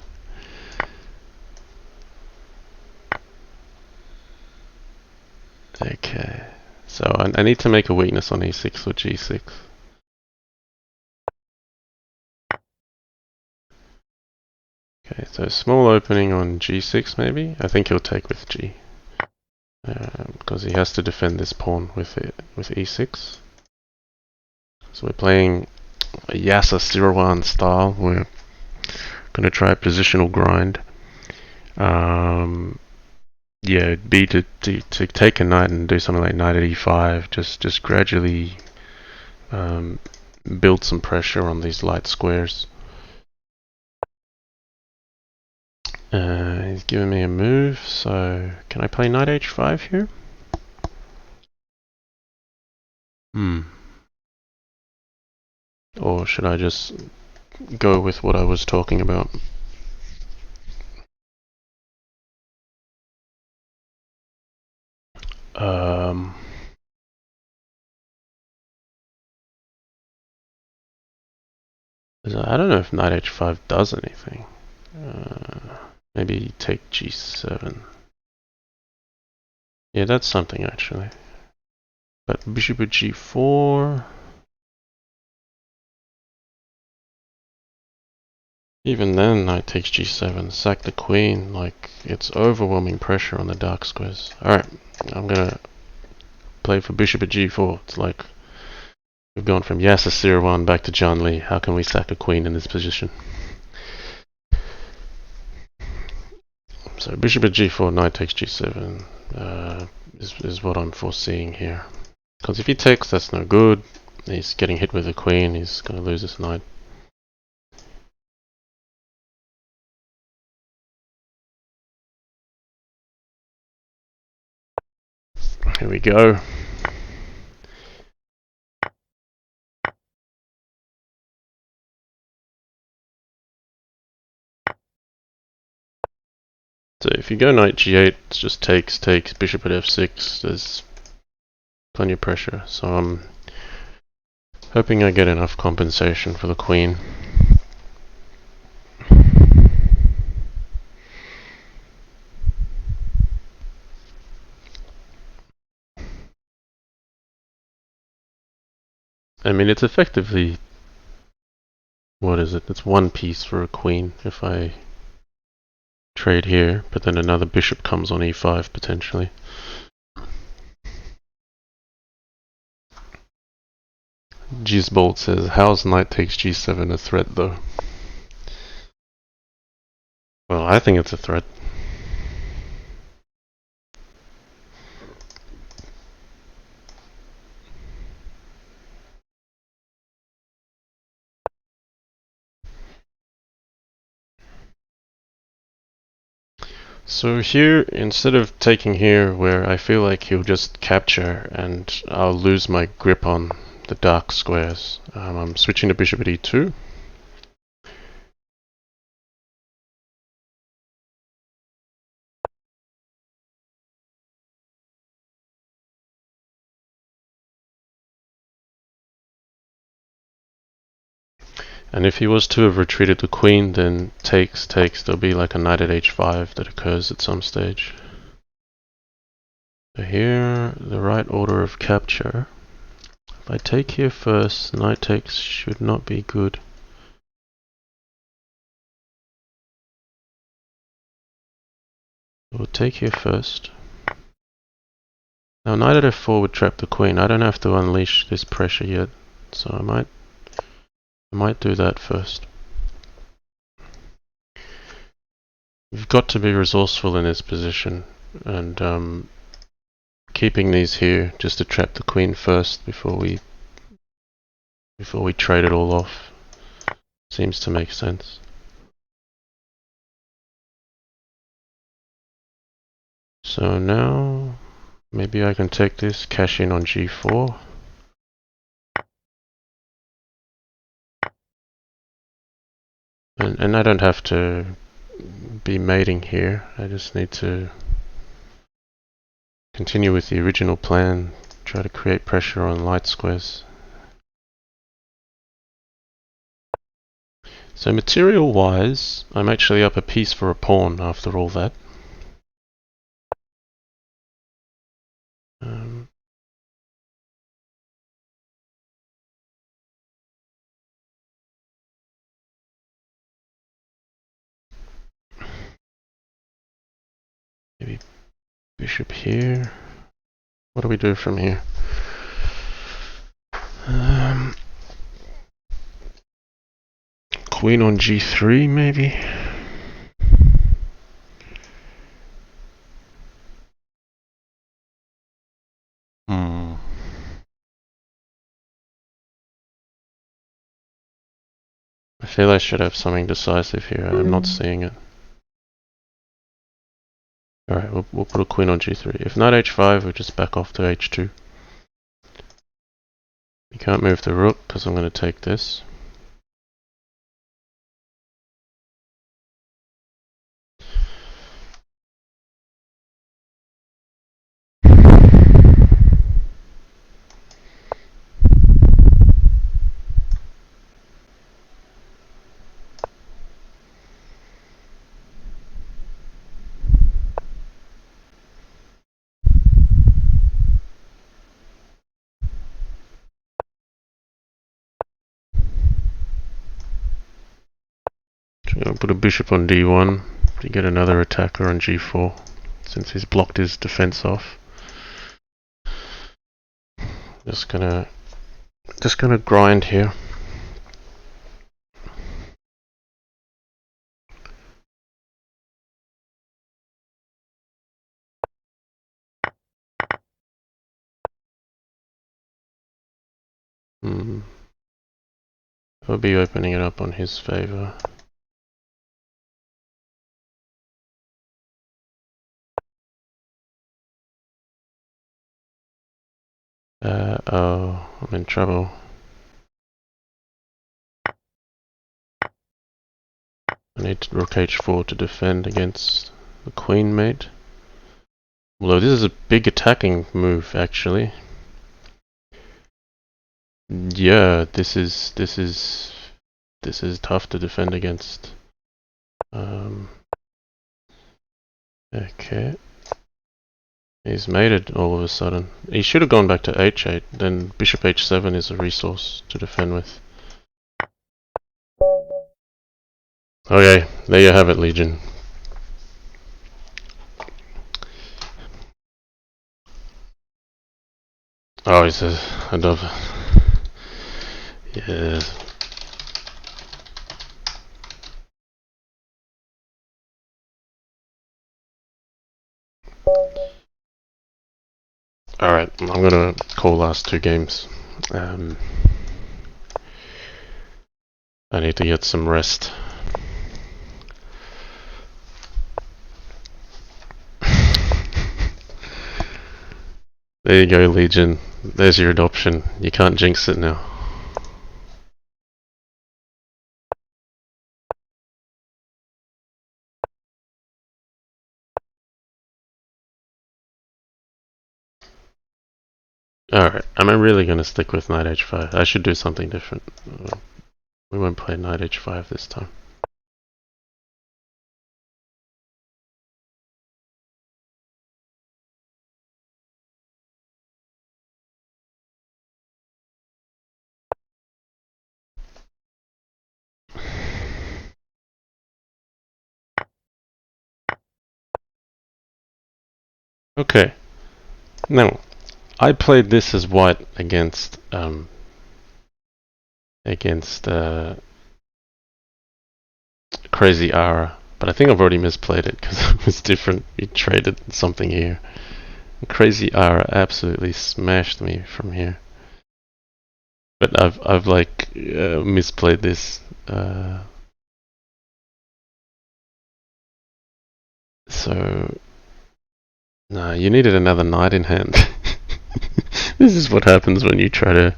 Okay, so I need to make a weakness on e6 or g6. Okay, so small opening on g6 maybe? I think he'll take with g. because he has to defend this pawn with e6. So we're playing a Yasa 0-1 style. We're going to try a positional grind. Yeah, it'd be to take a knight and do something like knight at e5. Just gradually build some pressure on these light squares. He's giving me a move, so can I play knight h5 here? Or should I just go with what I was talking about? I don't know if knight h5 does anything. Maybe take g7. Yeah, that's something actually. But bishop at g4. Even then, knight takes g7. Sack the queen. Like, it's overwhelming pressure on the dark squares. Alright, I'm gonna play for bishop at g4. It's like we've gone from Yasa 0-1 back to JannLee. How can we sack a queen in this position? So bishop at g4, knight takes g7 is what I'm foreseeing here. Because if he takes, that's no good. He's getting hit with the queen. He's going to lose his knight. Here we go. So if you go knight g8, it's just takes, bishop at f6. There's plenty of pressure. So I'm hoping I get enough compensation for the queen. I mean, it's effectively, what is it? It's one piece for a queen if I trade here, but then another bishop comes on e5 potentially. Gisbold says, how's knight takes g7 a threat though? Well, I think it's a threat. So here, instead of taking here where I feel like he'll just capture and I'll lose my grip on the dark squares, I'm switching to bishop at e2. And if he was to have retreated the queen, then takes, there'll be like a knight at h5 that occurs at some stage. So here, the right order of capture. If I take here first, knight takes should not be good. We'll take here first. Now knight at f4 would trap the queen. I don't have to unleash this pressure yet, so I might do that first. You've got to be resourceful in this position, and keeping these here just to trap the queen first before we trade it all off seems to make sense. So now maybe I can take this, cash in on g4. And I don't have to be mating here. I just need to continue with the original plan, try to create pressure on light squares. So material wise, I'm actually up a piece for a pawn after all that. Maybe Bishop here. What do we do from here? Queen on g3 maybe? I feel I should have something decisive here. I'm not seeing it. Alright, we'll put a queen on g3. If not h5, we just back off to h2. We can't move the rook because I'm going to take this. So I'm going to put a bishop on d1 to get another attacker on g4 since he's blocked his defense off. Just gonna grind here. I'll be opening it up on his favor. Oh, I'm in trouble. I need rook h4 to defend against the queen mate. Although this is a big attacking move, actually. Yeah, this is tough to defend against. Okay. He's made it all of a sudden. He should have gone back to h8, then bishop h7 is a resource to defend with. Okay, there you have it, Legion. Oh, he says, I love it. Yes. Alright, I'm gonna call last two games. I need to get some rest. There you go, Legion. There's your adoption. You can't jinx it now. Alright, am I really gonna stick with knight h5? I should do something different. We won't play knight h5 this time. Okay. Now, I played this as white against Crazy Ara, but I think I've already misplayed it because it was different. We traded something here. Crazy Ara absolutely smashed me from here. But I've like misplayed this. So no, you needed another knight in hand. This is what happens when you try to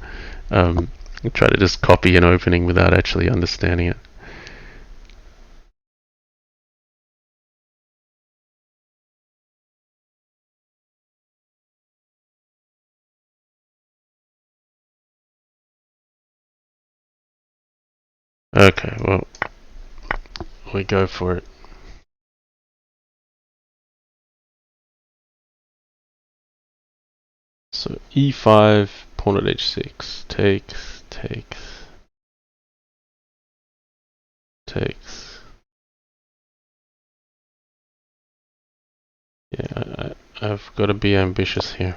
just copy an opening without actually understanding it. Okay, well, we go for it. So e5, pawn at h6, takes. Yeah, I've got to be ambitious here.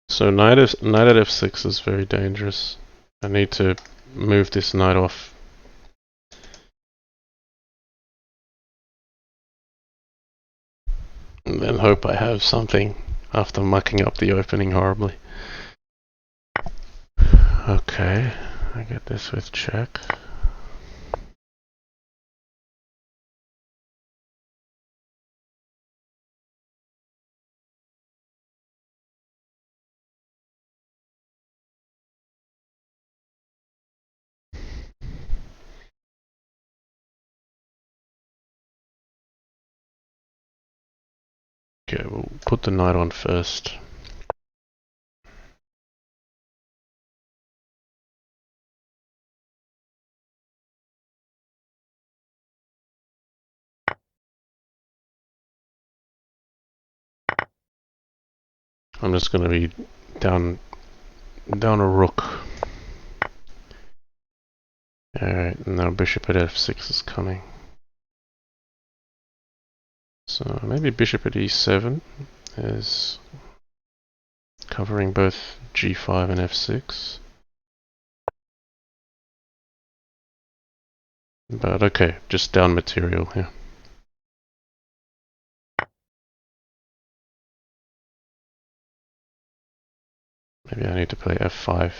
So knight at f6 is very dangerous. I need to move this knight off. And then hope I have something after mucking up the opening horribly. Okay, I get this with check. Okay, we'll put the knight on first. I'm just going to be down a rook. Alright, now bishop at f6 is coming. So maybe bishop at e7 is covering both g5 and f6. But okay, just down material here. Maybe I need to play f5.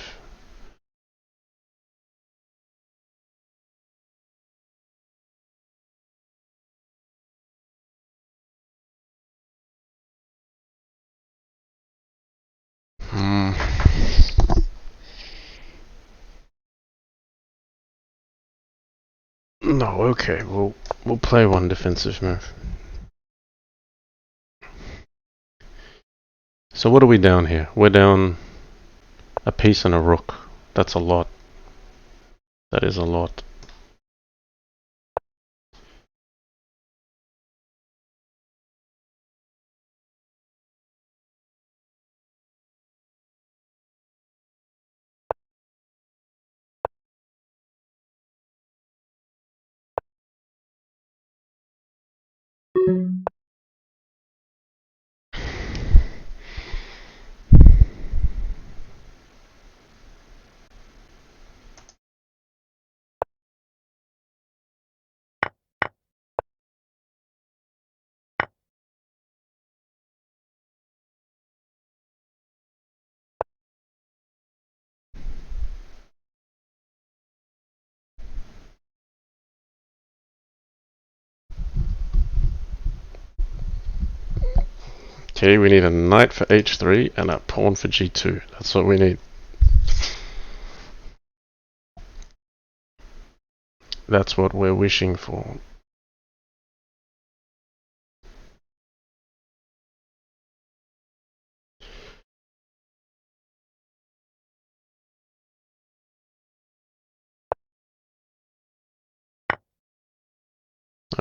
No, okay, we'll play one defensive move. So what are we down here? We're down a piece and a rook. That's a lot. That is a lot. Okay, we need a knight for h3 and a pawn for g2. That's what we need. That's what we're wishing for.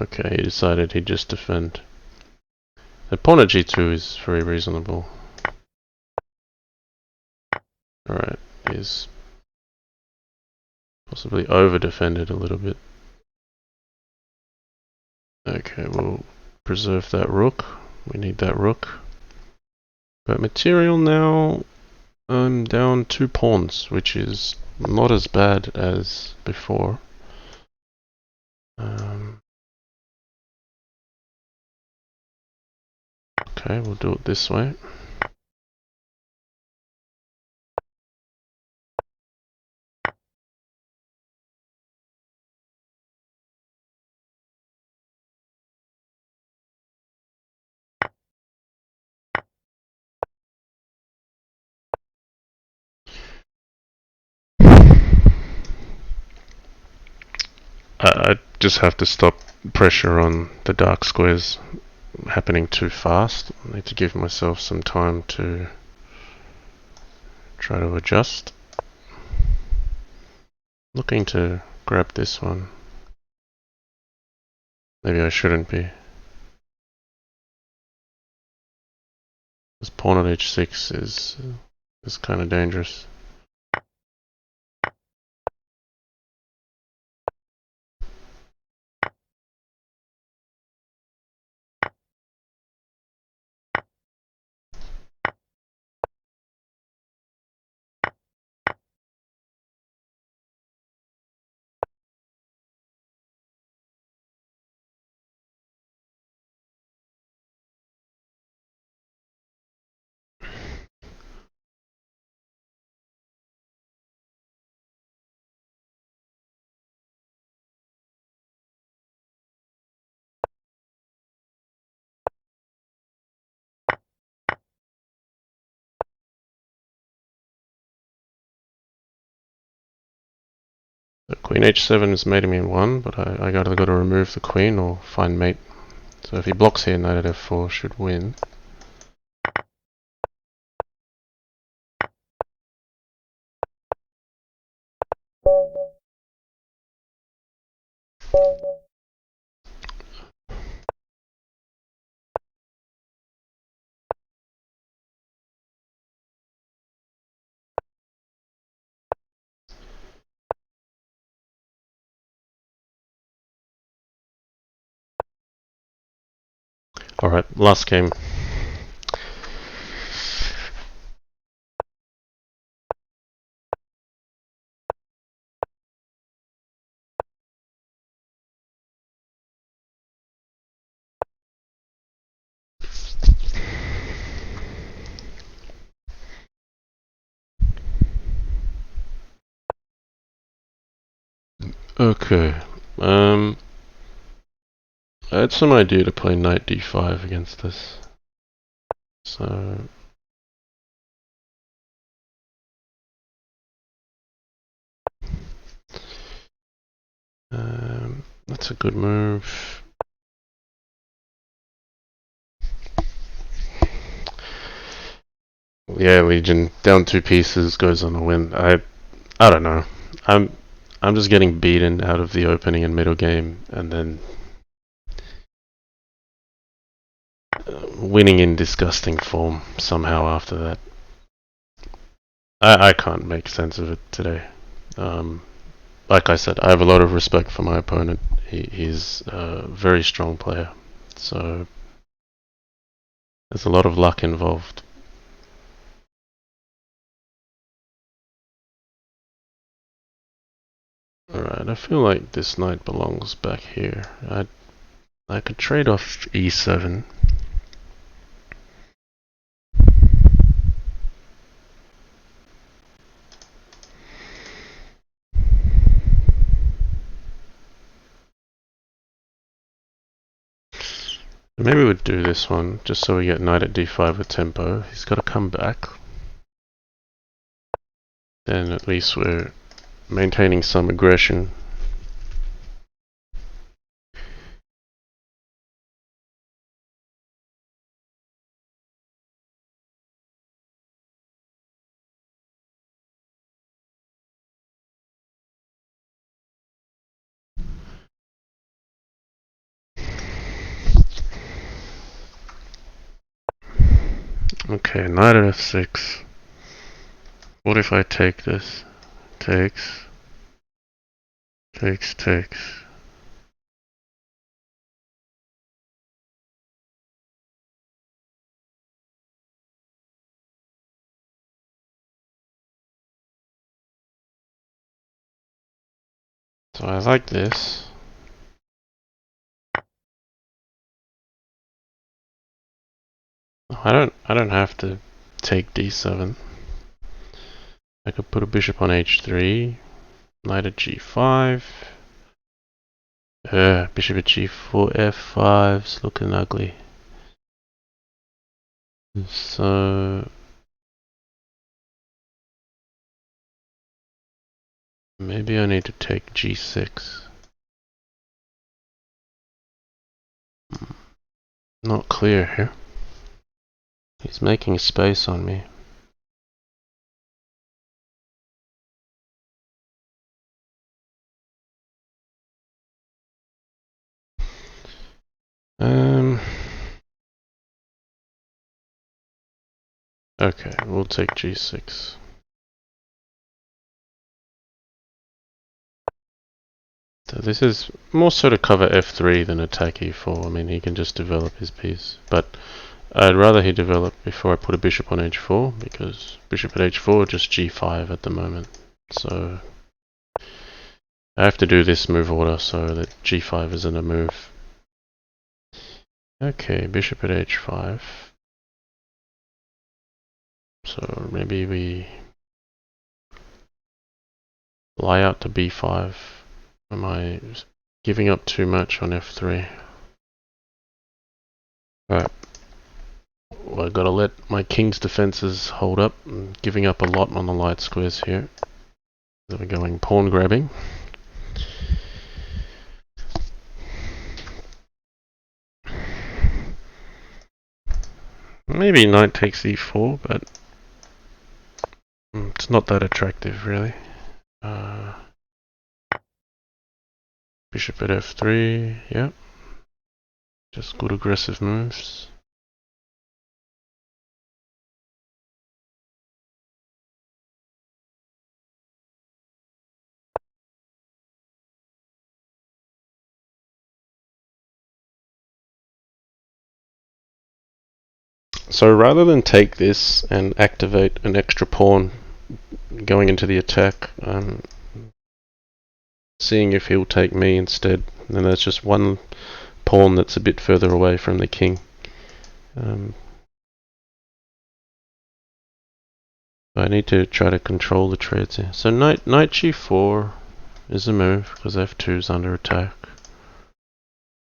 Okay, he decided he'd just defend. The pawn at g2 is very reasonable. Alright, he's possibly over-defended a little bit. Okay, we'll preserve that rook. We need that rook. But material now, I'm down 2 pawns, which is not as bad as before. Okay, we'll do it this way. I just have to stop pressure on the dark squares happening too fast. I need to give myself some time to try to adjust. Looking to grab this one. Maybe I shouldn't be. This pawn at h6 is kind of dangerous. The queen h7 is mating me in 1, but I gotta remove the queen or find mate. So if he blocks here, knight at f4 should win. Alright, last game. Okay, I had some idea to play knight d5 against this. So that's a good move. Yeah, Legion down 2 pieces goes on a win. I don't know. I'm just getting beaten out of the opening and middle game, and then winning in disgusting form somehow after that. I can't make sense of it today. Like I said, I have a lot of respect for my opponent. He's a very strong player, so there's a lot of luck involved. Alright, I feel like this knight belongs back here. I could trade off e7. Maybe we'd do this one, just so we get knight at d5 with tempo. He's got to come back. Then at least we're maintaining some aggression. Okay, knight at f6. What if I take this? Takes. Takes, takes. So I like this. I don't have to take d7. I could put a bishop on h3, knight at g5. Bishop at g4, f5's looking ugly. So maybe I need to take g6. Not clear here. He's making space on me. Okay, we'll take g6. So this is more so to cover f3 than attack e4. I mean, he can just develop his piece. But I'd rather he develop before I put a bishop on h4, because bishop at h4 just g5 at the moment. So I have to do this move order so that g5 isn't a move. Okay, bishop at h5. So maybe we lie out to b5. Am I giving up too much on f3? Alright. Well, I've got to let my king's defenses hold up. I'm giving up a lot on the light squares here. So we're going pawn grabbing. Maybe knight takes e4, but it's not that attractive, really. Bishop at f3, yeah. Just good aggressive moves. So rather than take this and activate an extra pawn going into the attack, I'm seeing if he'll take me instead. And that's just one pawn that's a bit further away from the king. I need to try to control the trades here. So knight g4 is a move because f2 is under attack.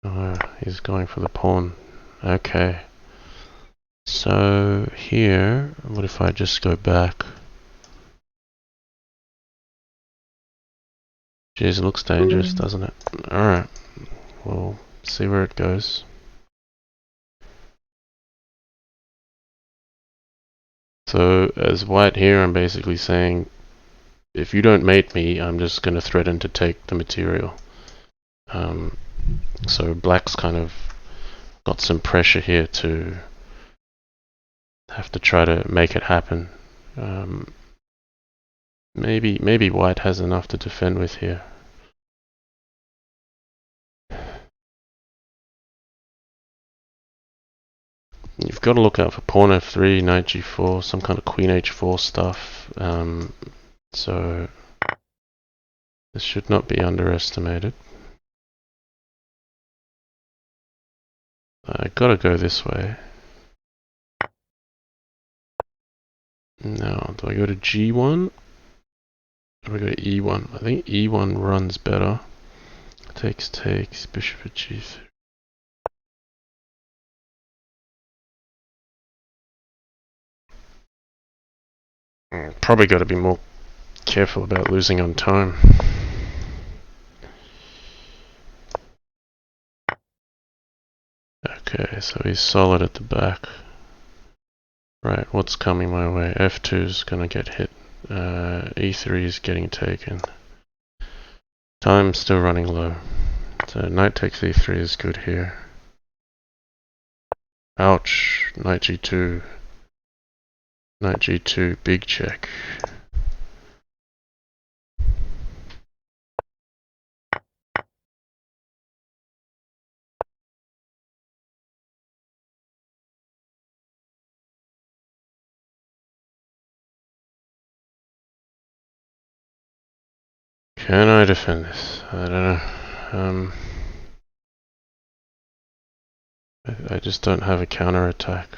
Oh, he's going for the pawn. Okay. So here, what if I just go back? Jeez, it looks dangerous, doesn't it? Alright, we'll see where it goes. So as white here, I'm basically saying, if you don't mate me, I'm just going to threaten to take the material. So black's kind of got some pressure here to have to try to make it happen. Maybe white has enough to defend with here. You've got to look out for pawn f3, knight g4, some kind of queen h4 stuff. So this should not be underestimated. I gotta go this way. Now, do I go to g1? Or do I go to e1? I think e1 runs better. Takes, bishop at g3. Probably got to be more careful about losing on time. Okay, so he's solid at the back. Right, what's coming my way? f2 is gonna get hit. e3 is getting taken. Time's still running low. So knight takes e3 is good here. Ouch, knight g2. Knight g2, big check. Can I defend this? I don't know. I just don't have a counter attack.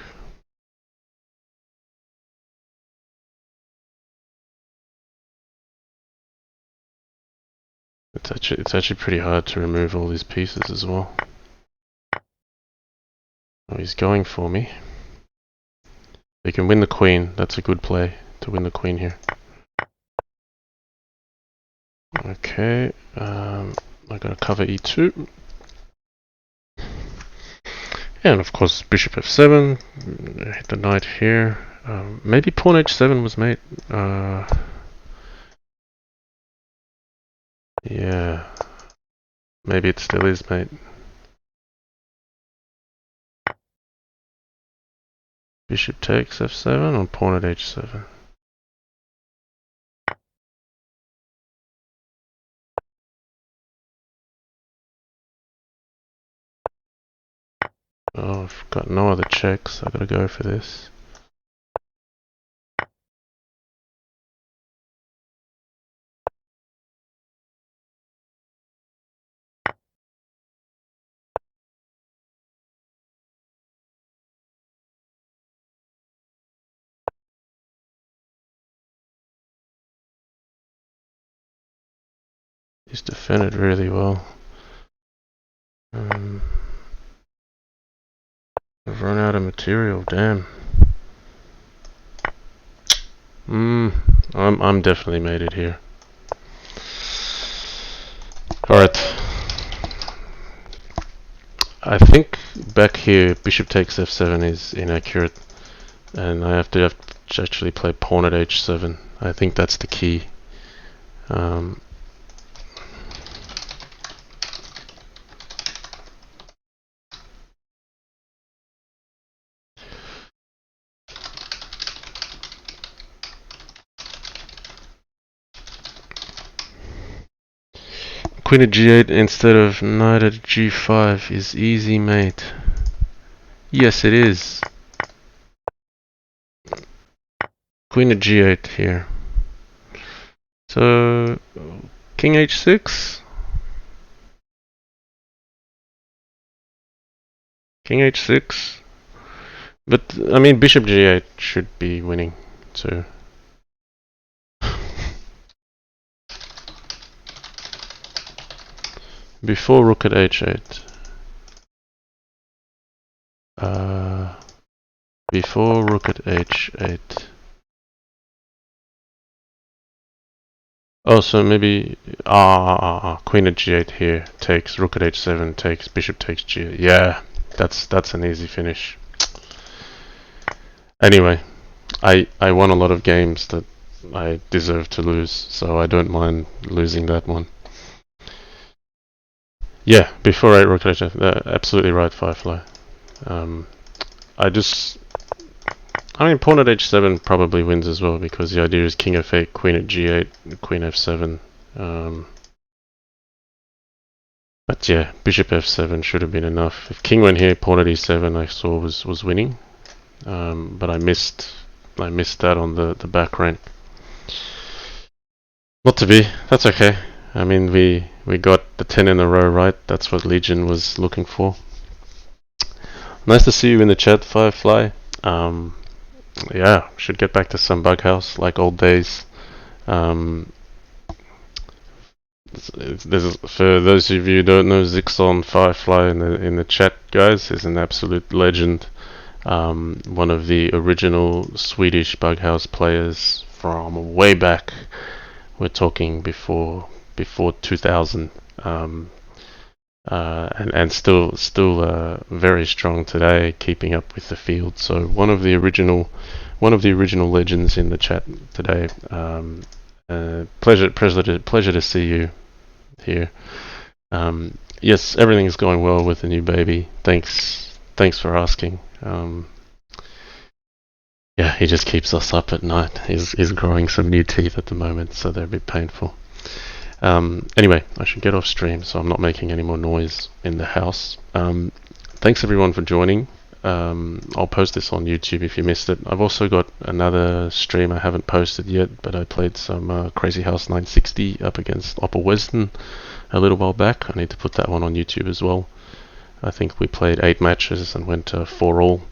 It's actually pretty hard to remove all these pieces as well. Oh, he's going for me. He can win the queen. That's a good play to win the queen here. Okay, I gotta cover e2. And of course, bishop f7. Hit the knight here. Maybe pawn h7 was mate. Yeah. Maybe it still is, mate. Bishop takes f7 or pawn at h7. Oh, I've got no other checks. I gotta go for this. He's defended really well. I've run out of material, damn. I'm definitely made it here. Alright. I think back here bishop takes f7 is inaccurate, and I have to actually play pawn at h7. I think that's the key. Queen at g8 instead of knight at g5 is easy, mate. Yes, it is. Queen at g8 here. So, king h6? King h6? But, I mean, bishop g8 should be winning, too. Before rook at h8. Before rook at h8. Oh, so maybe queen at g8 here takes rook at h7 takes bishop takes g8. Yeah, that's an easy finish. Anyway, I won a lot of games that I deserve to lose, so I don't mind losing that one. Yeah, before 8 rook at h8, absolutely right, Firefly. I mean, pawn at h7 probably wins as well, because the idea is king f8, queen at g8, queen f7. But yeah, bishop f7 should have been enough. If king went here, pawn at e7 I saw was winning, but I missed that on the back rank. Not to be. That's okay. I mean, we got the 10 in a row right. That's what Legion was looking for. Nice to see you in the chat, Firefly. Yeah, should get back to some Bughouse like old days. For those of you who don't know, Zixon Firefly in the chat, guys, is an absolute legend. One of the original Swedish Bughouse players from way back. We're talking before 2000, and still very strong today, keeping up with the field. So one of the original legends in the chat today. Pleasure to see you here. Yes, everything's going well with the new baby. Thanks for asking. Yeah, he just keeps us up at night. He's growing some new teeth at the moment, so they're a bit painful. Anyway, I should get off stream, so I'm not making any more noise in the house. Thanks everyone for joining. I'll post this on YouTube if you missed it. I've also got another stream I haven't posted yet, but I played some Crazyhouse 960 up against Upper Western a little while back. I need to put that one on YouTube as well. I think we played 8 matches and went 4-all.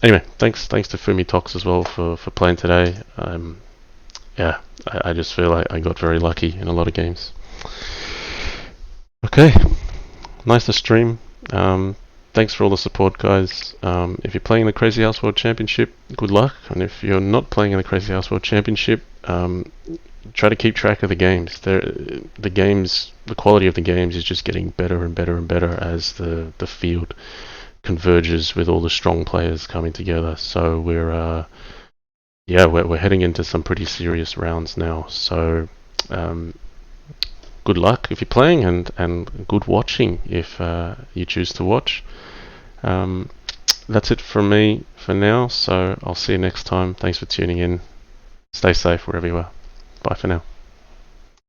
Anyway, thanks to Fumitoks as well for playing today. Yeah, I just feel like I got very lucky in a lot of games. Okay, nice to stream. Thanks for all the support, guys. If you're playing the Crazyhouse World Championship, good luck. And if you're not playing in the Crazyhouse World Championship, try to keep track of the games. The quality of the games is just getting better and better and better as the field converges with all the strong players coming together. So we're heading into some pretty serious rounds now. So good luck if you're playing, and good watching if you choose to watch. that's it from me for now, so I'll see you next time. Thanks for tuning in. Stay safe wherever you are. Bye for now.